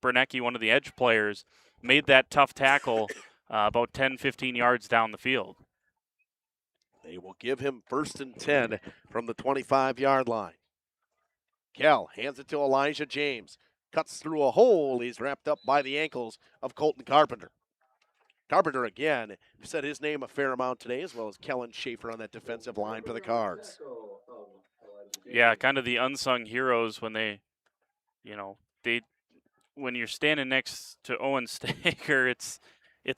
Brunecki, one of the edge players, made that tough tackle about 10, 15 yards down the field. They will give him 1st and 10 from the 25-yard line. Kell hands it to Elijah James. Cuts through a hole. He's wrapped up by the ankles of Colton Carpenter. Carpenter, again, said his name a fair amount today, as well as Kellen Schaefer on that defensive line for the Cards. Yeah, kind of the unsung heroes when when you're standing next to Owen Staker, it's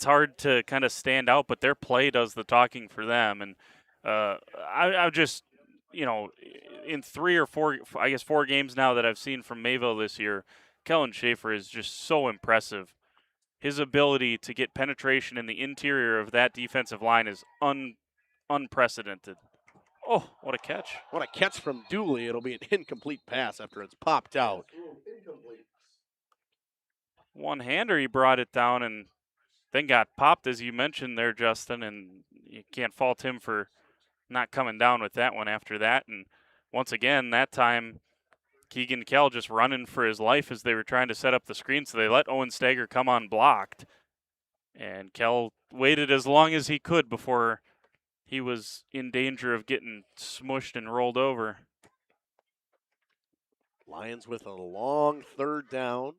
hard to kind of stand out, but their play does the talking for them. And I just, in 3 or 4, I guess 4 games now that I've seen from Mayville this year, Kellen Schaefer is just so impressive. His ability to get penetration in the interior of that defensive line is unprecedented. Oh, what a catch. What a catch from Dooley. It'll be an incomplete pass after it's popped out. One-hander, he brought it down and then got popped, as you mentioned there, Justin, and you can't fault him for not coming down with that one after that. And once again, that time, Keegan Kell just running for his life as they were trying to set up the screen, so they let Owen Stager come unblocked. And Kell waited as long as he could before he was in danger of getting smushed and rolled over. Lions with a long 3rd down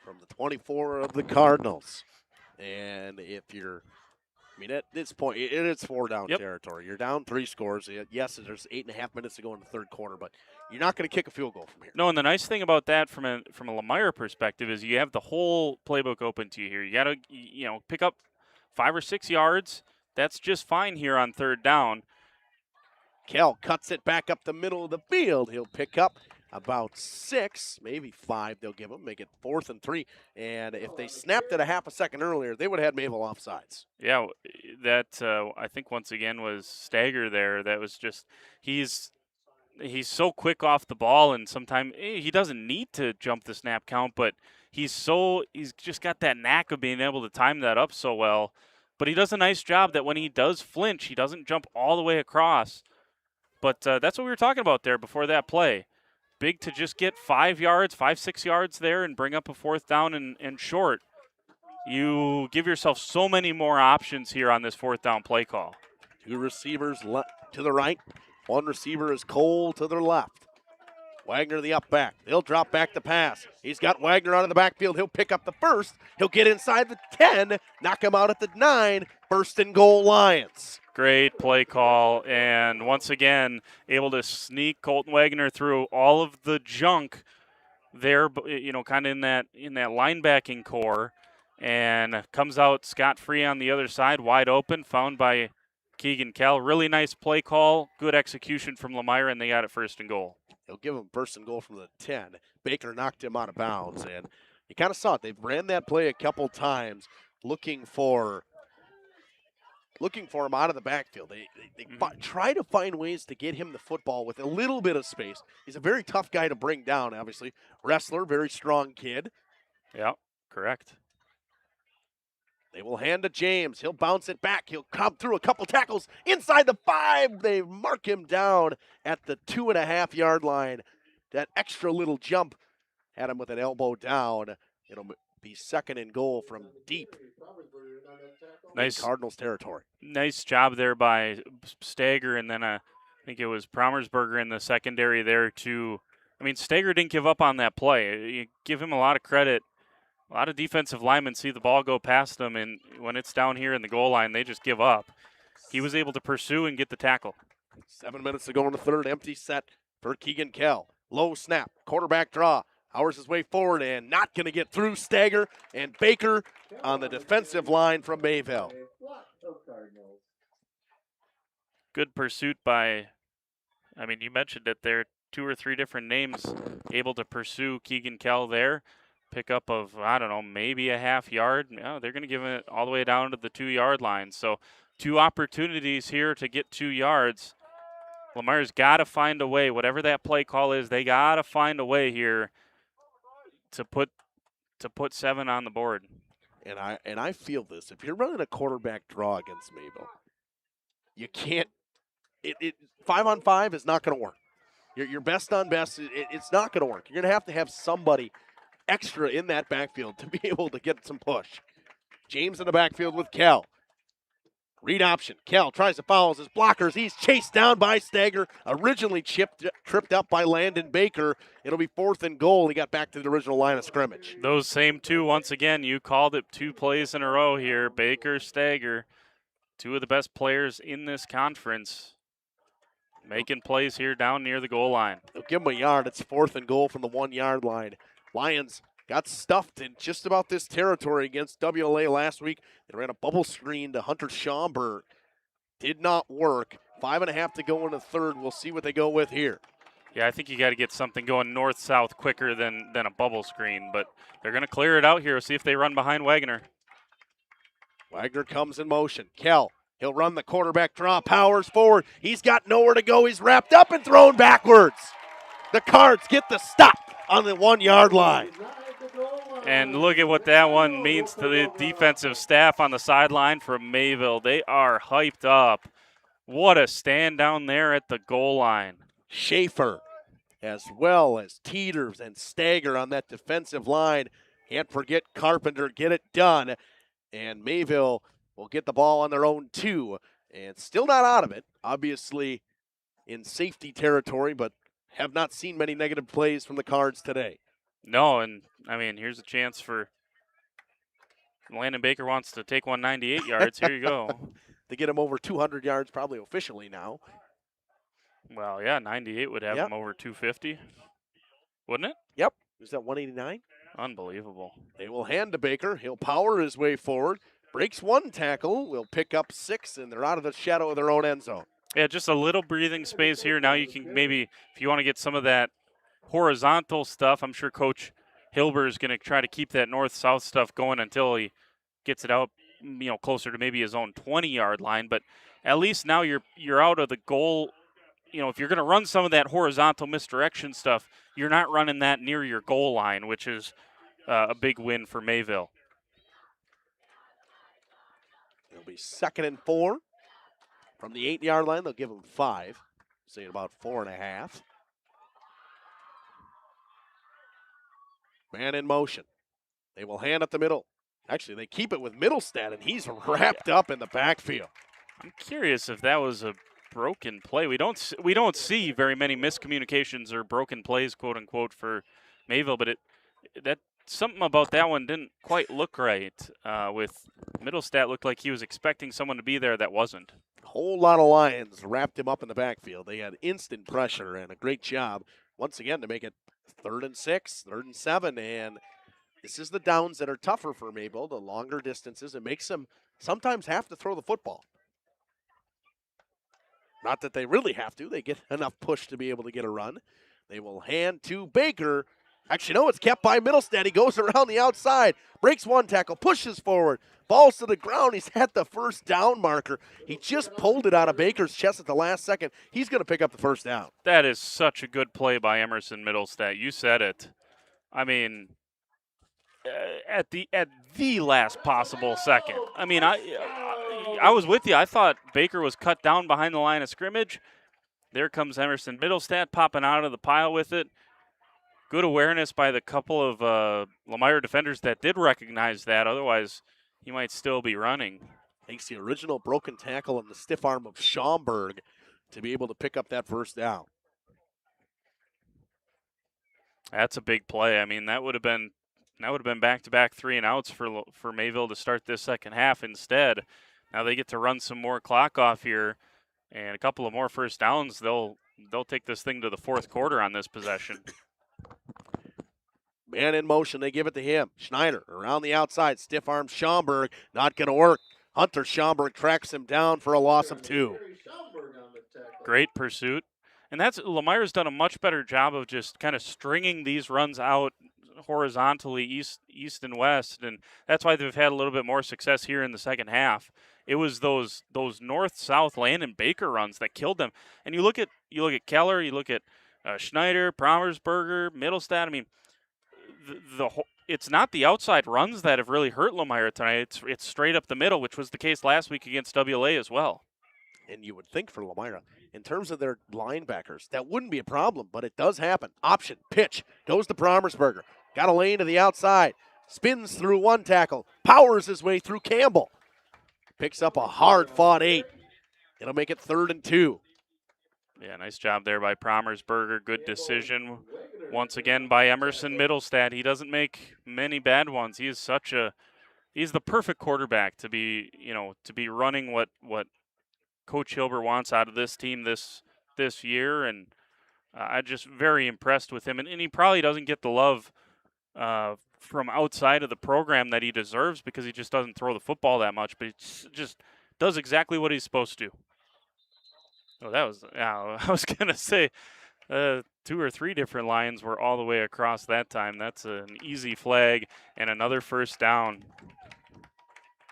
from the 24 of the Cardinals. And if you're, at this point, it's 4-down territory. You're down 3 scores. Yes, there's 8.5 minutes to go in the 3rd quarter, but you're not going to kick a field goal from here. No, and the nice thing about that from a Lomira perspective is you have the whole playbook open to you here. You got to, pick up 5 or 6 yards, that's just fine here on third down. Kell cuts it back up the middle of the field. He'll pick up about 6, maybe 5 they'll give him, make it 4th and 3. And if they snapped it a half a second earlier, they would have had Mayville offsides. Yeah, that I think once again was Stagger there. That was just, he's so quick off the ball, and sometimes he doesn't need to jump the snap count, but he's just got that knack of being able to time that up so well. But he does a nice job that when he does flinch, he doesn't jump all the way across. But that's what we were talking about there before that play. Big to just get 5 yards, 5-6 yards there and bring up a 4th down and short. You give yourself so many more options here on this 4th down play call. 2 receivers to the right. 1 receiver is Cole to their left. Wagner the up back. They'll drop back to pass. He's got Wagner out of the backfield. He'll pick up the 1st. He'll get inside the 10, knock him out at the 9. 1st and goal Lions. Great play call, and once again, able to sneak Colton Wagner through all of the junk there, kind of in that linebacking core, and comes out scot-free on the other side, wide open, found by Keegan Kell. Really nice play call, good execution from Lomira, and they got it 1st and goal. They'll give him 1st and goal from the 10. Baker knocked him out of bounds, and you kind of saw it. They've ran that play a couple times, looking for him out of the backfield. They try to find ways to get him the football with a little bit of space. He's a very tough guy to bring down, obviously. Wrestler, very strong kid. Yeah, correct. They will hand to James. He'll bounce it back. He'll come through a couple tackles inside the 5. They mark him down at the 2.5-yard line. That extra little jump had him with an elbow down. It'll be 2nd and goal from deep. Nice Cardinals territory. Nice job there by Stagger, and then I think it was Promersberger in the secondary there too. I mean, Stagger didn't give up on that play. You give him a lot of credit. A lot of defensive linemen see the ball go past them, and when it's down here in the goal line, they just give up. He was able to pursue and get the tackle. 7 minutes to go in the 3rd. Empty set for Keegan Kell. Low snap. Quarterback draw. Powers his way forward and not going to get through. Stagger and Baker on the defensive line from Mayville. Good pursuit by, you mentioned it there, 2 or 3 different names able to pursue Keegan Kell there. Pickup of, maybe a half yard. No, they're going to give it all the way down to the 2-yard line. So 2 opportunities here to get 2 yards. Lomira's got to find a way, whatever that play call is, they got to find a way here to put 7 on the board. And I feel this. If you're running a quarterback draw against Mayville, you can't. 5-on-5 is not going to work. Your best on best, it's not going to work. You're going to have somebody extra in that backfield to be able to get some push. James in the backfield with Kell. Read option. Kell tries to foul his blockers. He's chased down by Stagger. Originally tripped up by Landon Baker. It'll be 4th and goal. He got back to the original line of scrimmage. Those same 2, once again, you called it 2 plays in a row here. Baker, Stagger, 2 of the best players in this conference, making plays here down near the goal line. They'll give him a yard. It's 4th and goal from the 1-yard line. Lions got stuffed in just about this territory against WLA last week. They ran a bubble screen to Hunter Schaumburg. Did not work. 5.5 to go in the 3rd. We'll see what they go with here. Yeah, I think you got to get something going north-south quicker than a bubble screen, but they're going to clear it out here. See if they run behind Wagner. Wagner comes in motion. Kell, he'll run the quarterback draw. Powers forward. He's got nowhere to go. He's wrapped up and thrown backwards. The Cards get the stop on the 1-yard line. And look at what that one means to the defensive staff on the sideline from Mayville. They are hyped up. What a stand down there at the goal line. Schaefer, as well as Teeters and Stagger on that defensive line. Can't forget Carpenter. Get it done. And Mayville will get the ball on their own 2. And still not out of it. Obviously in safety territory, but have not seen many negative plays from the Cards today. No, and here's a chance for Landon Baker wants to take 198 yards. Here you go. They get him over 200 yards probably officially now. Well, yeah, 98 would have him over 250, wouldn't it? Yep. Is that 189? Unbelievable. They will hand to Baker. He'll power his way forward. Breaks one tackle, will pick up 6, and they're out of the shadow of their own end zone. Yeah, just a little breathing space here. Now you can maybe, if you want to get some of that horizontal stuff, I'm sure Coach Hilber is going to try to keep that north-south stuff going until he gets it out, closer to maybe his own 20-yard line. But at least now you're out of the goal. If you're going to run some of that horizontal misdirection stuff, you're not running that near your goal line, which is a big win for Mayville. It'll be 2nd and 4. From the 8-yard line, they'll give them 5. Say about 4.5. Man in motion. They will hand up the middle. Actually, they keep it with Middlestad, and he's wrapped up in the backfield. I'm curious if that was a broken play. We don't see very many miscommunications or broken plays, quote unquote, for Mayville, but that something about that one didn't quite look right. With Middlestat, looked like he was expecting someone to be there that wasn't. Whole lot of Lions wrapped him up in the backfield. They had instant pressure and a great job once again to make it 3rd and 6, 3rd and 7, and this is the downs that are tougher for Mayville, the longer distances. It makes them sometimes have to throw the football. Not that they really have to. They get enough push to be able to get a run. They will hand to Baker. Actually, no, it's kept by Middlestad. He goes around the outside, breaks one tackle, pushes forward, falls to the ground. He's at the first down marker. He just pulled it out of Baker's chest at the last second. He's going to pick up the first down. That is such a good play by Emerson Middlestat. You said it. I mean, at the last possible second. I mean, I was with you. I thought Baker was cut down behind the line of scrimmage. There comes Emerson Middlestat popping out of the pile with it. Good awareness by the couple of Lomira defenders that did recognize that. Otherwise, he might still be running. Takes the original broken tackle and the stiff arm of Schaumburg to be able to pick up that first down. That's a big play. I mean, that would have been back-to-back 3-and-outs for Mayville to start this second half. Instead, now they get to run some more clock off here, and a couple of more first downs. They'll take this thing to the fourth quarter on this possession. Man in motion, they give it to him. Schneider around the outside, stiff arm Schaumburg, not going to work. Hunter Schaumburg tracks him down for a loss of 2. Great pursuit. And Lomira's done a much better job of just kind of stringing these runs out horizontally east and west, and that's why they've had a little bit more success here in the second half. It was those north-south Landon Baker runs that killed them. And you look at Keller, you look at Schneider, Promersberger, Middlestat. I mean, it's not the outside runs that have really hurt Lomira tonight. It's straight up the middle, which was the case last week against WLA as well. And you would think for Lomira, in terms of their linebackers, that wouldn't be a problem, but it does happen. Option, pitch, goes to Promersberger. Got a lane to the outside. Spins through one tackle. Powers his way through Campbell. Picks up a hard-fought 8. It'll make it 3rd and 2. Yeah, nice job there by Promersberger. Good decision once again by Emerson Middlestat. He doesn't make many bad ones. He's the perfect quarterback to be running what Coach Hilber wants out of this team this year, and I'm just very impressed with him. And he probably doesn't get the love from outside of the program that he deserves because he just doesn't throw the football that much, but he just does exactly what he's supposed to. Oh, I was going to say 2 or 3 different Lions were all the way across that time. That's an easy flag and another first down.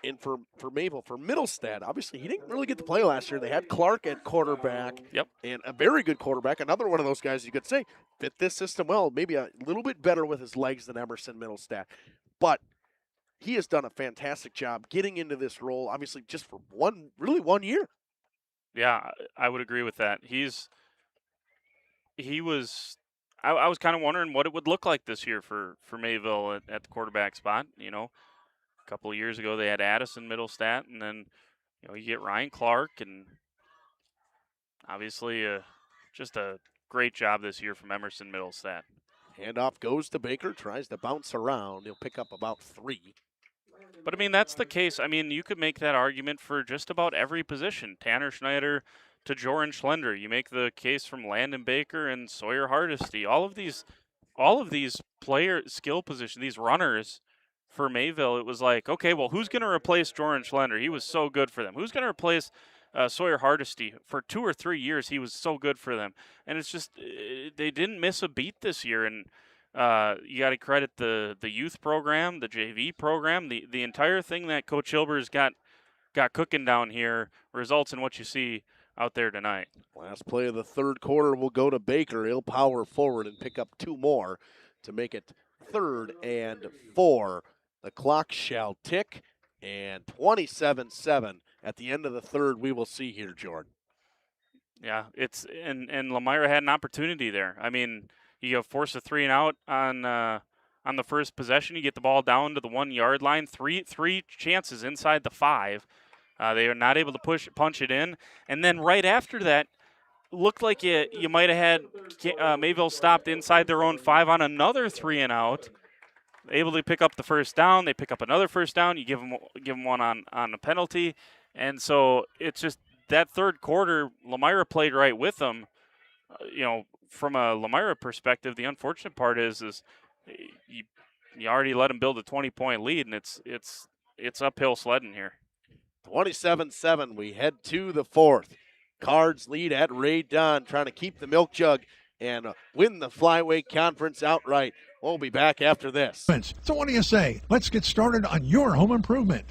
And for Mayville, for Middlestad, obviously he didn't really get to play last year. They had Clark at quarterback. Yep. And a very good quarterback. Another one of those guys you could say fit this system well. Maybe a little bit better with his legs than Emerson Middlestat. But he has done a fantastic job getting into this role, obviously just for one year. Yeah, I would agree with that. I was kind of wondering what it would look like this year for Mayville at the quarterback spot. A couple of years ago they had Addison Middlestat, and then you get Ryan Clark, and obviously just a great job this year from Emerson Middlestat. Handoff goes to Baker, tries to bounce around. He'll pick up about 3. But, I mean, that's the case. I mean, you could make that argument for just about every position. Tanner Schneider to Joran Schlender. You make the case from Landon Baker and Sawyer Hardesty. All of these player skill positions, these runners, for Mayville, it was like, okay, well, who's going to replace Jordan Schlender? He was so good for them. Who's going to replace Sawyer Hardesty? For 2 or 3 years, he was so good for them. And it's just they didn't miss a beat this year. And you got to credit the youth program, the JV program, the entire thing that Coach Hilber's got cooking down here results in what you see out there tonight. Last play of the third quarter will go to Baker. He'll power forward and pick up 2 more to make it 3rd and 4. The clock shall tick, and 27-7 at the end of the third we will see here, Jordan. Yeah, it's and Lomira had an opportunity there. I mean, you force a 3 and out on the first possession. You get the ball down to the 1 yard line. Three chances inside the 5. They are not able to punch it in, and then right after that, looked like you might have had Mayville stopped inside their own 5 on another 3 and out. Able to pick up the first down. They pick up another first down. You give them one on a penalty, and so it's just that third quarter. Lomira played right with them. From a Lomira perspective, the unfortunate part is you already let them build a 20-point lead, and it's uphill sledding here. 27-7. We head to the 4th. Cards lead at Ray Dunn, trying to keep the milk jug and win the flyweight conference outright. We'll be back after this. So what do you say? Let's get started on your home improvement.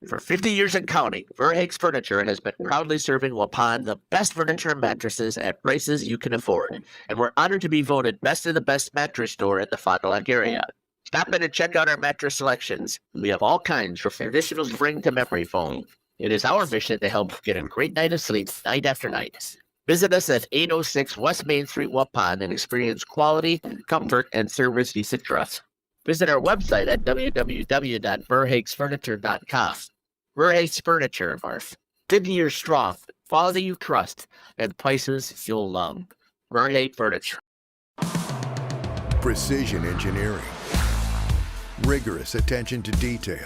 For 50 years and counting, Verhaeg's Furniture has been proudly serving Waupun the best furniture and mattresses at prices you can afford. And we're honored to be voted best of the best mattress store in the Fond du Lac area. Stop in and check out our mattress selections. We have all kinds from traditional spring to memory foam. It is our mission to help get a great night of sleep night after night. Visit us at 806 West Main Street, Waupun, and experience quality, comfort, and service you should trust. Visit our website at www.verhaegsfurniture.com. Verhaeg's Furniture, 50 years strong, quality you trust, and prices you'll love. Verhaeg Furniture. Precision engineering. Rigorous attention to detail.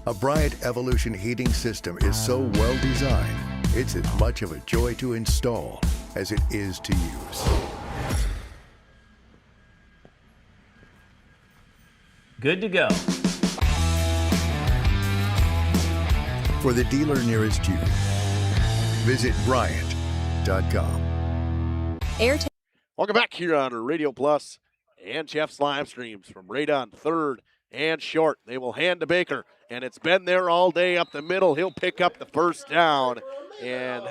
A Bryant Evolution heating system is so well designed, it's as much of a joy to install as it is to use. Good to go. For the dealer nearest you, visit Bryant.com. Welcome back here on Radio Plus and Jeff's live streams from Ray Dunn, 3rd and short. They will hand to Baker, and it's been there all day up the middle. He'll pick up the first down, and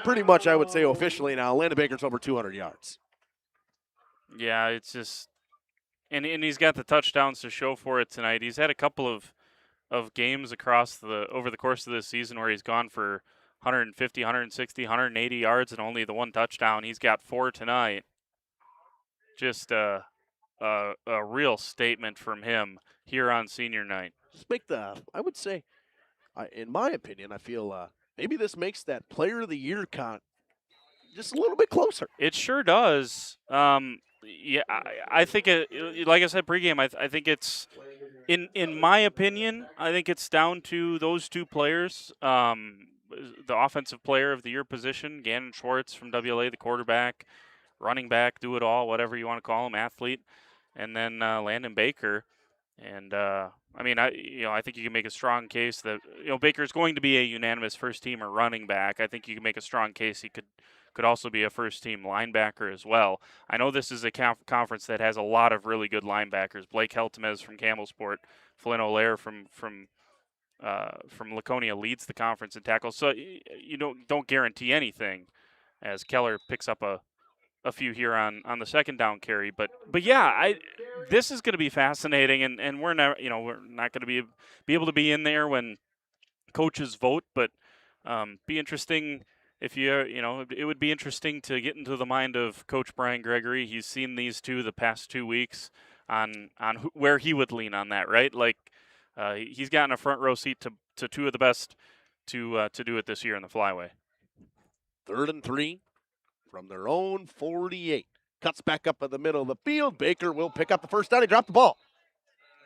pretty much I would say officially now, Landon Baker's over 200 yards. Yeah, it's just and he's got the touchdowns to show for it tonight. He's had a couple of games over the course of this season where he's gone for 150, 160, 180 yards and only the 1 touchdown. He's got 4 tonight. Just a real statement from him here on senior night. Just make I would say, in my opinion, I feel maybe this makes that player of the year count just a little bit closer. It sure does. Yeah, I think like I said pregame, I think it's in my opinion, I think it's down to those 2 players. The offensive player of the year position, Gannon Schwartz from WLA, the quarterback, running back, do it all, whatever you want to call him, athlete, and then Landon Baker. And I think you can make a strong case that Baker's going to be a unanimous first teamer running back. I think you can make a strong case he could also be a first team linebacker as well. I know this is a conference that has a lot of really good linebackers. Blake Heltemez from Campbellsport, Flynn O'Lear from Laconia leads the conference in tackles. So you don't guarantee anything, as Keller picks up a few here on the second down carry. But yeah, this is going to be fascinating, and we're not going to be able to be in there when coaches vote, but be interesting. If it would be interesting to get into the mind of Coach Brian Gregory. He's seen these 2 the past 2 weeks on where he would lean on that, right? Like he's gotten a front row seat to 2 of the best to do it this year in the flyway. 3rd and 3 from their own 48. Cuts back up in the middle of the field. Baker will pick up the first down. He dropped the ball.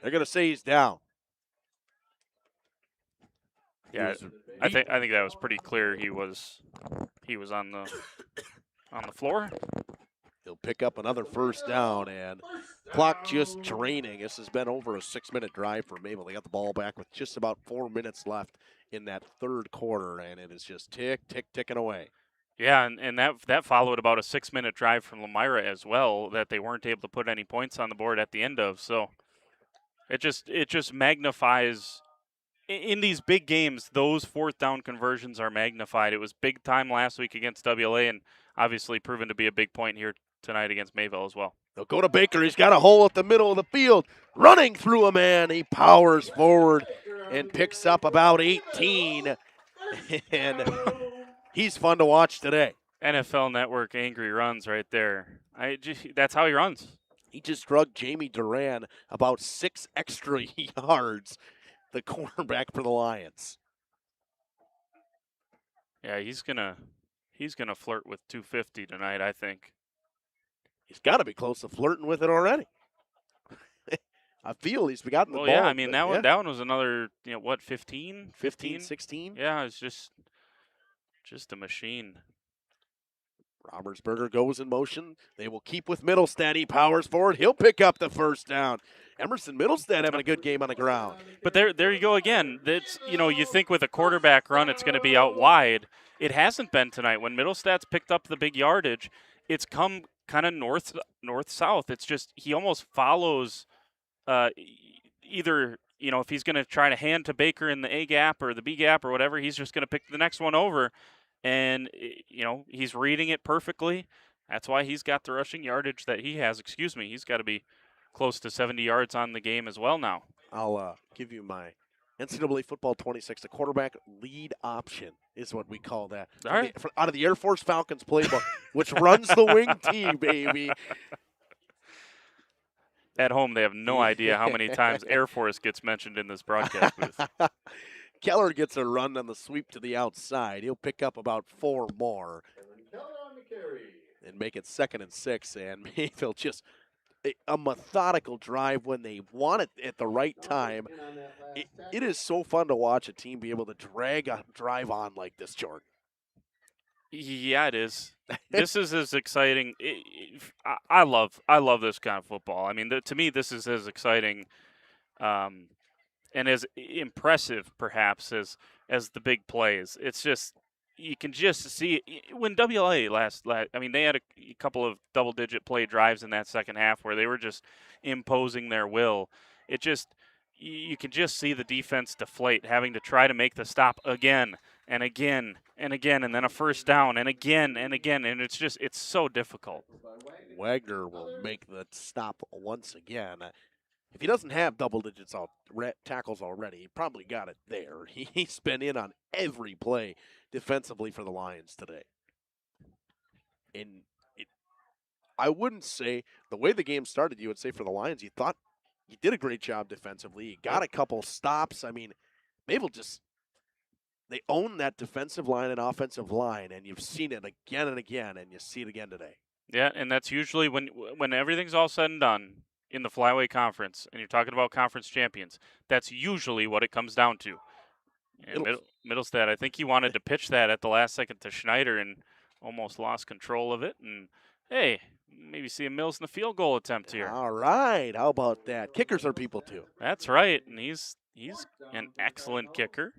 They're going to say he's down. Yeah, I think that was pretty clear. He was on the floor. He'll pick up another first down, and Clock just draining. This has been over a 6-minute drive for Mayville. They got the ball back with just about 4 minutes left in that third quarter, and it is just ticking away. Yeah, and that followed about a 6-minute drive from Lomira as well that they weren't able to put any points on the board at the end of. So it just magnifies in these big games. Those fourth down conversions are magnified. It was big time last week against WLA, and obviously proven to be a big point here tonight against Mayville as well. They'll go to Baker. He's got a hole at the middle of the field, running through a man. He powers forward and picks up about 18, and he's fun to watch today. NFL Network angry runs right there. That's how he runs. He just drugged Jamie Duran about 6 extra yards, the cornerback for the Lions. Yeah, he's gonna flirt with 250 tonight, I think. He's got to be close to flirting with it already. I feel he's gotten the ball. Well, yeah, I mean, that one was another, 15? 16? Yeah, it's just a machine. Robertsberger goes in motion. They will keep with Middlestad. He powers forward. He'll pick up the first down. Emerson Middlestad having a good game on the ground. But there you go again. That's, you think with a quarterback run it's going to be out wide. It hasn't been tonight. When Middlestad's picked up the big yardage, it's come kind of north-south. It's just he almost follows either, if he's going to try to hand to Baker in the A gap or the B gap or whatever, he's just going to pick the next one over. And, he's reading it perfectly. That's why he's got the rushing yardage that he has. He's got to be close to 70 yards on the game as well now. I'll give you my NCAA Football 26. The quarterback lead option is what we call that. All right. Out of the Air Force Falcons playbook, which runs the wing team, baby. At home, they have no idea how many times Air Force gets mentioned in this broadcast booth. Keller gets a run on the sweep to the outside. He'll pick up about 4 more and make it 2nd and 6. And Mayville just a methodical drive when they want it at the right time. It is so fun to watch a team be able to drag a drive on like this, Jordan. Yeah, it is. This is as exciting. I love this kind of football. I mean, to me, this is as exciting and as impressive, perhaps, as the big plays. It's just you can just see when WLA last. I mean, they had a couple of double-digit play drives in that second half where they were just imposing their will. It just you can just see the defense deflate, having to try to make the stop again and again and again, and then a first down and again, and it's so difficult. Wagner will make the stop once again. If he doesn't have double digits tackles already, he probably got it there. He's been in on every play defensively for the Lions today. And I wouldn't say, the way the game started, you would say for the Lions, you thought you did a great job defensively. You got a couple stops. I mean, Mayville they own that defensive line and offensive line, and you've seen it again and again, and you see it again today. Yeah, and that's usually when everything's all said and done in the Flyway Conference, and you're talking about conference champions, that's usually what it comes down to. And Middlestad, I think he wanted to pitch that at the last second to Schneider and almost lost control of it. And, hey, maybe see a Mills in the field goal attempt here. All right. How about that? Kickers are people, too. That's right, and he's an excellent kicker.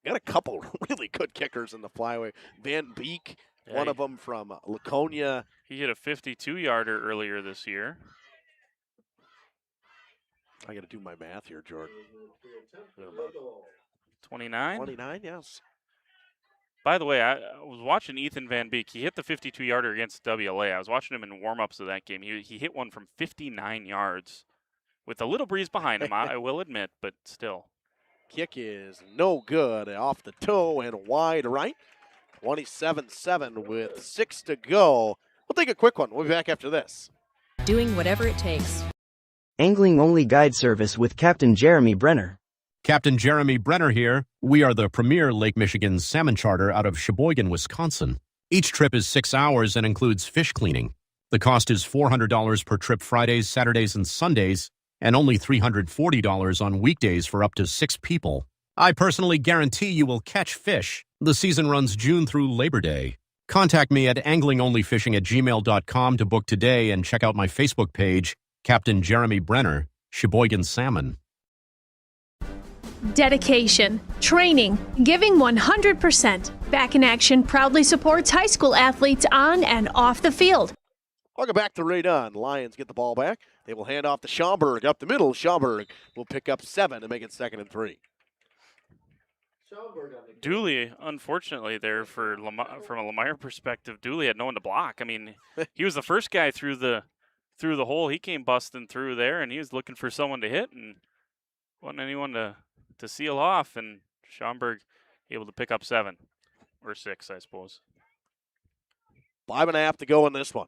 Got a couple really good kickers in the Flyway. Van Beek, one of them from Laconia. He hit a 52-yarder earlier this year. I got to do my math here, Jordan. 29? 29, yes. By the way, I was watching Ethan Van Beek. He hit the 52-yarder against WLA. I was watching him in warm-ups of that game. He hit one from 59 yards with a little breeze behind him, I will admit, but still. Kick is no good. Off the toe and wide right. 27-7 with 6 to go. We'll take a quick one. We'll be back after this. Doing whatever it takes. Angling-only guide service with Captain Jeremy Brenner. Captain Jeremy Brenner here. We are the premier Lake Michigan salmon charter out of Sheboygan, Wisconsin. Each trip is 6 hours and includes fish cleaning. The cost is $400 per trip Fridays, Saturdays, and Sundays, and only $340 on weekdays for up to 6 people. I personally guarantee you will catch fish. The season runs June through Labor Day. Contact me at anglingonlyfishing@gmail.com to book today and check out my Facebook page, Captain Jeremy Brenner, Sheboygan Salmon. Dedication, training, giving 100%. Back in Action proudly supports high school athletes on and off the field. Welcome back to Right On. Lions get the ball back. They will hand off to Schaumburg up the middle. Schaumburg will pick up 7 and make it 2nd and 3. Dooley, unfortunately, there from a Lomira perspective, Dooley had no one to block. I mean, he was the first guy through the hole. He came busting through there, and he was looking for someone to hit, and wasn't anyone to seal off. And Schaumburg able to pick up 7 or 6, I suppose. 5.5 to go in this one.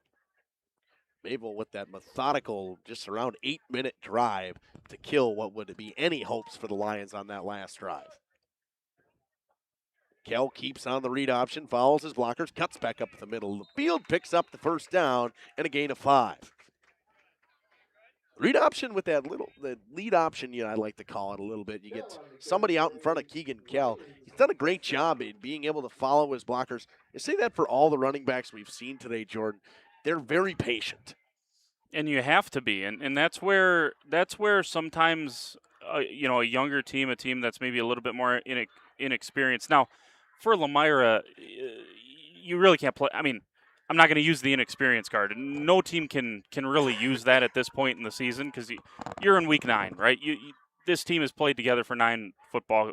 Mayville with that methodical, just around 8-minute drive to kill what would be any hopes for the Lions on that last drive. Kell keeps on the read option, follows his blockers, cuts back up the middle of the field, picks up the first down, and a gain of 5. Read option with the lead option, I like to call it a little bit. You get somebody out in front of Keegan Kell. He's done a great job in being able to follow his blockers. I say that for all the running backs we've seen today, Jordan. They're very patient. And you have to be, and that's where sometimes a younger team, a team that's maybe a little bit more inexperienced. Now, for Lomira, you really can't play. I mean, I'm not going to use the inexperience card. No team can really use that at this point in the season because you're in week 9, right? This team has played together for 9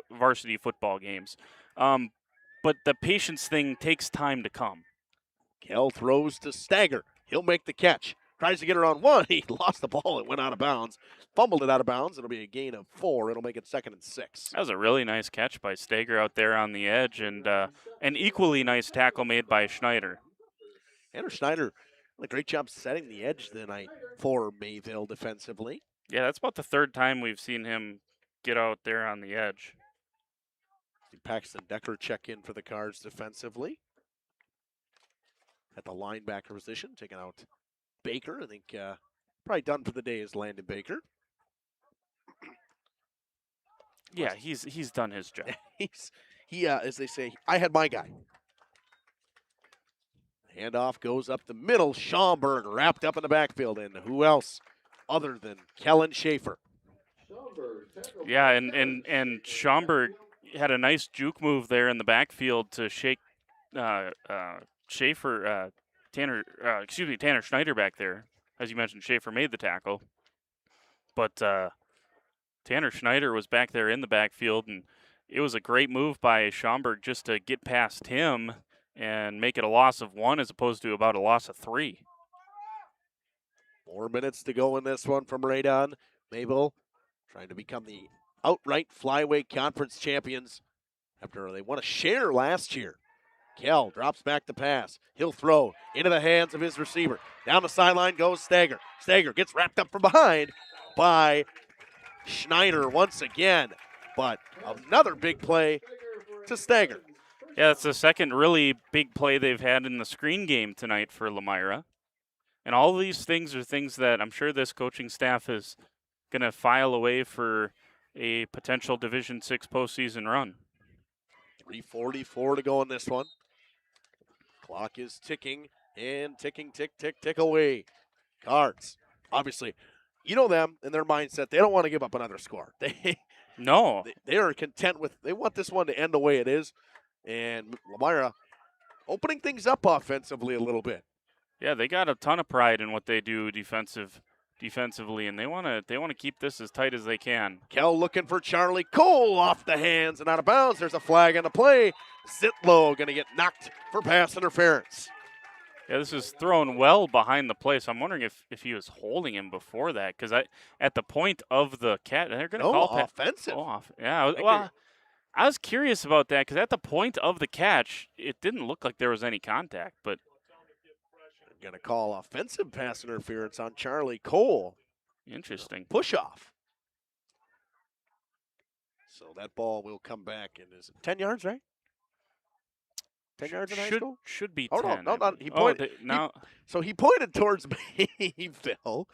varsity football games, but the patience thing takes time to come. Kell throws to Stagger. He'll make the catch. Tries to get around 1. He lost the ball. It went out of bounds. Fumbled it out of bounds. It'll be a gain of 4. It'll make it 2nd and 6. That was a really nice catch by Stager out there on the edge, and an equally nice tackle made by Schneider. Tanner Schneider did a great job setting the edge tonight for Mayville defensively. Yeah, that's about the 3rd time we've seen him get out there on the edge. Paxton Decker check in for the Cards defensively. At the linebacker position, taking out Baker. I think probably done for the day is Landon Baker. Yeah, he's done his job. He as they say, I had my guy. Handoff goes up the middle. Schaumburg wrapped up in the backfield, and who else other than Kellen Schaefer? Yeah, and Schaumburg had a nice juke move there in the backfield to shake Schaefer. Tanner Schneider back there. As you mentioned, Schaefer made the tackle. But Tanner Schneider was back there in the backfield, and it was a great move by Schaumburg just to get past him and make it a loss of 1 as opposed to about a loss of 3. 4 minutes to go in this one from Radon. Mayville trying to become the outright flyweight conference champions after they won a share last year. Kell drops back the pass. He'll throw into the hands of his receiver. Down the sideline goes Stager. Stager gets wrapped up from behind by Schneider once again. But another big play to Stager. Yeah, that's the second really big play they've had in the screen game tonight for Lomira. And all of these things are things that I'm sure this coaching staff is going to file away for a potential Division VI postseason run. 3:44 to go in this one. Clock is ticking and ticking, tick, tick, tick away. Cards, obviously, you know them and their mindset. They don't want to give up another score. They are content with. They want this one to end the way it is. And Lomira opening things up offensively a little bit. Yeah, they got a ton of pride in what they do defensively, and they want to keep this as tight as they can. Kell looking for Charlie Cole off the hands and out of bounds. There's a flag on the play. Zitlow going to get knocked for pass interference. Yeah, this is thrown well behind the play, so I'm wondering if he was holding him before that, because at the point of the catch, they're going to call offensive. I was curious about that, because at the point of the catch, it didn't look like there was any contact, but going to call offensive pass interference on Charlie Cole. Interesting. Push off. So that ball will come back, and is it 10 yards, right? 10 yards in high school? Should be 10. No. He pointed. He pointed towards Mayville,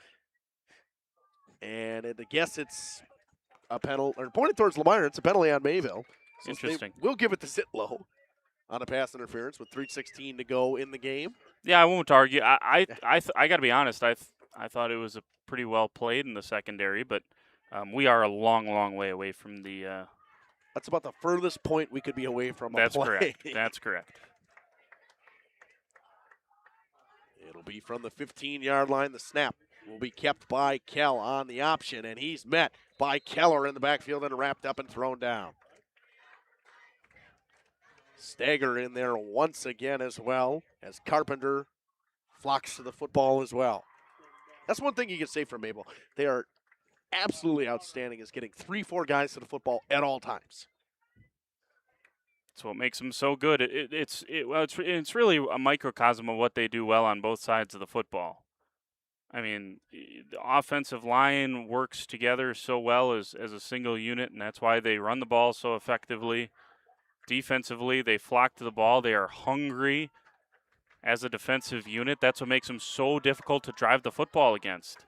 and I guess it's a penalty. Or pointed towards Lomira. It's a penalty on Mayville. So interesting. We'll give it to Zitlow on a pass interference with 3:16 to go in the game. Yeah, I won't argue. I got to be honest. I thought it was pretty well played in the secondary, but we are a long, long way away from the. That's about the furthest point we could be away from a That's play. correct. That's correct. It'll be from the 15-yard line. The snap will be kept by Kell on the option, and he's met by Keller in the backfield and wrapped up and thrown down. Stager in there once again as well, as Carpenter flocks to the football as well. That's one thing you can say for Mayville. They are absolutely outstanding is getting 3-4 guys to the football at all times. That's what makes them so good. It's really a microcosm of what they do well on both sides of the football. I mean, the offensive line works together so well as a single unit, and that's why they run the ball so effectively. Defensively, they flock to the ball. They are hungry as a defensive unit. That's what makes them so difficult to drive the football against.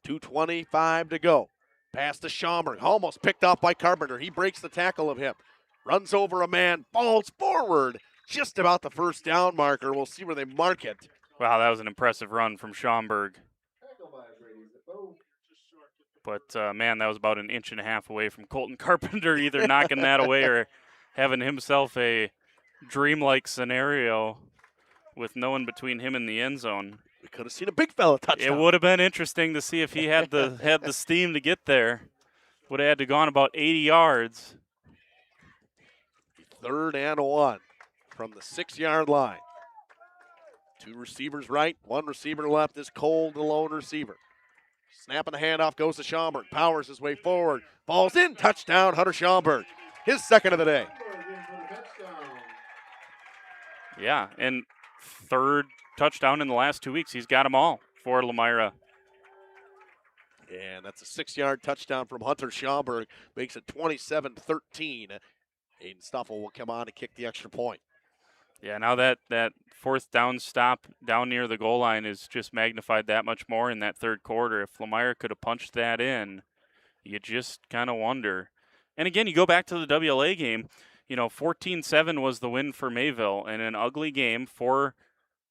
2:25 to go. Pass to Schaumburg, almost picked off by Carpenter. He breaks the tackle of him. Runs over a man, falls forward. Just about the first down marker. We'll see where they mark it. Wow, that was an impressive run from Schaumburg. But, man, that was about an inch and a half away from Colton Carpenter, either knocking that away or having himself a dreamlike scenario with no one between him and the end zone. We could have seen a big fella touchdown. It would have been interesting to see if he had the steam to get there. Would have had to gone about 80 yards. 3rd and 1 from the 6-yard line. 2 receivers right, 1 receiver left. Is Cole the lone receiver. Snapping the handoff goes to Schaumburg. Powers his way forward. Falls in. Touchdown, Hunter Schaumburg. His second of the day. Yeah, and 3rd touchdown in the last 2 weeks. He's got them all for Lomira. And that's a 6-yard touchdown from Hunter Schaumburg. Makes it 27-13. Aiden Stuffle will come on and kick the extra point. Yeah, now that 4th down stop down near the goal line is just magnified that much more in that 3rd quarter. If Lomira could have punched that in, you just kind of wonder. And again, you go back to the WLA game, 14-7 was the win for Mayville, and an ugly game, 4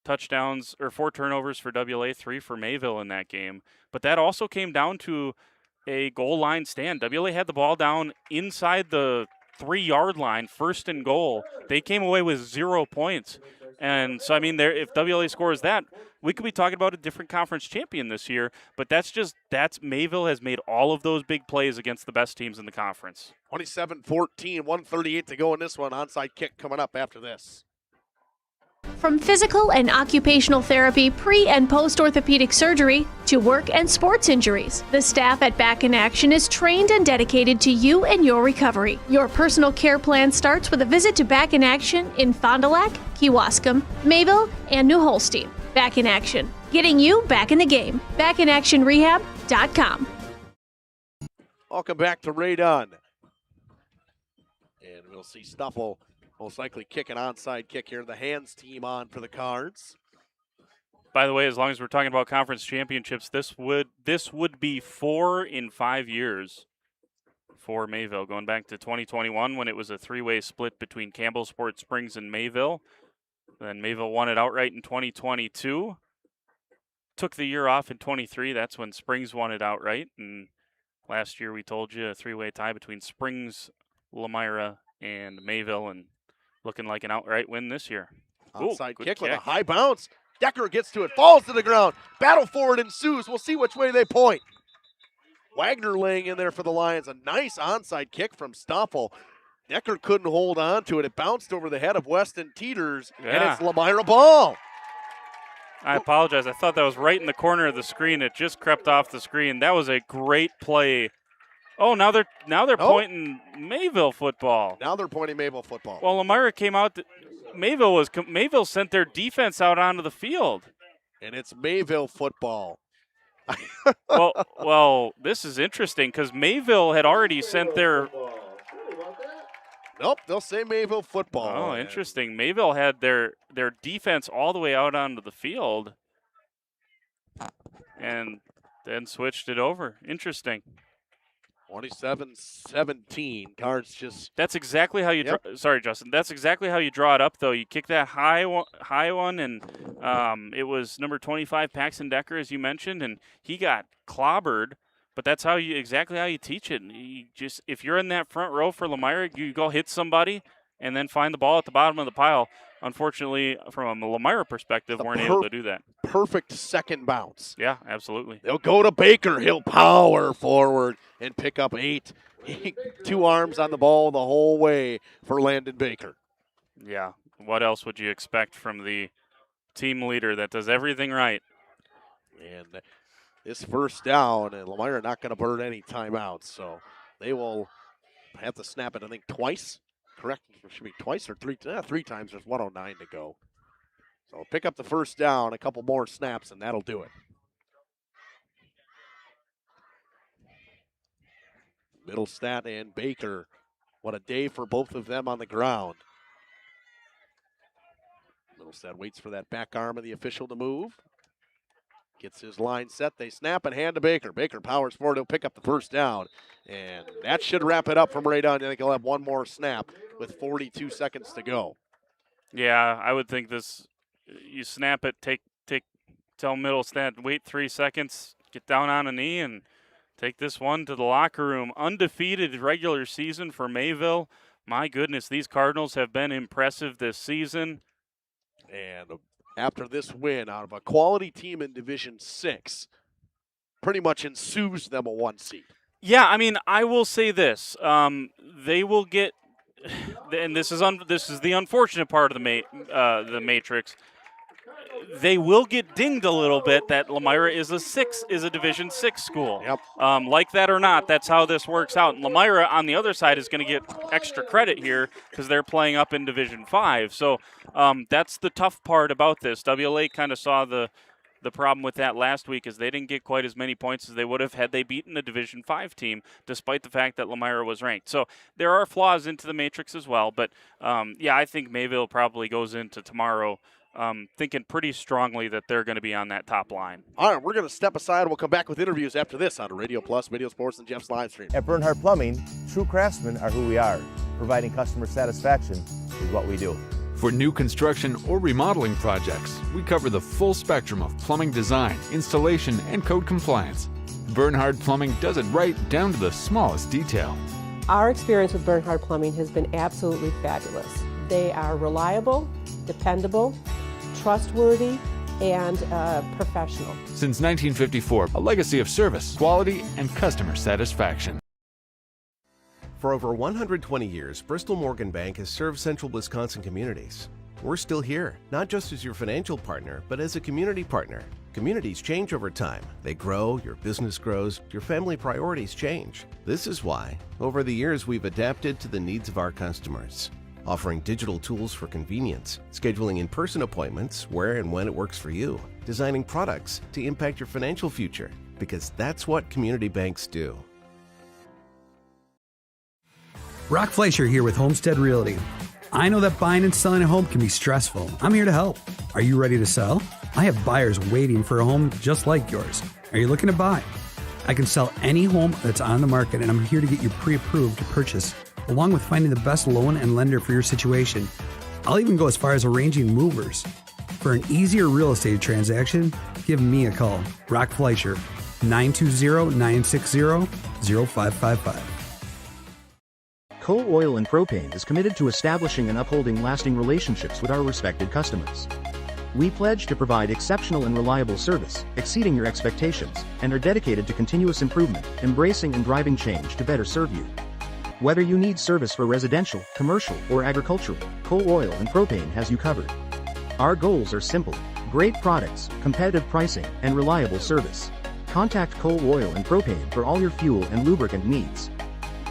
touchdowns or 4 turnovers for WLA, 3 for Mayville in that game. But that also came down to a goal line stand. WLA had the ball down inside the 3-yard line, 1st and goal. They came away with 0 points. And so, I mean, if WLA scores that, we could be talking about a different conference champion this year. But that's Mayville has made all of those big plays against the best teams in the conference. 27-14, 1:38 to go in this one. Onside kick coming up after this. From physical and occupational therapy, pre- and post-orthopedic surgery, to work and sports injuries, the staff at Back in Action is trained and dedicated to you and your recovery. Your personal care plan starts with a visit to Back in Action in Fond du Lac, Kewaskum, Mayville, and New Holstein. Back in Action, getting you back in the game. BackinActionRehab.com. Welcome back to Ray Dunn. And we'll see Stuffle most likely kick an onside kick here. The hands team on for the Cards. By the way, as long as we're talking about conference championships, this would be 4 in 5 years for Mayville, going back to 2021 when it was a 3-way split between Campbellsport Springs and Mayville. Then Mayville won it outright in 2022. Took the year off in 23. That's when Springs won it outright. And last year we told you a 3-way tie between Springs, Lomira, and Mayville, and looking like an outright win this year. Onside kick with a high bounce. Decker gets to it, falls to the ground. Battle forward ensues. We'll see which way they point. Wagner laying in there for the Lions. A nice onside kick from Stoffel. Decker couldn't hold on to it. It bounced over the head of Weston Teeters, and it's Lomira ball. I apologize. I thought that was right in the corner of the screen. It just crept off the screen. That was a great play. Oh, now they're pointing Mayville football. Now they're pointing Mayville football. Well, Lomira came out. Mayville sent their defense out onto the field. And it's Mayville football. well, this is interesting because Mayville had already sent their. Nope, they'll say Mayville football. Oh, interesting. Mayville had their defense all the way out onto the field, and then switched it over. Interesting. 27-17. Cards just. That's exactly how you. Sorry, Justin. That's exactly how you draw it up, though. You kick that high one, and it was number 25, Paxton Decker, as you mentioned, and he got clobbered. But that's exactly how you teach it. You just, if you're in that front row for Lomira, you go hit somebody and then find the ball at the bottom of the pile. Unfortunately, from a Lomira perspective, weren't able to do that. Perfect second bounce. Yeah, absolutely. They'll go to Baker. He'll power forward and pick up 8. 2 arms on the ball the whole way for Landon Baker. Yeah. What else would you expect from the team leader that does everything right? And this first down, and Lomira not going to burn any timeouts, so they will have to snap it, I think, twice. Correct? It should be twice or 3 times. There's 1:09 to go. So pick up the first down, a couple more snaps, and that'll do it. Middlestat and Baker. What a day for both of them on the ground. Middlestat waits for that back arm of the official to move. Gets his line set. They snap and hand to Baker. Baker powers forward. He'll pick up the first down. And that should wrap it up from right on. I think he'll have one more snap with 42 seconds to go. Yeah, I would think this. You snap it, tell Middlestat, wait 3 seconds, get down on a knee, and take this one to the locker room. Undefeated regular season for Mayville. My goodness, these Cardinals have been impressive this season. And after this win out of a quality team in Division 6, pretty much ensues them a 1 seed. Yeah, I mean, I will say this: they will get, and this is the unfortunate part of the matrix. They will get dinged a little bit that Lomira is a Division 6 school. Yep. Like that or not, that's how this works out. And Lomira on the other side is going to get extra credit here because they're playing up in Division 5. So that's the tough part about this. WLA kind of saw the problem with that last week is they didn't get quite as many points as they would have had they beaten a Division 5 team, despite the fact that Lomira was ranked. So there are flaws into the matrix as well. But, yeah, I think Mayville probably goes into tomorrow thinking pretty strongly that they're going to be on that top line. All right, we're going to step aside. We'll come back with interviews after this on Radio Plus, Video Sports, and Jeff's live stream. At Bernhard Plumbing, true craftsmen are who we are. Providing customer satisfaction is what we do. For new construction or remodeling projects, we cover the full spectrum of plumbing design, installation, and code compliance. Bernhard Plumbing does it right down to the smallest detail. Our experience with Bernhard Plumbing has been absolutely fabulous. They are reliable, dependable, trustworthy, and professional. Since 1954, a legacy of service, quality, and customer satisfaction. For over 120 years, Bristol Morgan Bank has served central Wisconsin communities. We're still here, not just as your financial partner, but as a community partner. Communities change over time. They grow, your business grows, your family priorities change. This is why, over the years, we've adapted to the needs of our customers. Offering digital tools for convenience, scheduling in-person appointments where and when it works for you, designing products to impact your financial future, because that's what community banks do. Brock Fleischer here with Homestead Realty. I know that buying and selling a home can be stressful. I'm here to help. Are you ready to sell? I have buyers waiting for a home just like yours. Are you looking to buy? I can sell any home that's on the market, and I'm here to get you pre-approved to purchase, along with finding the best loan and lender for your situation. I'll even go as far as arranging movers. For an easier real estate transaction, give me a call. Brock Fleischer, 920-960-0555. Coal Oil and Propane is committed to establishing and upholding lasting relationships with our respected customers. We pledge to provide exceptional and reliable service, exceeding your expectations, and are dedicated to continuous improvement, embracing and driving change to better serve you. Whether you need service for residential, commercial, or agricultural, Coal Oil and Propane has you covered. Our goals are simple: great products, competitive pricing, and reliable service. Contact Coal Oil and Propane for all your fuel and lubricant needs.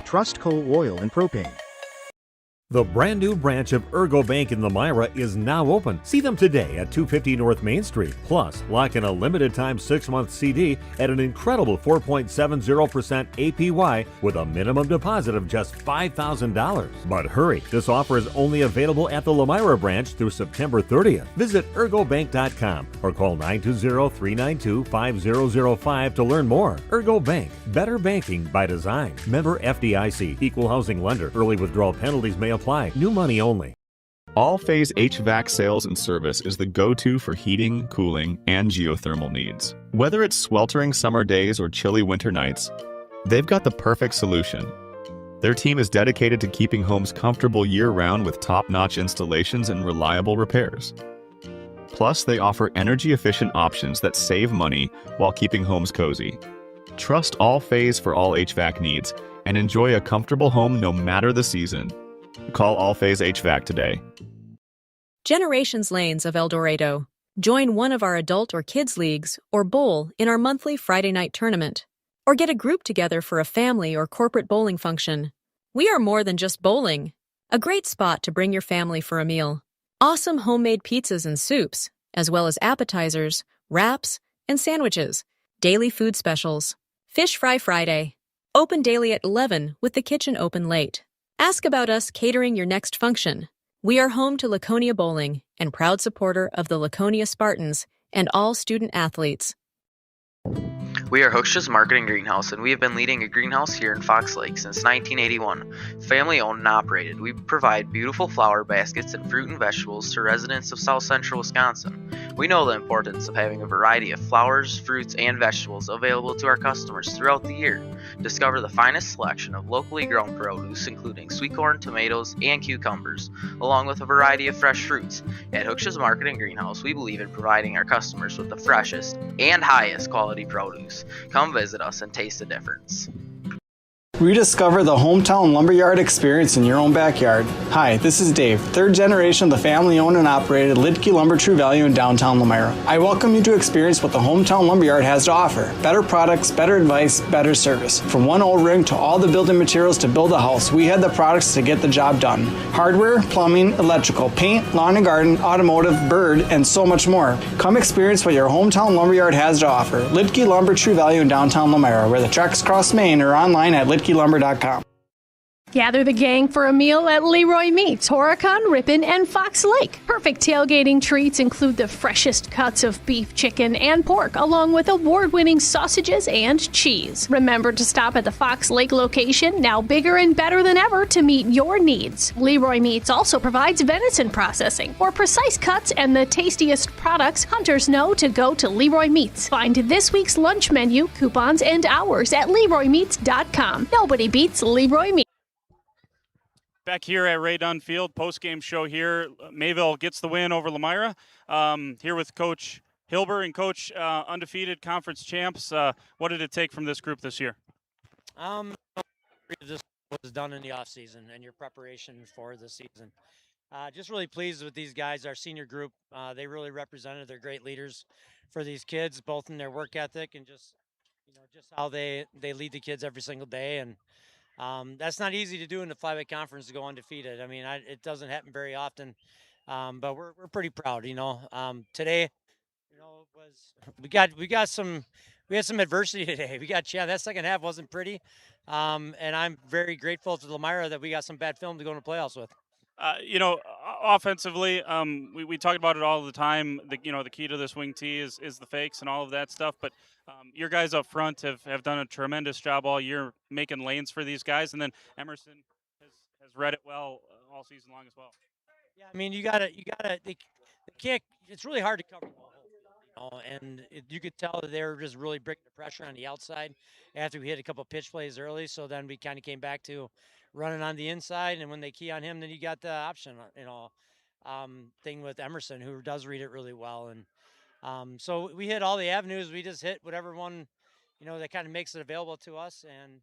Trust Coal Oil and Propane. The brand new branch of Ergo Bank in Lomira is now open. See them today at 250 North Main Street. Plus, lock in a limited time 6-month CD at an incredible 4.70% APY with a minimum deposit of just $5,000. But hurry, this offer is only available at the Lomira branch through September 30th. Visit ergobank.com or call 920-392-5005 to learn more. Ergo Bank, better banking by design. Member FDIC, equal housing lender. Early withdrawal penalties may apply. New money only. All-Phase HVAC sales and service is the go-to for heating, cooling, and geothermal needs. Whether it's sweltering summer days or chilly winter nights, they've got the perfect solution. Their team is dedicated to keeping homes comfortable year-round with top-notch installations and reliable repairs. Plus, they offer energy-efficient options that save money while keeping homes cozy. Trust All-Phase for all HVAC needs and enjoy a comfortable home no matter the season. Call All-Phase HVAC today. Generations Lanes of El Dorado. Join one of our adult or kids leagues or bowl in our monthly Friday night tournament. Or get a group together for a family or corporate bowling function. We are more than just bowling. A great spot to bring your family for a meal. Awesome homemade pizzas and soups, as well as appetizers, wraps, and sandwiches. Daily food specials. Fish Fry Friday. Open daily at 11 with the kitchen open late. Ask about us catering your next function. We are home to Laconia Bowling and proud supporter of the Laconia Spartans and all student athletes. We are Hooksha's Marketing Greenhouse, and we have been leading a greenhouse here in Fox Lake since 1981. Family owned and operated, we provide beautiful flower baskets and fruit and vegetables to residents of South Central Wisconsin. We know the importance of having a variety of flowers, fruits, and vegetables available to our customers throughout the year. Discover the finest selection of locally grown produce, including sweet corn, tomatoes, and cucumbers, along with a variety of fresh fruits. At Hooksha's Marketing Greenhouse, we believe in providing our customers with the freshest and highest quality produce. Come visit us and taste the difference. Rediscover the hometown lumberyard experience in your own backyard. Hi, this is Dave, third generation of the family-owned and operated Lidke Lumber True Value in downtown Lomira. I welcome you to experience what the hometown lumberyard has to offer. Better products, better advice, better service. From one O-ring to all the building materials to build a house, we had the products to get the job done. Hardware, plumbing, electrical, paint, lawn and garden, automotive, bird, and so much more. Come experience what your hometown lumberyard has to offer. Lidke Lumber True Value in downtown Lomira, where the tracks cross Main, or online at lidkelumber.com. Gather the gang for a meal at Leroy Meats, Horicon, Ripon, and Fox Lake. Perfect tailgating treats include the freshest cuts of beef, chicken, and pork, along with award-winning sausages and cheese. Remember to stop at the Fox Lake location, now bigger and better than ever, to meet your needs. Leroy Meats also provides venison processing. For precise cuts and the tastiest products, hunters know to go to Leroy Meats. Find this week's lunch menu, coupons, and hours at LeroyMeats.com. Nobody beats Leroy Meats. Back here at Ray Dunn Field, post-game show here. Mayville gets the win over Lomira. Here with Coach Hilber and Coach undefeated conference champs. What did it take from this group this year? This was done in the offseason and your preparation for the season. Just really pleased with these guys, our senior group. They really represented. They're great leaders for these kids, both in their work ethic and just how they lead the kids every single day. And that's not easy to do in the flyweight conference, to go undefeated. I mean, it doesn't happen very often, but we're pretty proud. Today, we had some adversity today. That second half wasn't pretty, and I'm very grateful to Lomira that we got some bad film to go into playoffs with. Offensively, we talk about it all the time. The key to this wing tee is the fakes and all of that stuff. But your guys up front have done a tremendous job all year making lanes for these guys, and then Emerson has read it well all season long as well. Yeah, I mean, they can't. It's really hard to cover the hole, and you could tell that they were just really bringing the pressure on the outside after we hit a couple pitch plays early. So then we kind of came back to running on the inside, and when they key on him, then you got the option, thing with Emerson, who does read it really well. And so we hit all the avenues. We just hit whatever one, that kind of makes it available to us. And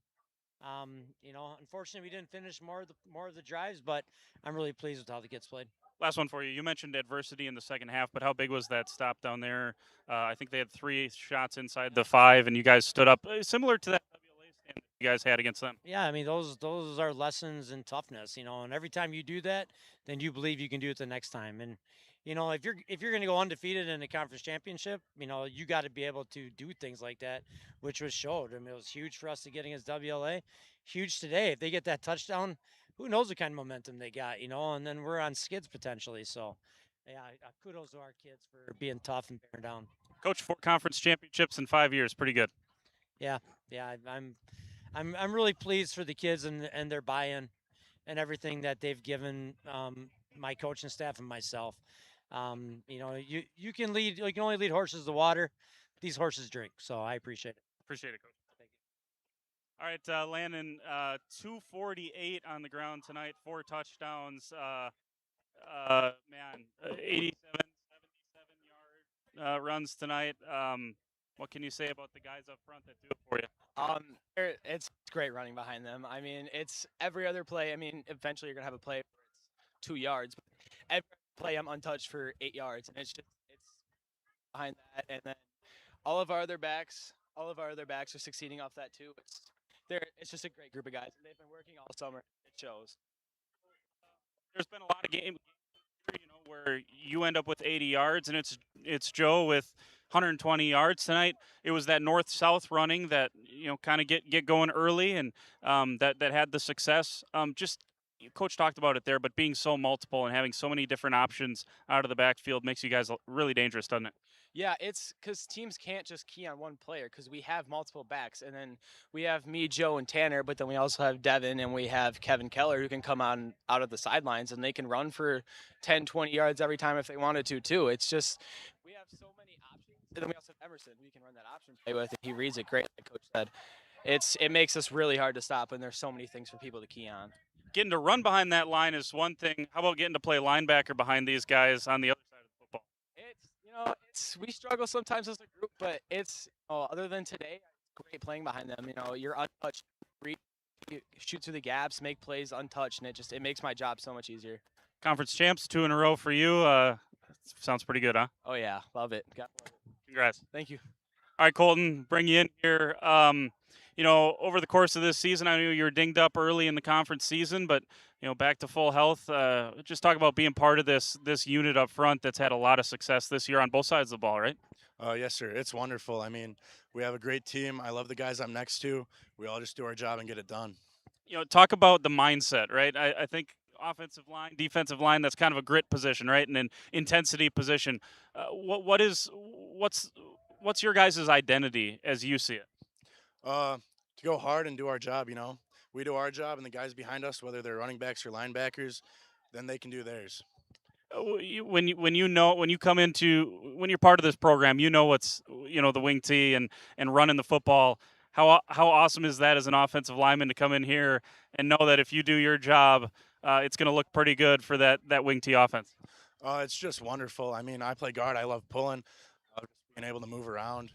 unfortunately, we didn't finish more of the drives, but I'm really pleased with how the kids played. Last one for you. You mentioned adversity in the second half, but how big was that stop down there? I think they had 3 shots inside the 5, and you guys stood up, similar to that WLA stand you guys had against them. Yeah, I mean those are lessons in toughness, and every time you do that, then you believe you can do it the next time. And if you're going to go undefeated in the conference championship, you got to be able to do things like that, which was showed. I mean, it was huge for us to get against WLA, huge today. If they get that touchdown, who knows what kind of momentum they got, and then we're on skids potentially. So, yeah, kudos to our kids for being tough and bearing down. Coach, 4 conference championships in 5 years, pretty good. Yeah, I'm really pleased for the kids and their buy-in and everything that they've given my coaching staff and myself. You can lead. You can only lead horses to water. These horses drink. So I appreciate it. Appreciate it, Coach. Thank you. All right, Landon, 248 on the ground tonight, 4 touchdowns. 87 yard runs tonight. What can you say about the guys up front that do it for you? It's great running behind them. I mean, it's every other play. I mean, eventually you're gonna have a play where it's 2 yards, but every play I'm untouched for 8 yards, and it's behind that. And then all of our other backs are succeeding off that too. It's just a great group of guys, and they've been working all summer. It shows. There's been a lot of games, where you end up with 80 yards, and it's Joe with 120 yards tonight. It was that north-south running that kind of get going early, and that had the success. Coach talked about it there, but being so multiple and having so many different options out of the backfield makes you guys really dangerous, doesn't it? Yeah, it's because teams can't just key on one player because we have multiple backs. And then we have me, Joe, and Tanner, but then we also have Devin and we have Kevin Keller who can come on out of the sidelines and they can run for 10, 20 yards every time if they wanted to, too. It's just we have so many options. And then we also have Emerson who can run that option play with. He reads it great, like Coach said. It makes us really hard to stop, and there's so many things for people to key on. Getting to run behind that line is one thing. How about getting to play linebacker behind these guys on the other side of the football? We struggle sometimes as a group, but other than today, it's great playing behind them. You're untouched, you shoot through the gaps, make plays untouched, and it makes my job so much easier. Conference champs, 2 in a row for you. Sounds pretty good, huh? Oh yeah, love it. Congrats. Thank you. All right, Colton, bring you in here. Over the course of this season, I knew you were dinged up early in the conference season, but back to full health. Just talk about being part of this unit up front that's had a lot of success this year on both sides of the ball, right? Yes, sir. It's wonderful. I mean, we have a great team. I love the guys I'm next to. We all just do our job and get it done. Talk about the mindset, right? I think offensive line, defensive line, that's kind of a grit position, right? And an intensity position. What's your guys' identity as you see it? To go hard and do our job, We do our job, and the guys behind us, whether they're running backs or linebackers, then they can do theirs. When you're part of this program, what's the wing tee and running the football. How awesome is that as an offensive lineman to come in here and know that if you do your job, it's going to look pretty good for that wing tee offense? It's just wonderful. I mean, I play guard. I love pulling, being able to move around.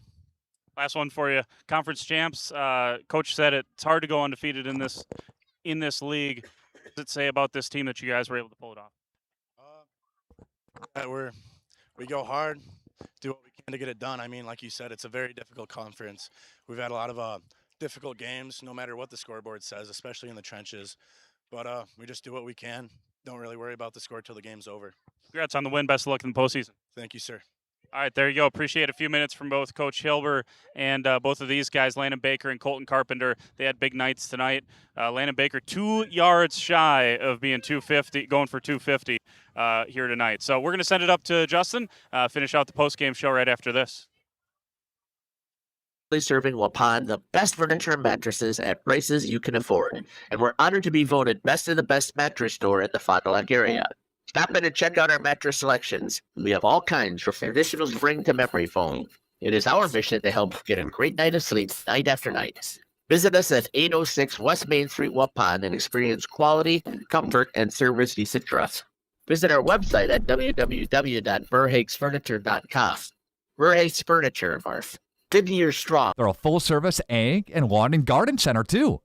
Last one for you. Conference champs. Coach said it's hard to go undefeated in this league. What does it say about this team that you guys were able to pull it off? That we go hard, do what we can to get it done. I mean, like you said, it's a very difficult conference. We've had a lot of difficult games, no matter what the scoreboard says, especially in the trenches. But we just do what we can. Don't really worry about the score till the game's over. Congrats on the win. Best of luck in the postseason. Thank you, sir. All right, there you go. Appreciate a few minutes from both Coach Hilber and both of these guys, Landon Baker and Colton Carpenter. They had big nights tonight. Landon Baker 2 yards shy of being 250, going for 250 here tonight. So we're going to send it up to Justin, finish out the post-game show right after this. Serving Waupun the best furniture and mattresses at prices you can afford. And we're honored to be voted best of the best mattress store in the Fond du Lac area. Stop in and check out our mattress selections. We have all kinds from traditional spring to memory foam. It is our mission to help get a great night of sleep night after night. Visit us at 806 West Main Street, Waupun, and experience quality, comfort, and service you should trust. Visit our website at www.verhakesfurniture.com. Verhakes Furniture, 50 years strong. They're a full-service egg and lawn and garden center, too.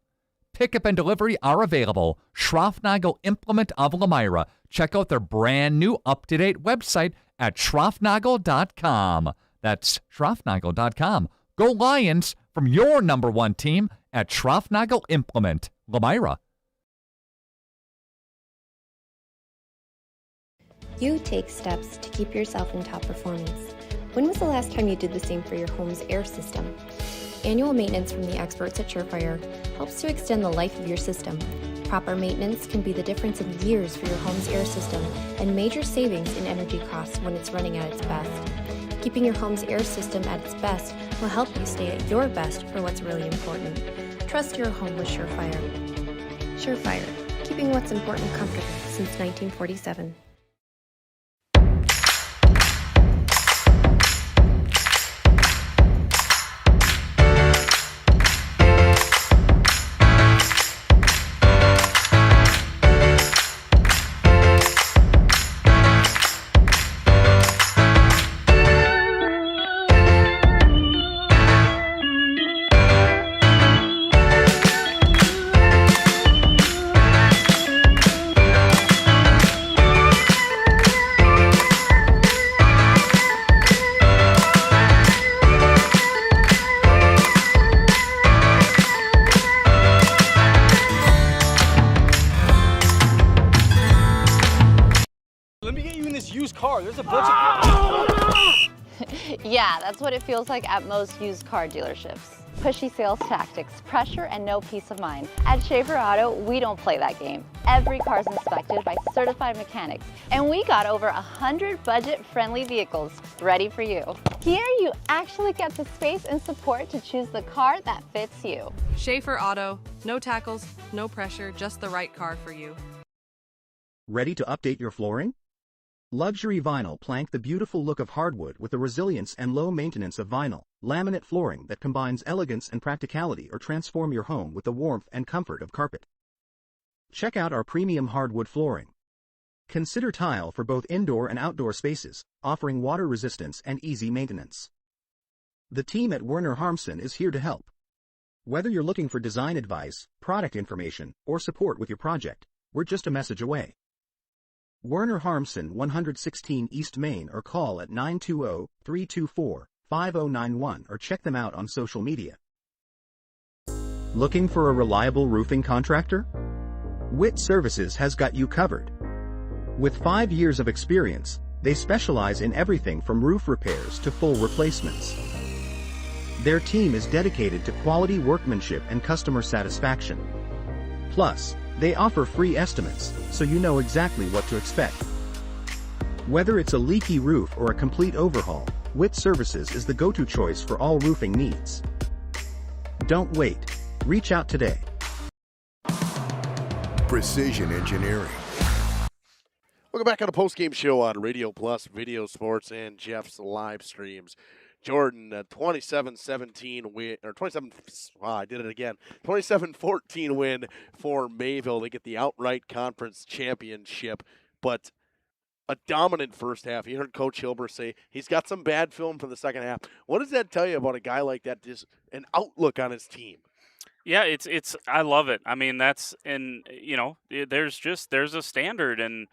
Pickup and delivery are available. Schroffnagel Implement of Lomira. Check out their brand new up-to-date website at schroffnagel.com. That's schroffnagel.com. Go Lions from your #1 team at Schroffnagel Implement, Lomira. You take steps to keep yourself in top performance. When was the last time you did the same for your home's air system? Annual maintenance from the experts at Surefire helps to extend the life of your system. Proper maintenance can be the difference in years for your home's air system and major savings in energy costs when it's running at its best. Keeping your home's air system at its best will help you stay at your best for what's really important. Trust your home with Surefire. Surefire, keeping what's important comfortable since 1947. Let me get you in this used car. There's a bunch of... Yeah, that's what it feels like at most used car dealerships. Pushy sales tactics, pressure, and no peace of mind. At Schaefer Auto, we don't play that game. Every car's inspected by certified mechanics, and we got over 100 budget-friendly vehicles ready for you. Here, you actually get the space and support to choose the car that fits you. Schaefer Auto, no tackles, no pressure, just the right car for you. Ready to update your flooring? Luxury Vinyl plank the beautiful look of hardwood with the resilience and low maintenance of vinyl, laminate flooring that combines elegance and practicality, or transform your home with the warmth and comfort of carpet. Check out our premium hardwood flooring. Consider tile for both indoor and outdoor spaces, offering water resistance and easy maintenance. The team at Werner Harmsen is here to help. Whether you're looking for design advice, product information, or support with your project, we're just a message away. Werner Harmsen, 116 East Main, or call at 920-324-5091 or check them out on social media. Looking for a reliable roofing contractor? Witt Services has got you covered. With 5 years of experience, they specialize in everything from roof repairs to full replacements. Their team is dedicated to quality workmanship and customer satisfaction. Plus, they offer free estimates, so you know exactly what to expect. Whether it's a leaky roof or a complete overhaul, Witt Services is the go-to choice for all roofing needs. Don't wait. Reach out today. Precision Engineering. Welcome back on a post-game show on Radio Plus, Video Sports, and Jeff's live streams. Jordan, 27-17 win, or 27-14 win for Mayville. They get the outright conference championship, but a dominant first half. You heard Coach Hilber say he's got some bad film for the second half. What does that tell you about a guy like that, just an outlook on his team? Yeah, it's I love it. I mean, there's a standard, and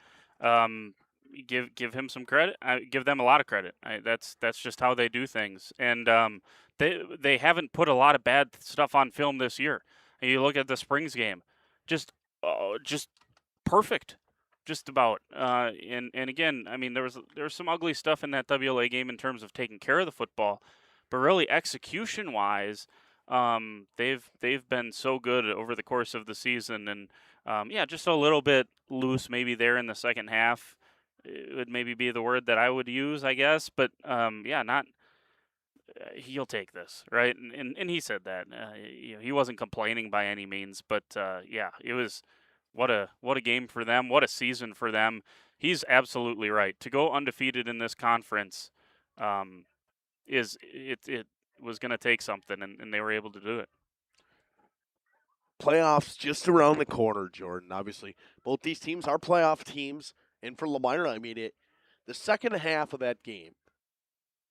give him some credit. I give them a lot of credit. That's just how they do things, and they haven't put a lot of bad stuff on film this year. And you look at the Springs game, just perfect, just about. And again, I mean, there was some ugly stuff in that WLA game in terms of taking care of the football, but really execution wise, they've been so good over the course of the season, and just a little bit loose maybe there in the second half. It would maybe be the word that I would use, I guess, but not. He'll take this, right? And he said that he wasn't complaining by any means, but it was what a game for them, what a season for them. He's absolutely right. To go undefeated in this conference, it was going to take something, and they were able to do it. Playoffs just around the corner, Jordan. Obviously, both these teams are playoff teams. And for Lomira, I mean, the second half of that game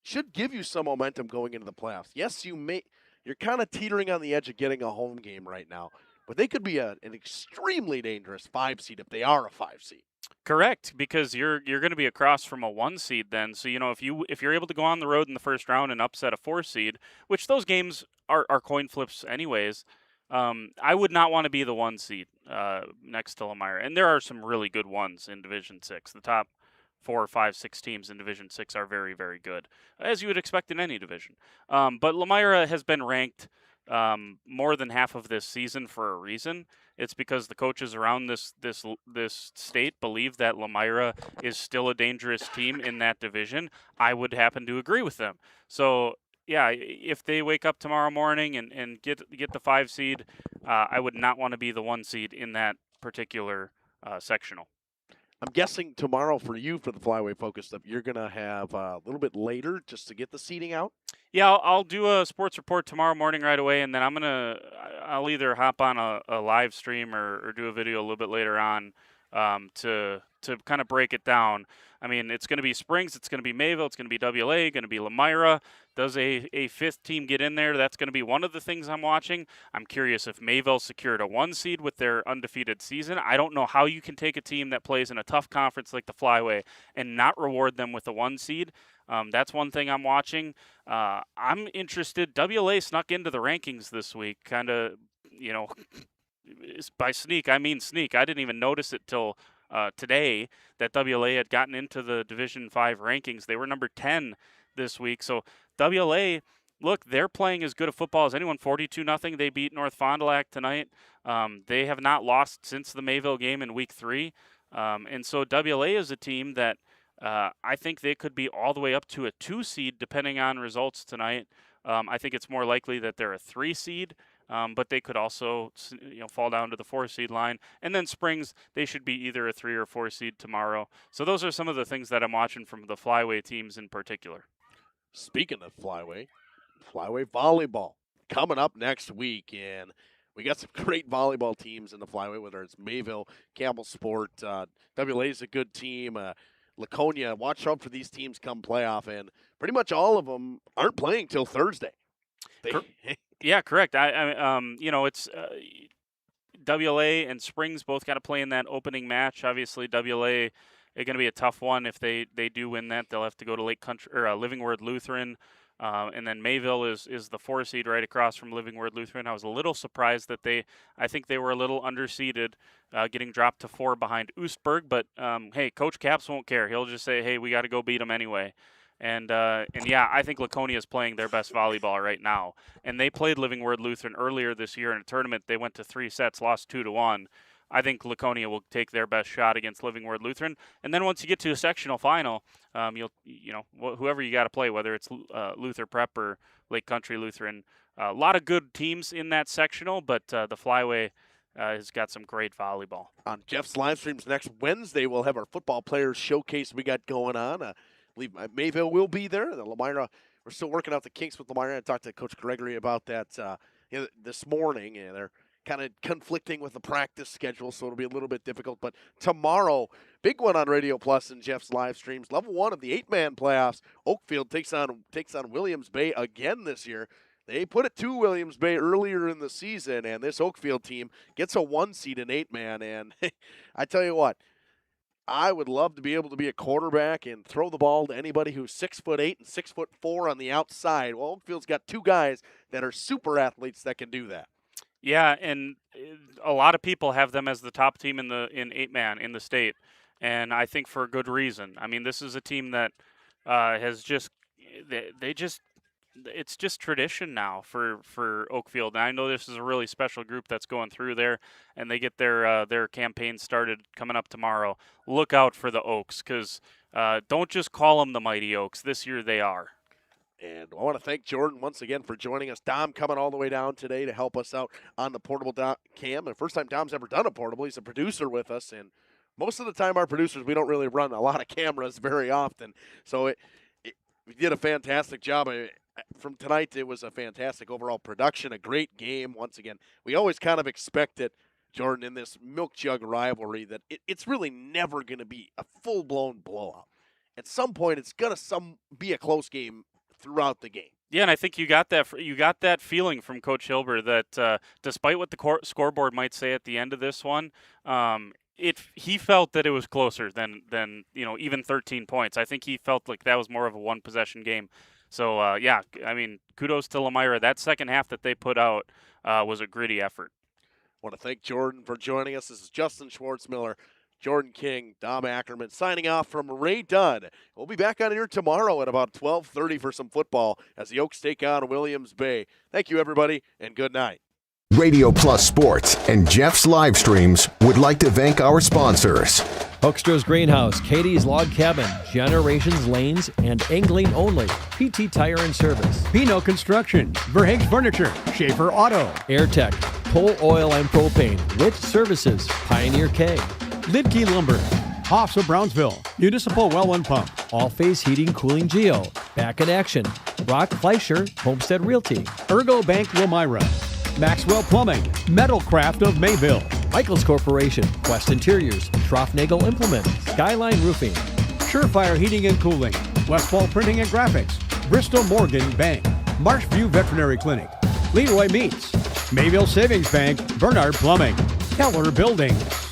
should give you some momentum going into the playoffs. Yes, you're kind of teetering on the edge of getting a home game right now, but they could be an extremely dangerous 5 seed if they are a 5 seed. Correct, because you're going to be across from a 1 seed then. So if you're able to go on the road in the first round and upset a 4 seed, which those games are coin flips anyways. I would not want to be the 1 seed next to Lomira. And there are some really good ones in Division 6. The top 4, 5, 6 teams in Division 6 are very, very good, as you would expect in any division. But Lomira has been ranked more than half of this season for a reason. It's because the coaches around this state believe that Lomira is still a dangerous team in that division. I would happen to agree with them. So yeah, if they wake up tomorrow morning and get the 5 seed, I would not want to be the 1 seed in that particular sectional. I'm guessing tomorrow for you, for the flyweight focus stuff, you're going to have a little bit later just to get the seating out? Yeah, I'll do a sports report tomorrow morning right away, and then I'll either hop on a live stream or do a video a little bit later on to kind of break it down. I mean, it's going to be Springs, it's going to be Mayville, it's going to be WLA, going to be Lomira. Does a 5th team get in there? That's going to be one of the things I'm watching. I'm curious if Mayville secured a 1 seed with their undefeated season. I don't know how you can take a team that plays in a tough conference like the Flyway and not reward them with a 1 seed. That's one thing I'm watching. I'm interested. WLA snuck into the rankings this week, kind of, by sneak, I mean sneak. I didn't even notice it till today that WLA had gotten into the Division 5 rankings. They were number 10 this week. So WLA, look, they're playing as good a football as anyone. 42-0. They beat North Fond du Lac tonight. They have not lost since the Mayville game in week 3. And so WLA is a team that I think they could be all the way up to a 2 seed depending on results tonight. I think it's more likely that they're a 3 seed. But they could also, fall down to the 4 seed line. And then Springs, they should be either a 3 or 4 seed tomorrow. So those are some of the things that I'm watching from the Flyway teams in particular. Speaking of Flyway volleyball coming up next week, and we got some great volleyball teams in the Flyway, whether it's Mayville, Campbell Sport, WLA is a good team. Laconia, watch out for these teams come playoff, and pretty much all of them aren't playing till Thursday. Yeah, correct. It's WLA and Springs both got to play in that opening match. Obviously, WLA is going to be a tough one. If they do win that, they'll have to go to Lake Country or Livingward Lutheran, and then Mayville is the 4 seed right across from Livingward Lutheran. I was a little surprised that I think they were a little underseeded, getting dropped to 4 behind Oostburg. But hey, Coach Caps won't care. He'll just say, hey, we got to go beat them anyway. And yeah, I think Laconia is playing their best volleyball right now. And they played Livingward Lutheran earlier this year in a tournament. They went to 3 sets, lost 2-1. I think Laconia will take their best shot against Livingward Lutheran. And then once you get to a sectional final, whoever you got to play, whether it's Luther Prep or Lake Country Lutheran, a lot of good teams in that sectional. But the Flyway has got some great volleyball. On Jeff's live streams next Wednesday, we'll have our football players showcase we got going on. I believe Mayville will be there. The Lomira, we're still working out the kinks with Lomira. I talked to Coach Gregory about that this morning, and they're kind of conflicting with the practice schedule, so it'll be a little bit difficult. But tomorrow, big one on Radio Plus and Jeff's live streams. Level 1 of the 8-man playoffs. Oakfield takes on Williams Bay again this year. They put it to Williams Bay earlier in the season, and this Oakfield team gets a 1 seed in 8-man. And I tell you what, I would love to be able to be a quarterback and throw the ball to anybody who's 6'8" and 6'4" on the outside. Well, Oakfield's got 2 guys that are super athletes that can do that. Yeah, and a lot of people have them as the top team in 8-man in the state, and I think for a good reason. I mean, this is a team that has just it's just tradition now for Oakfield. And I know this is a really special group that's going through there, and they get their campaign started coming up tomorrow. Look out for the Oaks, because don't just call them the Mighty Oaks. This year they are. And I want to thank Jordan once again for joining us. Dom coming all the way down today to help us out on the portable cam. The first time Dom's ever done a portable. He's a producer with us, and most of the time our producers, we don't really run a lot of cameras very often. So we did a fantastic job. From tonight, it was a fantastic overall production, a great game. Once again, we always kind of expected, Jordan, in this milk jug rivalry, that it's really never going to be a full-blown blowout. At some point, it's going to be a close game throughout the game. Yeah, and I think you got that feeling from Coach Hilber that despite what the scoreboard might say at the end of this one, he felt that it was closer than even 13 points. I think he felt like that was more of a one-possession game. So, yeah, I mean, kudos to Lomira. That second half that they put out was a gritty effort. I want to thank Jordan for joining us. This is Justin Schwartzmiller, Jordan King, Dom Ackerman signing off from Ray Dunn. We'll be back on here tomorrow at about 12:30 for some football as the Oaks take on Williams Bay. Thank you, everybody, and good night. Radio Plus Sports and Jeff's live streams would like to thank our sponsors. Hoekstra's Greenhouse, Katie's Log Cabin, Generations Lanes, and Angling Only. PT Tire and Service. Pino Construction, Verhaeg's Furniture, Schaefer Auto. AirTech, Coal Oil and Propane, Lit Services, Pioneer K. Lidkey Lumber, Hoffs of Brownsville, Municipal Well and Pump. All Phase Heating, Cooling Geo. Back in Action, Brock Fleischer, Homestead Realty. Ergo Bank Lomira, Maxwell Plumbing, Metalcraft of Mayville. Michaels Corporation, Quest Interiors, Schroffnagel Implement, Skyline Roofing. Surefire Heating and Cooling, Westfall Printing and Graphics, Bristol Morgan Bank, Marshview Veterinary Clinic, Leroy Meats, Mayville Savings Bank, Bernard Plumbing, Keller Buildings.